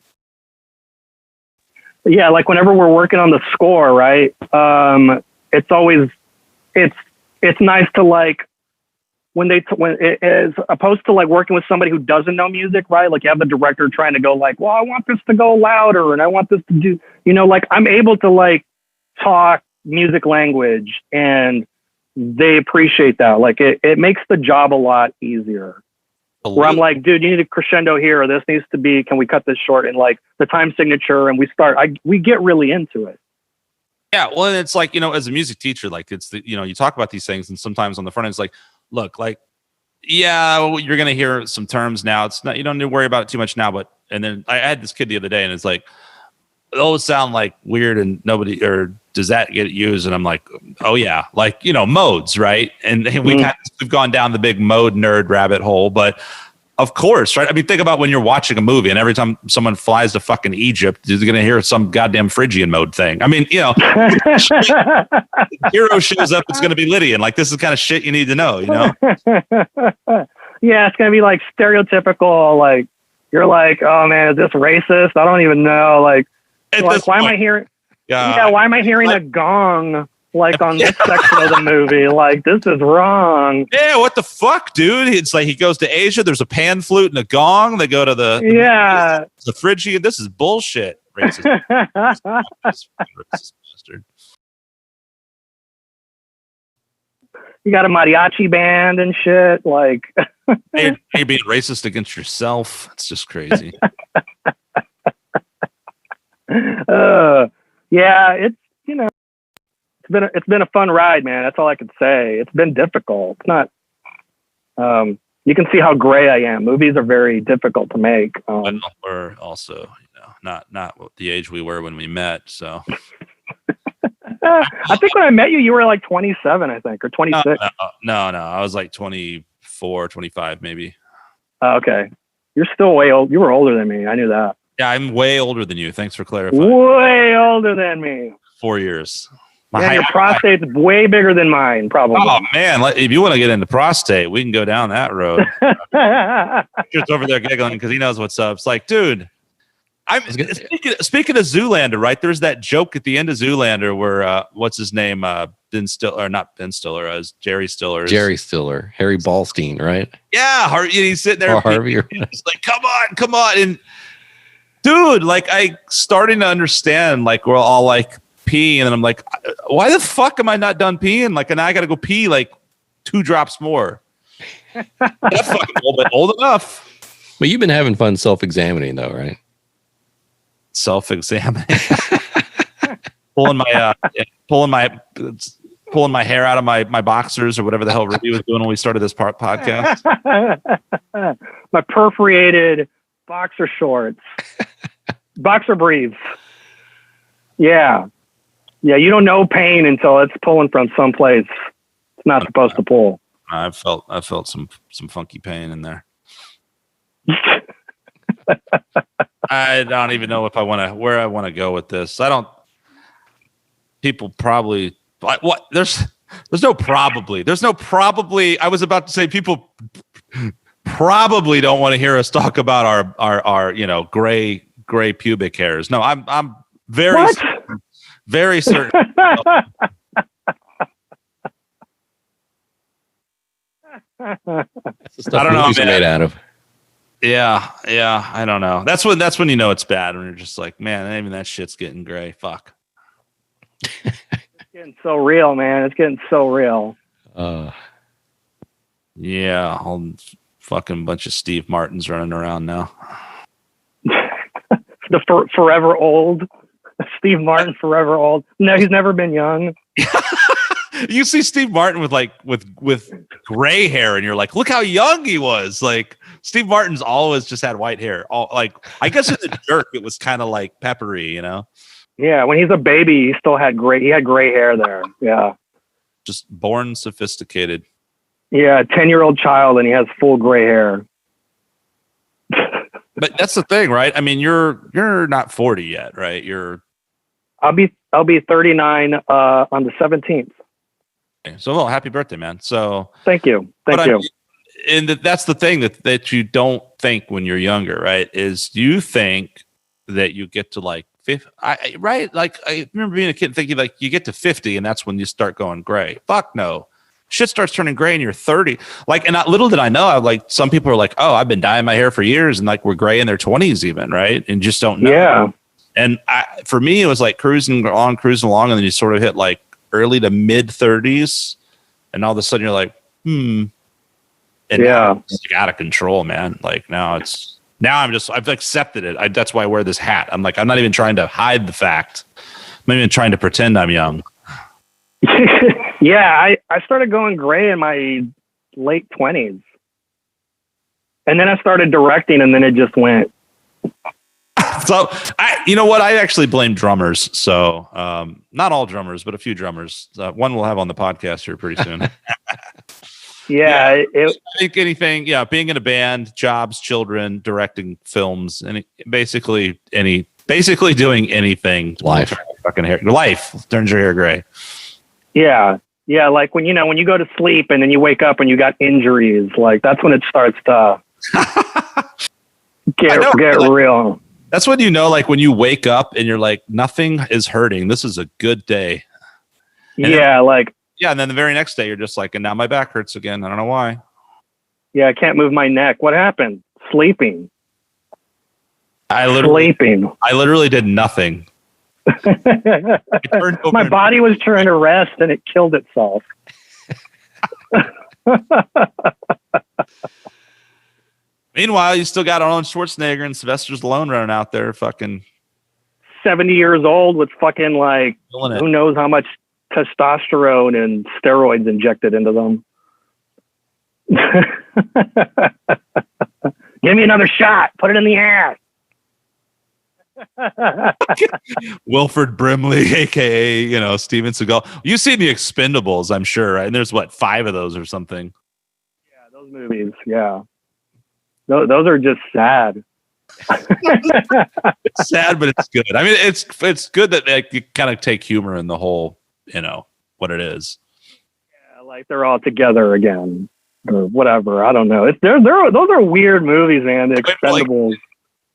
Yeah, like whenever we're working on the score, right? It's always it's nice to like when it is opposed to like working with somebody who doesn't know music, right? Like you have the director trying to go like, well, I want this to go louder and I want this to do, like I'm able to like talk music language and they appreciate that. Like it makes the job a lot easier. Where I'm like, dude, you need a crescendo here, or this needs to be, can we cut this short? And like the time signature, and we get really into it. Yeah. Well, and it's like, as a music teacher, like it's you talk about these things and sometimes on the front end, it's like, look, like, yeah, you're going to hear some terms now. It's not, you don't need to worry about it too much now, and then I had this kid the other day and it's like, it always sound like weird and nobody, or does that get used? And I'm like, oh yeah, like, modes, right? And we've gone down the big mode nerd rabbit hole, but of course, right? I mean, think about when you're watching a movie and every time someone flies to fucking Egypt, you're going to hear some goddamn Phrygian mode thing. I mean, hero shows up, it's going to be Lydian. Like, this is the kind of shit you need to know, Yeah, it's going to be like stereotypical. Like, you're like, oh man, is this racist? I don't even know. Like why am I hearing? Why am I hearing a gong like on this section of the movie? Like, this is wrong. Yeah, what the fuck, dude? It's like he goes to Asia. There's a pan flute and a gong. They go to the Phrygian. This is bullshit. Racist. Racist bastard. You got a mariachi band and shit. Like, hey, being racist against yourself. It's just crazy. Yeah, it's, you know, it's been a fun ride, man. That's all I can say. It's been difficult. It's not, you can see how gray I am. Movies are very difficult to make. We're also, you know, not the age we were when we met. So I think when I met you, you were like 27, I think, or 26. No. I was like 24, 25, maybe. Okay. You're still way old. You were older than me. I knew that. Yeah, I'm way older than you. Thanks for clarifying. Way older than me. 4 years. Your prostate's way bigger than mine, probably. Oh, man. If you want to get into prostate, we can go down that road. Richard's over there giggling because he knows what's up. It's like, dude, speaking of Zoolander, right? There's that joke at the end of Zoolander where, what's his name? Ben Stiller, or not Ben Stiller, as Jerry Stiller. Jerry Stiller. Harry Ballstein, right? Yeah. He's sitting there. Harvey. He's like, come on. And dude, like, I starting to understand, like, we're all like, pee, and then I'm like, why the fuck am I not done peeing? Like, and I gotta go pee like 2 drops more. That's fucking old enough. But you've been having fun self-examining though, right? Self-examining. pulling my hair out of my boxers or whatever the hell Rudy was doing when we started this podcast. My perforated boxer shorts. Boxer briefs. Yeah. Yeah, you don't know pain until it's pulling from someplace it's not supposed to pull. I felt some funky pain in there. I don't even know if where I want to go with this. People probably what there's no probably. There's no probably. I was about to say people probably don't want to hear us talk about our you know, gray pubic hairs. No, I'm very certain. Very certain. I don't know. Made out of. Yeah. I don't know. That's when you know it's bad, when you're just like, man, even that shit's getting gray. Fuck. It's getting so real, man. It's getting so real. Yeah, whole fucking bunch of Steve Martins running around now. The forever old. Steve Martin, forever old. No, he's never been young. You see Steve Martin with gray hair, and you're like, look how young he was. Like, Steve Martin's always just had white hair. Like, I guess in The Jerk, it was kind of like peppery, you know? Yeah, when he's a baby, he still had gray hair there. Yeah. Just born sophisticated. Yeah, a 10-year-old child, and he has full gray hair. But that's the thing, right? I mean, you're not 40 yet, right? I'll be 39 on the 17th. So, well, happy birthday, man. So thank you. And that's the thing that you don't think when you're younger, right? Is you think that you get to like 50, right? Like, I remember being a kid thinking like you get to 50 and that's when you start going gray. Fuck no. Shit starts turning gray and you're 30. Like, and little did I know, like, some people are like, oh, I've been dyeing my hair for years, and like we're gray in their 20s even, right? And just don't know. Yeah. And for me, it was like cruising along, and then you sort of hit like early to mid 30s, and all of a sudden you're like, And yeah, now it's like out of control, man. Like I've accepted it. That's why I wear this hat. I'm like, I'm not even trying to hide the fact. I'm not even trying to pretend I'm young. Yeah, I started going gray in my late 20s. And then I started directing, and then it just went. So, you know what? I actually blame drummers. So, not all drummers, but a few drummers. One we'll have on the podcast here pretty soon. I think anything, being in a band, jobs, children, directing films, and basically doing anything. Life turns your hair gray. Yeah, like when you go to sleep and then you wake up and you got injuries, like that's when it starts to get real. That's when you know, like when you wake up and you're like, nothing is hurting. This is a good day. And and then the very next day you're just like, and now my back hurts again. I don't know why. Yeah, I can't move my neck. What happened? Sleeping. I literally did nothing. My body was trying to rest and it killed itself. Meanwhile, you still got Arnold Schwarzenegger and Sylvester Stallone running out there fucking 70 years old with fucking like, killing it. who knows how much testosterone and steroids injected into them. Give me another shot. Put it in the ass. Wilford Brimley, aka Steven Seagal. You've seen the Expendables, I'm sure, right? And there's 5 of those or something. Yeah, those movies. Yeah, those are just sad. It's sad, but it's good. I mean, it's good that you kind of take humor in the whole, what it is. Yeah, like they're all together again or whatever. I don't know. Those are weird movies, man. The Expendables.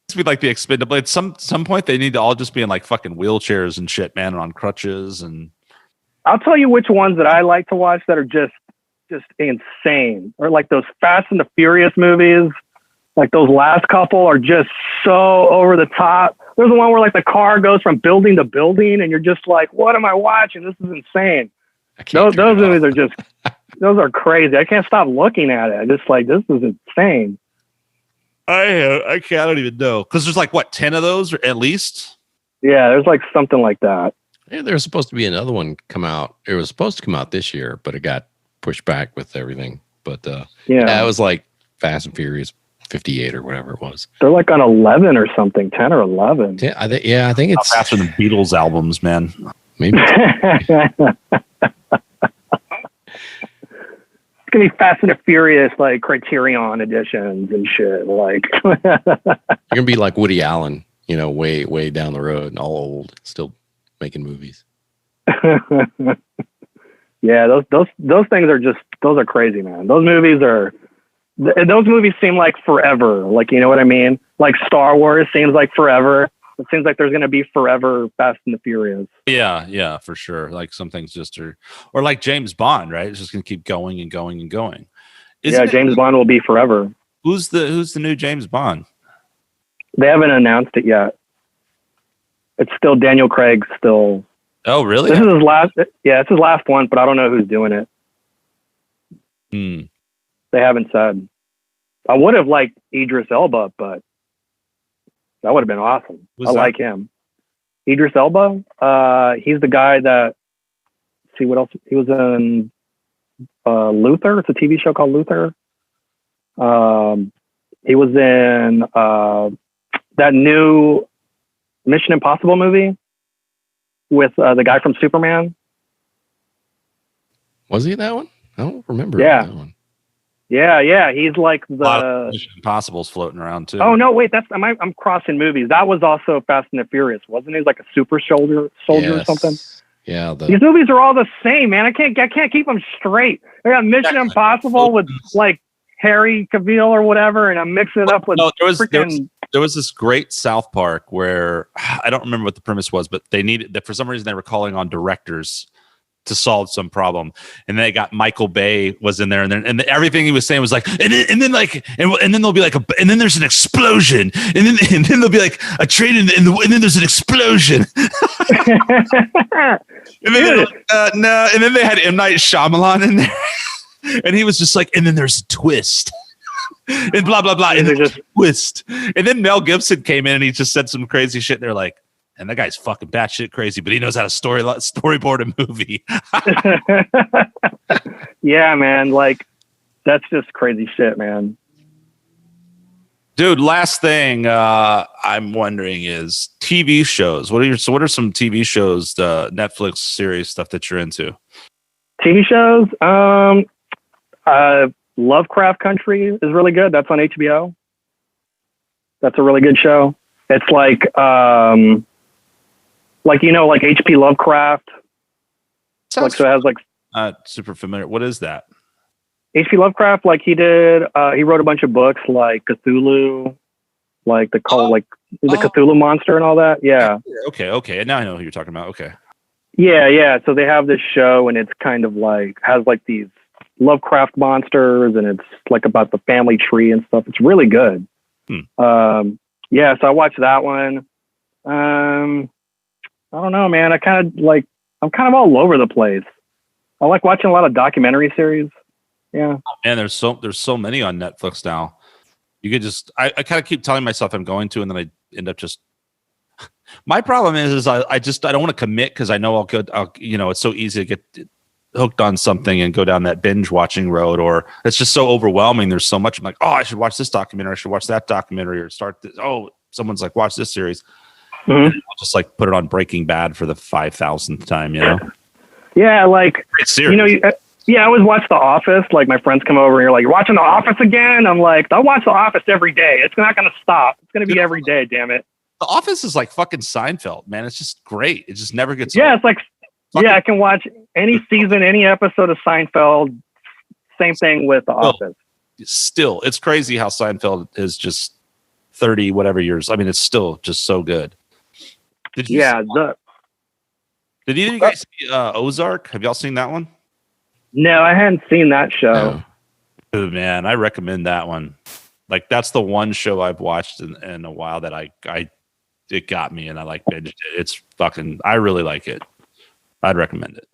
It's be like the Expendables. At some point, they need to all just be in like fucking wheelchairs and shit, man, and on crutches. And I'll tell you which ones that I like to watch that are just insane, or like those Fast and the Furious movies. Like those last couple are just so over the top. There's the one where like the car goes from building to building, and you're just like, "What am I watching? This is insane." Those movies are just those are crazy. I can't stop looking at it. I just like, this is insane. I don't even know, because there's like 10 of those or at least. Yeah, there's like something like that. Yeah, there's supposed to be another one come out. It was supposed to come out this year, but it got pushed back with everything. But yeah, it was like Fast and Furious 58 or whatever it was. They're like on 11 or something, 10 or 11. Yeah, I think it's faster than Beatles albums, man. Maybe. It's gonna be Fast and the Furious, like Criterion editions and shit. Like you're gonna be like Woody Allen, way down the road and all old, still making movies. Yeah, those things are those are crazy, man. Those movies seem like forever. Like, you know what I mean? Like Star Wars seems like forever. It seems like there's going to be forever Fast and the Furious. Yeah, for sure. Like some things just are, or like James Bond, right? It's just going to keep going and going and going. James Bond will be forever. Who's the new James Bond? They haven't announced it yet. It's still Daniel Craig. Still. Oh, really? This is his last. Yeah, it's his last one, but I don't know who's doing it. They haven't said. I would have liked Idris Elba, but that would have been awesome. Like him. Idris Elba. He's the guy that. See what else? He was in Luther. It's a TV show called Luther. He was in that new Mission Impossible movie with the guy from Superman. Was he that one? I don't remember. Yeah. That one. Yeah. He's like the a lot of Mission Impossibles floating around too. Oh no, wait, I'm crossing movies. That was also Fast and the Furious, wasn't he? Like a super soldier or something. Yeah, these movies are all the same, man. I can't keep them straight. I got Mission Impossible with like Harry Cavill or whatever, and I'm mixing it up with. No, there was this great South Park where I don't remember what the premise was, but they needed that for some reason they were calling on directors to solve some problem, and they got Michael Bay was in there, and everything he was saying was like, and then there'll be like and then there's an explosion, and then there'll be like a train and then there's an explosion. And then no, and then they had M. Night Shyamalan in there, and he was just like, and then there's a twist. And blah blah blah, and then just twist. And then Mel Gibson came in and he just said some crazy shit. They're like, and that guy's fucking batshit crazy, but he knows how to storyboard a movie. Yeah, man. Like, that's just crazy shit, man. Dude, last thing I'm wondering is TV shows. What are some TV shows, Netflix series stuff that you're into? TV shows? Lovecraft Country is really good. That's on HBO. That's a really good show. It's like H.P. Lovecraft. Sounds so it has like super familiar. What is that? H.P. Lovecraft, like he wrote a bunch of books like Cthulhu, like the Cthulhu monster and all that. Yeah. Okay. Now I know who you're talking about. Okay. Yeah. So they have this show, and it's kind of like has like these Lovecraft monsters, and it's like about the family tree and stuff. It's really good. Yeah. So I watched that one. I don't know, man. I'm kind of all over the place. I like watching a lot of documentary series. Yeah. And there's so many on Netflix now. You could just I kind of keep telling myself I'm going to, and then I end up just. My problem is I don't want to commit because I know I'll it's so easy to get hooked on something and go down that binge watching road, or it's just so overwhelming. There's so much. I'm like, oh, I should watch this documentary. I should watch that documentary, or start this. Oh, someone's like, watch this series. Mhm. I'll just like put it on Breaking Bad for the 5,000th time. Yeah, like Great series. I always watch The Office. Like my friends come over and you're like, you're watching The Office again? I'm like, I'll watch The Office every day. It's not going to stop. It's going to be every day. Damn it. The Office is like fucking Seinfeld, man. It's just great. It just never gets Yeah, old. it's like I can watch any season, any episode of Seinfeld. Same thing with The Office. Still, it's crazy how Seinfeld is just 30 whatever years. I mean, it's still just so good. Did either of you guys see Ozark? Have y'all seen that one? No, I hadn't seen that show. No. Oh, man, I recommend that one. Like that's the one show I've watched in a while that it got me and I like binged it. It's fucking, I really like it. I'd recommend it.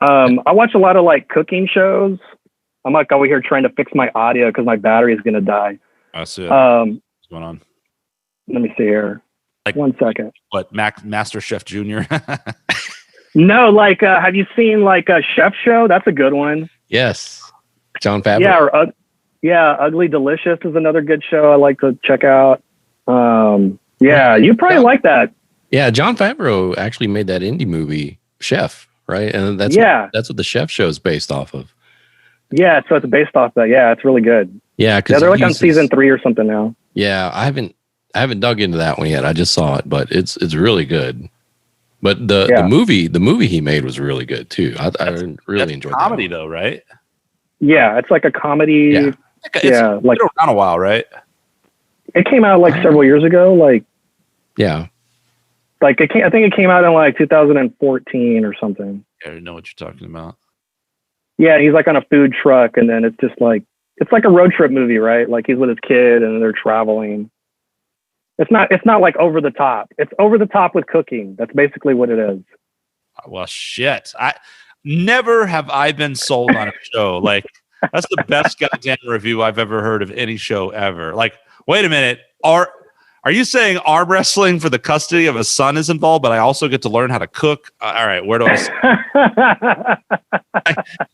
I watch a lot of like cooking shows. I'm like over here trying to fix my audio because my battery is going to die. I see it. What's going on? Let me see here. Like 1 second. What, Master Chef Junior? No, like, have you seen like a chef show? That's a good one. Yes. John Favreau. Yeah, Ugly Delicious is another good show I like to check out. Yeah, you probably like that. Yeah, John Favreau actually made that indie movie Chef, right? And that's what the Chef show is based off of. Yeah, so it's based off that. Yeah, it's really good. Yeah, because they're like on season 3 or something now. Yeah, I haven't dug into that one yet. I just saw it, but it's really good. But the movie he made was really good too. I really enjoyed that. Comedy though, right? Yeah, it's like a comedy. Yeah. It's like been around a while, right? It came out like several years ago. Like, yeah, like I think it came out in like 2014 or something. I don't know what you're talking about. Yeah, he's like on a food truck, and then it's just like it's like a road trip movie, right? Like he's with his kid, and they're traveling. It's not like over the top. It's over the top with cooking. That's basically what it is. Well, shit. I never have I been sold on a show. Like that's the best goddamn review I've ever heard of any show ever. Like, wait a minute. Are you saying arm wrestling for the custody of a son is involved, but I also get to learn how to cook? All right, where do I?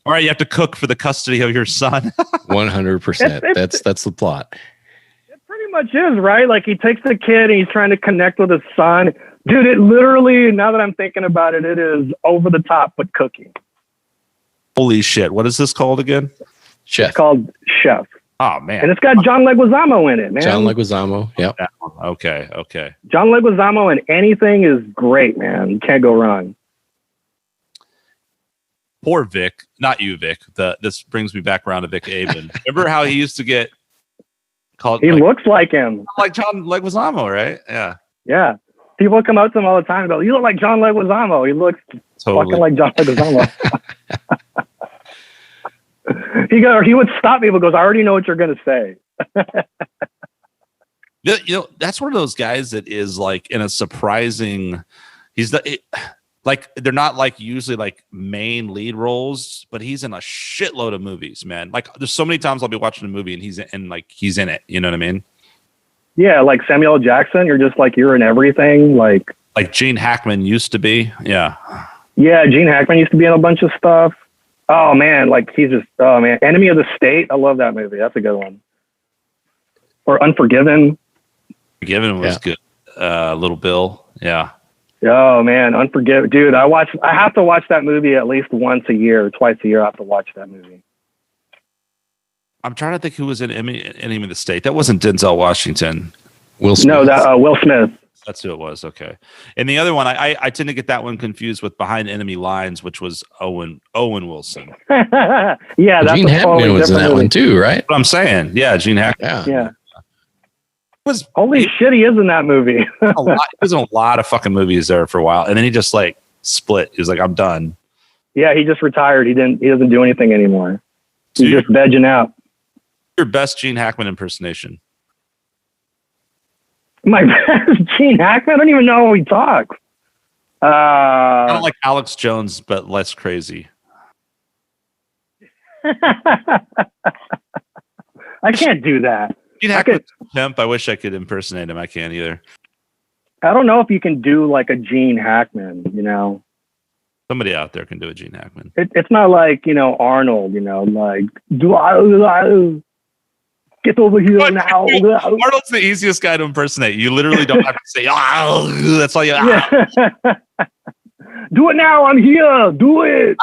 All right, you have to cook for the custody of your son. 100%. That's the plot. Pretty much is, right? Like he takes the kid and he's trying to connect with his son. Dude, it literally, now that I'm thinking about it, it is over the top but cooking. Holy shit. What is this called again? Chef. It's called Chef. Oh, man. And it's got John Leguizamo in it, man. John Leguizamo, yeah. Okay. John Leguizamo in anything is great, man. You can't go wrong. Poor Vic. Not you, Vic. This brings me back around to Vic Avon. Remember how he used to get called? He looks like him. Like John Leguizamo, right? Yeah. Yeah. People come up to him all the time and go, you look like John Leguizamo. He looks fucking like John Leguizamo. He would stop people and goes, I already know what you're going to say. That's one of those guys that is like in a surprising, like they're not like usually like main lead roles, but he's in a shitload of movies, man. Like there's so many times I'll be watching a movie and he's in it. You know what I mean? Yeah, like Samuel L. Jackson, you're in everything. Like Gene Hackman used to be. Yeah. Yeah, Gene Hackman used to be in a bunch of stuff. Oh man, Enemy of the State. I love that movie. That's a good one. Or Unforgiven. Unforgiven was good. Little Bill. Yeah. Oh man, Unforgiven. Dude, I have to watch that movie at least once a year or twice a year. I have to watch that movie. I'm trying to think who was in Enemy of the State. That wasn't Denzel Washington. Will Smith. No, Will Smith. That's who it was. Okay. And the other one, I tend to get that one confused with Behind Enemy Lines, which was Owen Wilson. Yeah, that's Gene Hackman was in that one too, right? What I'm saying. Yeah, Gene Hackman. Yeah. Holy shit, he is in that movie. He was in a lot of fucking movies there for a while, and then he just like split. He was like, I'm done. Yeah, he just retired. He doesn't do anything anymore. He's just vegging out. Your best Gene Hackman impersonation. My best Gene Hackman? I don't even know how he talks. I don't like Alex Jones, but less crazy. I can't do that. Gene Hackman's a pimp. I wish I could impersonate him. I can't either. I don't know if you can do like a Gene Hackman, you know. Somebody out there can do a Gene Hackman. It's not like, you know, Arnold, you know, like, get over here now. Arnold's the easiest guy to impersonate. You literally don't have to say, oh, that's all you yeah. Do it now. I'm here. Do it.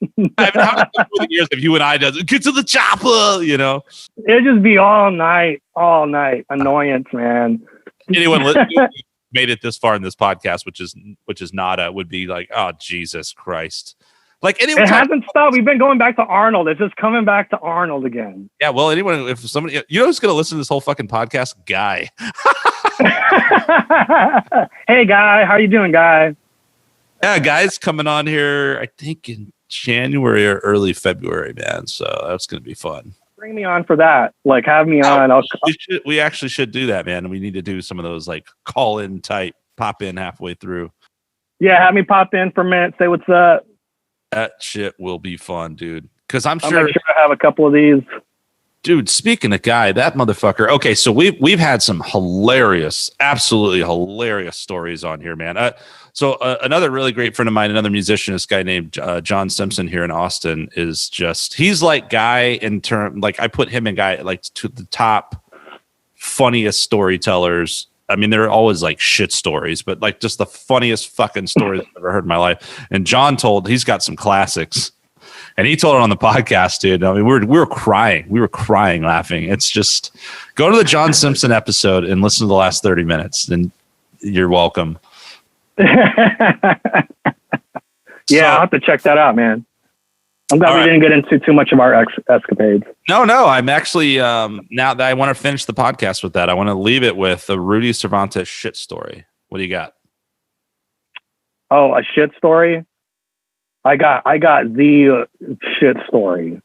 I mean, how many over the years have you and I done? Get to the chopper, you know? It'd just be all night. Annoyance, man. Anyone made it this far in this podcast, which is not would be like, oh, Jesus Christ. Like anyone, it hasn't stopped. We've been going back to Arnold. It's just coming back to Arnold again. Yeah, well, anyone, if somebody, you know who's going to listen to this whole fucking podcast? Guy. Hey, Guy. How you doing, Guy? Yeah, Guy's coming on here, I think in January or early February, man. So that's going to be fun. Bring me on for that. Like, have me on. We actually should do that, man. We need to do some of those like call-in type, pop in halfway through. Yeah, have me pop in for a minute. Say what's up. That shit will be fun, dude. Because I'll make sure I have a couple of these. Dude, speaking of Guy, that motherfucker. Okay, so we've had some hilarious, absolutely hilarious stories on here, man. So another really great friend of mine, another musician, this guy named John Simpson here in Austin, is just, he's like Guy in term, like I put him and Guy like to the top funniest storytellers. I mean, they're always like shit stories, but like just the funniest fucking stories I've ever heard in my life. And John he's got some classics, and he told it on the podcast, dude. I mean, we were crying. We were crying, laughing. It's just, go to the John Simpson episode and listen to the last 30 minutes, and you're welcome. Yeah, I'll have to check that out, man. I'm glad we didn't get into too much of our escapades. No, I'm actually, now that I want to finish the podcast with that, I want to leave it with a Rudy Cervantez shit story. What do you got? Oh, a shit story? I got the shit story.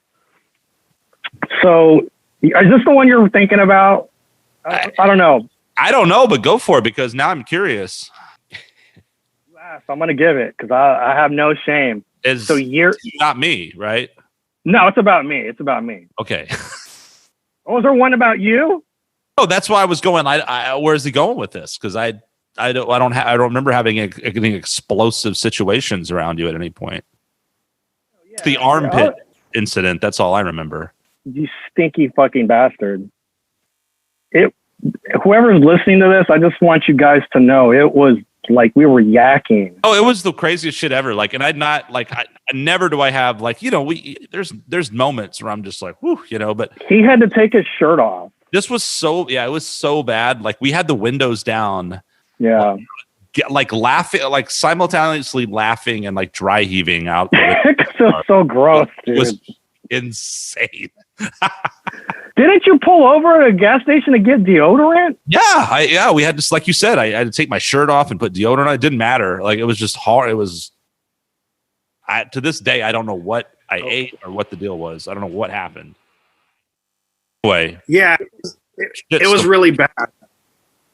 So, is this the one you're thinking about? I don't know. I don't know, but go for it, because now I'm curious. So I'm going to give it, because I have no shame. It's not me, right? No, it's about me. It's about me. Okay. Was there one about you? Oh, that's why I was going. Where's he going with this? Because I don't remember having any explosive situations around you at any point. Yeah, the armpit incident. That's all I remember. You stinky fucking bastard. Whoever's listening to this, I just want you guys to know it was like we were yakking. Oh, it was the craziest shit ever. Like, and I'd not like, I never do I have like, you know, there's moments where I'm just like, whew, you know, but he had to take his shirt off. This was it was so bad. Like we had the windows down. Yeah. Like laughing, like simultaneously laughing and like dry heaving out. It was so gross, dude. It was insane. Didn't you pull over at a gas station to get deodorant? Yeah, we had to, like you said, I had to take my shirt off and put deodorant on. It didn't matter. Like it was just hard. It was. To this day, I don't know what I ate or what the deal was. I don't know what happened. Anyway, yeah, it was really bad.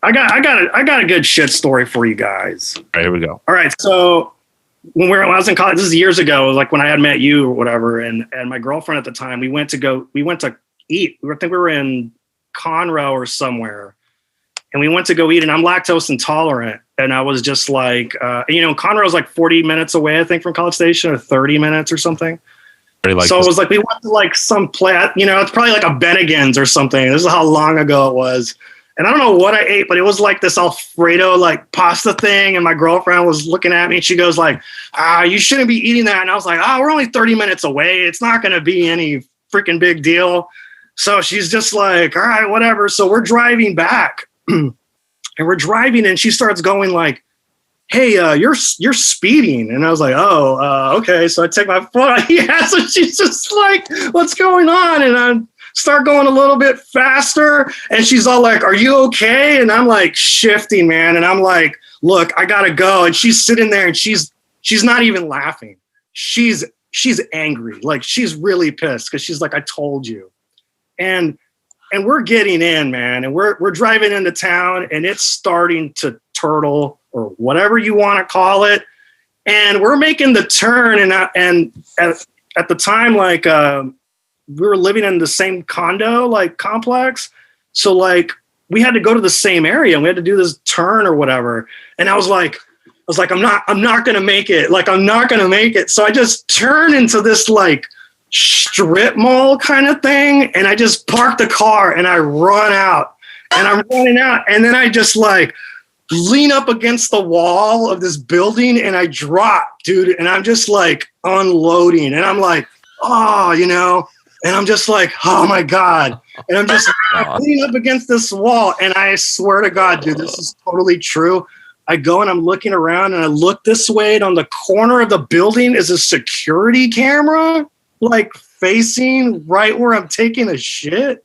I got a good shit story for you guys. All right, here we go. All right, so when I was in college, this is years ago, like when I had met you or whatever, and my girlfriend at the time, we went to eat. I think we were in Conroe or somewhere, and we went to go eat, and I'm lactose intolerant. And I was just like, Conroe is like 40 minutes away, I think, from College Station, or 30 minutes or something. So it was like, we went to like some place, it's probably like a Bennigan's or something. This is how long ago it was. And I don't know what I ate, but it was like this Alfredo like pasta thing. And my girlfriend was looking at me and she goes like, you shouldn't be eating that. And I was like, we're only 30 minutes away. It's not going to be any freaking big deal. So she's just like, all right, whatever. So we're driving back and we're driving and she starts going like, hey, you're speeding. And I was like, okay. So I take my foot. Yeah. So she's just like, what's going on? And I start going a little bit faster. And she's all like, are you okay? And I'm like shifting, man. And I'm like, look, I gotta go. And she's sitting there and she's not even laughing. She's angry. Like she's really pissed because she's like, I told you. And we're getting in, man. And we're driving into town and it's starting to turtle or whatever you want to call it. And we're making the turn. And at the time, like we were living in the same condo like complex. So like we had to go to the same area and we had to do this turn or whatever. And I was like, I'm not going to make it. Like, I'm not going to make it. So I just turned into this like strip mall kind of thing. And I just parked the car and I run out and I'm running out. And then I just like lean up against the wall of this building and I drop, dude. And I'm just like unloading and I'm like, oh, you know, and I'm just like, oh my God. And I'm just leaning up against this wall. And I swear to God, dude, this is totally true. I go and I'm looking around and I look this way and on the corner of the building is a security camera, like facing right where I'm taking a shit.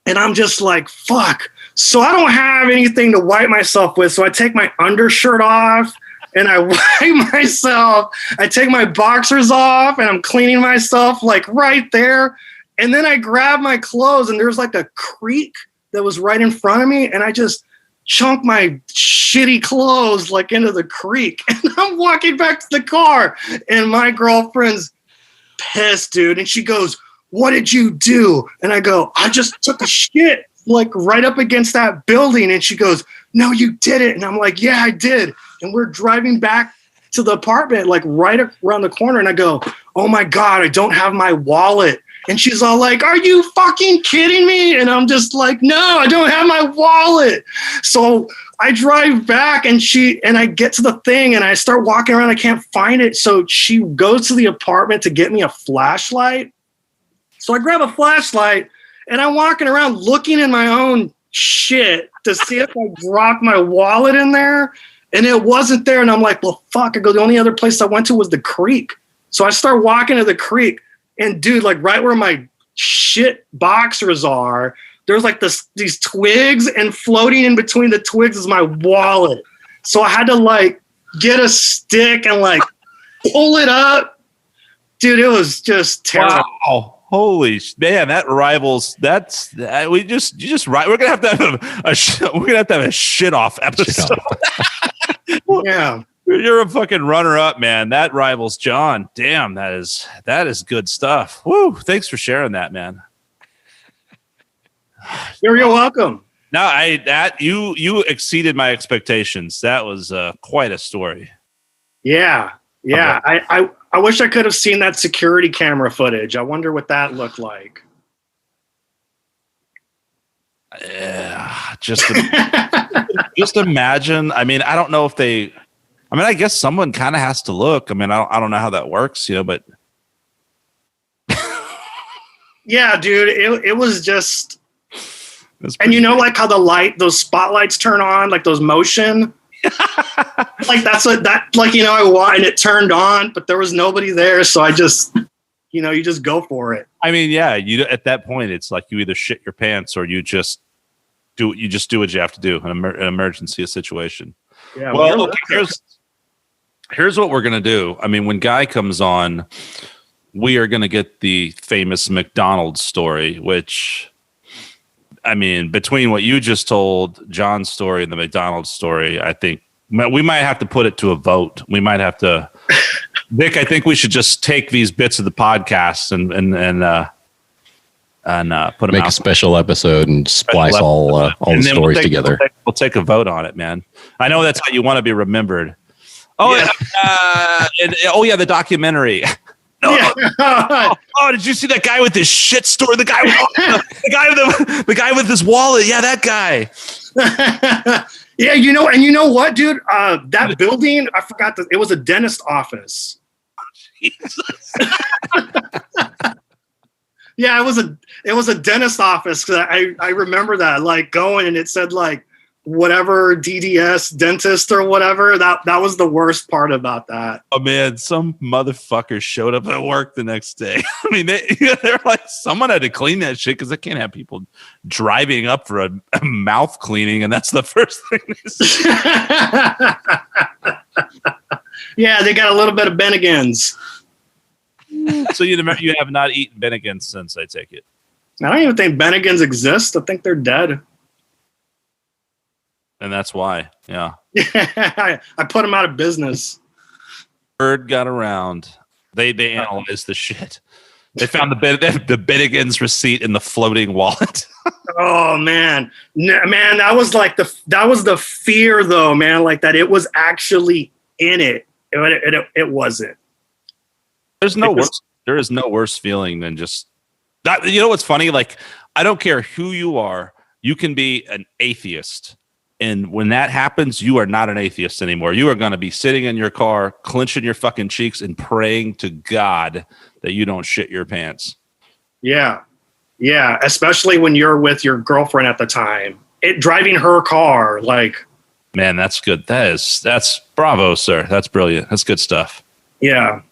And I'm just like, fuck. So I don't have anything to wipe myself with. So I take my undershirt off and I wipe myself. I take my boxers off and I'm cleaning myself like right there. And then I grab my clothes and there's like a creek that was right in front of me. And I just chunk my shitty clothes like into the creek. And I'm walking back to the car and my girlfriend's pissed, dude. And she goes, what did you do? And I go, I just took a shit like right up against that building. And she goes, no, you didn't. And I'm like, yeah, I did. And we're driving back to the apartment, like right around the corner. And I go, oh my God, I don't have my wallet. And she's all like, are you fucking kidding me? And I'm just like, no, I don't have my wallet. So I drive back and I get to the thing and I start walking around. I can't find it. So she goes to the apartment to get me a flashlight. So I grab a flashlight and I'm walking around looking in my own shit to see if I dropped my wallet in there. And it wasn't there. And I'm like, well, fuck. I go, the only other place I went to was the creek. So I start walking to the creek. And dude, like right where my shit boxers are, there's like these twigs and floating in between the twigs is my wallet. So I had to like get a stick and like pull it up. Dude, it was just terrible. Wow. Holy man, that rivals. That's we're gonna have to have a shit off episode. Yeah. You're a fucking runner up, man. That rivals John. Damn, that is good stuff. Woo! Thanks for sharing that, man. You're welcome. No, you exceeded my expectations. That was quite a story. Yeah. Okay. I wish I could have seen that security camera footage. I wonder what that looked like. Yeah, just imagine. I mean, I don't know if they. I mean, I guess someone kind of has to look. I mean, I don't know how that works, you know, but. Yeah, dude, it was just. And you know, like how those spotlights turn on, like those motion. Like that's what that, like, you know, I want, and it turned on, but there was nobody there. So I just, you know, you just go for it. I mean, yeah, you at that point, it's like you either shit your pants or you just do what you have to do in an emergency situation. Yeah. Well, okay, here's what we're going to do. I mean, when Guy comes on, we are going to get the famous McDonald's story, which, I mean, between what you just told, John's story and the McDonald's story, I think we might have to put it to a vote. We might have to, Vic, I think we should just take these bits of the podcast and put them Make out. a special episode and splice all the stories together. We'll take a vote on it, man. I know that's how you want to be remembered. Oh, yeah. The documentary. No. Oh, did you see that guy with his shit store? The guy with his wallet. Yeah, that guy. Yeah, you know what, dude? That building, I forgot that it was a dentist office. Jesus. Yeah, it was a dentist office. I remember that, like going and it said like whatever DDS dentist or whatever. That was the worst part about that. Oh man, some motherfucker showed up at work the next day. I mean, they're like, someone had to clean that shit because they can't have people driving up for a mouth cleaning, and that's the first thing they say. Yeah, they got a little bit of Bennigan's. So you have not eaten Bennigan's since, I take it. I don't even think Bennigan's exist. I think they're dead. And that's why, yeah. I put them out of business. Word got around. They analyzed the shit. They found the Binnigans receipt in the floating wallet. Oh man, man, that was the fear though, man. Like that, it was actually in it. It wasn't. There is no worse feeling than just that. You know what's funny? Like, I don't care who you are. You can be an atheist. And when that happens, you are not an atheist anymore. You are going to be sitting in your car, clenching your fucking cheeks and praying to God that you don't shit your pants. Yeah. Yeah. Especially when you're with your girlfriend at the time, driving her car. Like, man, that's good. That's bravo, sir. That's brilliant. That's good stuff. Yeah.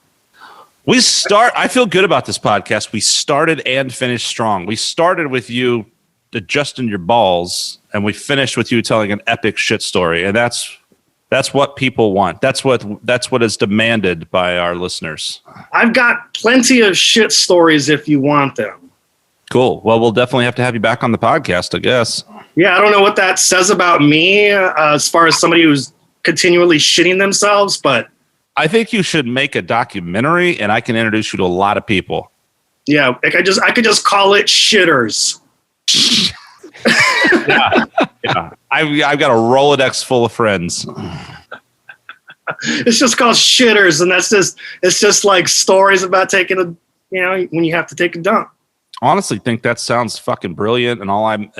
I feel good about this podcast. We started and finished strong. We started with you adjusting your balls, and we finished with you telling an epic shit story. And that's what people want. That's what is demanded by our listeners. I've got plenty of shit stories if you want them. Cool. Well, we'll definitely have to have you back on the podcast, I guess. Yeah, I don't know what that says about me as far as somebody who's continually shitting themselves, but I think you should make a documentary, and I can introduce you to a lot of people. Yeah, I could just call it Shitters. Yeah. I've got a Rolodex full of friends. It's just called Shitters, and it's just like stories about taking when you have to take a dump. Honestly, think that sounds fucking brilliant, and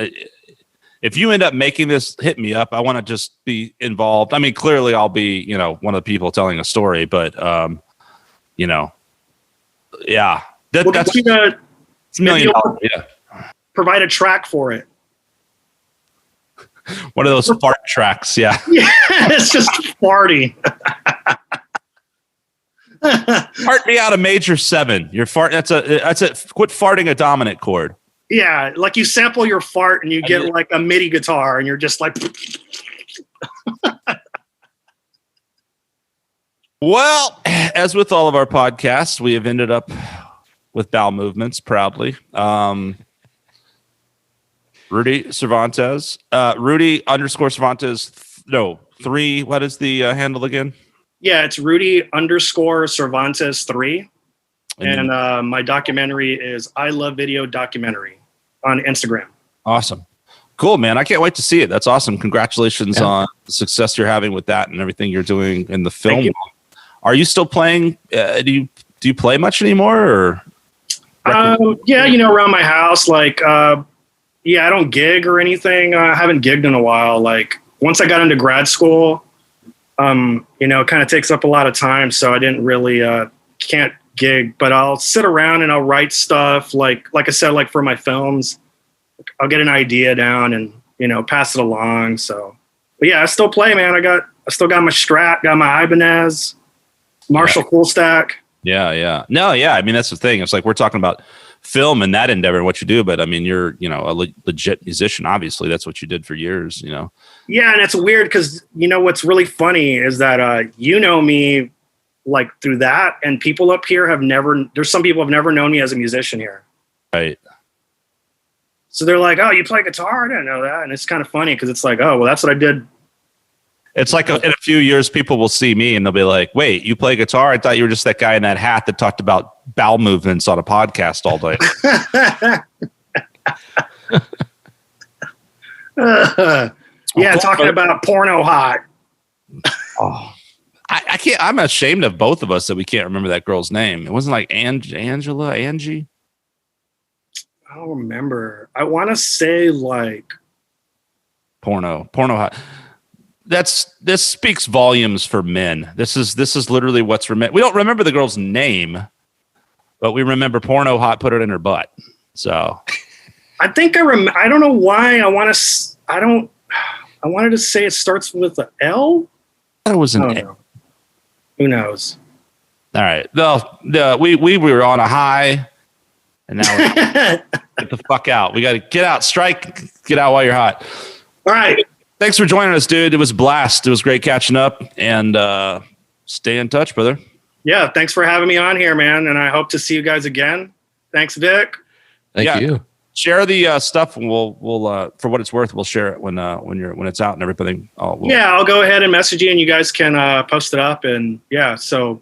if you end up making this, hit me up. I want to just be involved. I mean, clearly I'll be, one of the people telling a story, but, yeah. That's $1 million. Yeah. Provide a track for it. One of those fart tracks. Yeah. Yeah. It's just farting. Fart me out a major 7. Your fart. That's it. Quit farting a dominant chord. Yeah, like you sample your fart and you get like a MIDI guitar and you're just like. Well, as with all of our podcasts, we have ended up with bowel movements proudly. Rudy Cervantez, Rudy_Cervantez. No, 3. What is the handle again? Yeah, it's Rudy_Cervantez 3. And my documentary is I Love Video Documentary on Instagram. Awesome. Cool, man. I can't wait to see it. That's awesome. Congratulations on the success you're having with that and everything you're doing in the film. Are you still playing? Do you play much anymore? Or yeah, around my house. Like, I don't gig or anything. I haven't gigged in a while. Like, once I got into grad school, it kind of takes up a lot of time. So I didn't really, can't gig, but I'll sit around and I'll write stuff. Like I said, like for my films, I'll get an idea down and, pass it along. So, but yeah, I still play, man. I still got my Strat, got my Ibanez, Marshall Cool Stack. Yeah. No, yeah. I mean, that's the thing. It's like, we're talking about film and that endeavor and what you do, but I mean, you're, a legit musician. Obviously that's what you did for years, Yeah. And it's weird because, what's really funny is that, me like through that, and people up here there's some people have never known me as a musician here. Right. So they're like, oh, you play guitar? I didn't know that. And it's kind of funny because it's like, oh, well, that's what I did. It's like in a few years, people will see me and they'll be like, wait, you play guitar? I thought you were just that guy in that hat that talked about bowel movements on a podcast all day. Talking about porno hot. Oh, I can't. I'm ashamed of both of us that we can't remember that girl's name. It wasn't like Angela, Angie. I don't remember. I want to say like porno hot. This speaks volumes for men. This is literally what's we don't remember the girl's name, but we remember porno hot put it in her butt. So I think I don't know why I wanted to say it starts with an L. I thought it was an L. Who knows? All right. We were on a high, and now we're get the fuck out. We got to get out. Strike. Get out while you're hot. All right. Thanks for joining us, dude. It was a blast. It was great catching up, and stay in touch, brother. Yeah. Thanks for having me on here, man. And I hope to see you guys again. Thanks, Vic. Thank you. Share the stuff, and we'll for what it's worth, we'll share it when it's out and everything. I'll go ahead and message you, and you guys can post it up, and and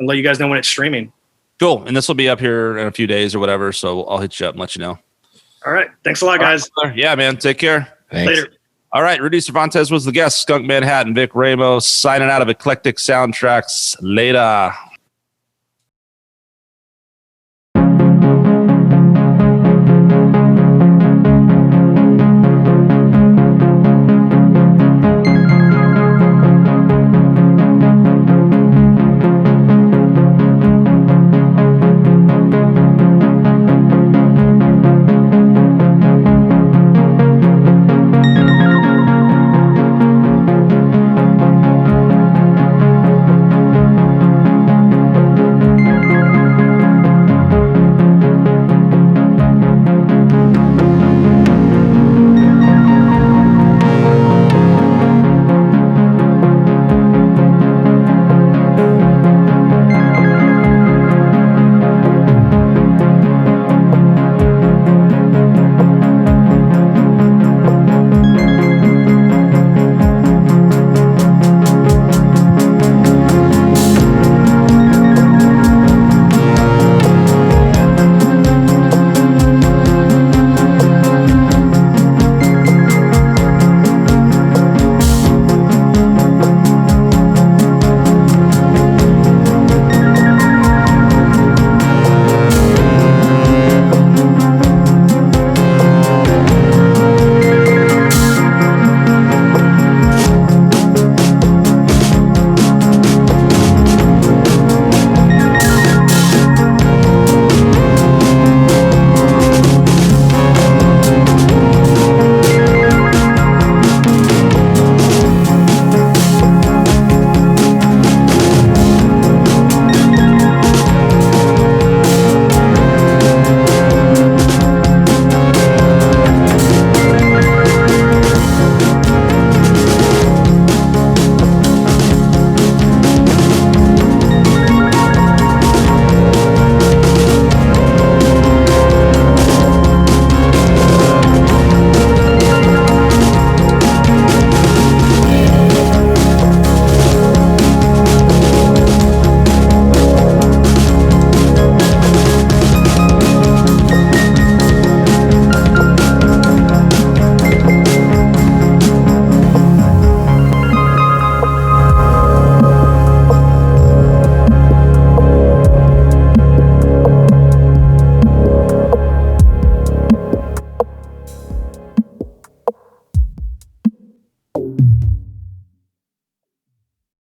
let you guys know when it's streaming. Cool. And this will be up here in a few days or whatever. So I'll hit you up and let you know. All right. Thanks a lot, guys. Yeah, man. Take care. Thanks. Later. All right. Rudy Cervantez was the guest. Skunk Manhattan, Vic Ramos signing out of Eclectic Soundtrax. Later.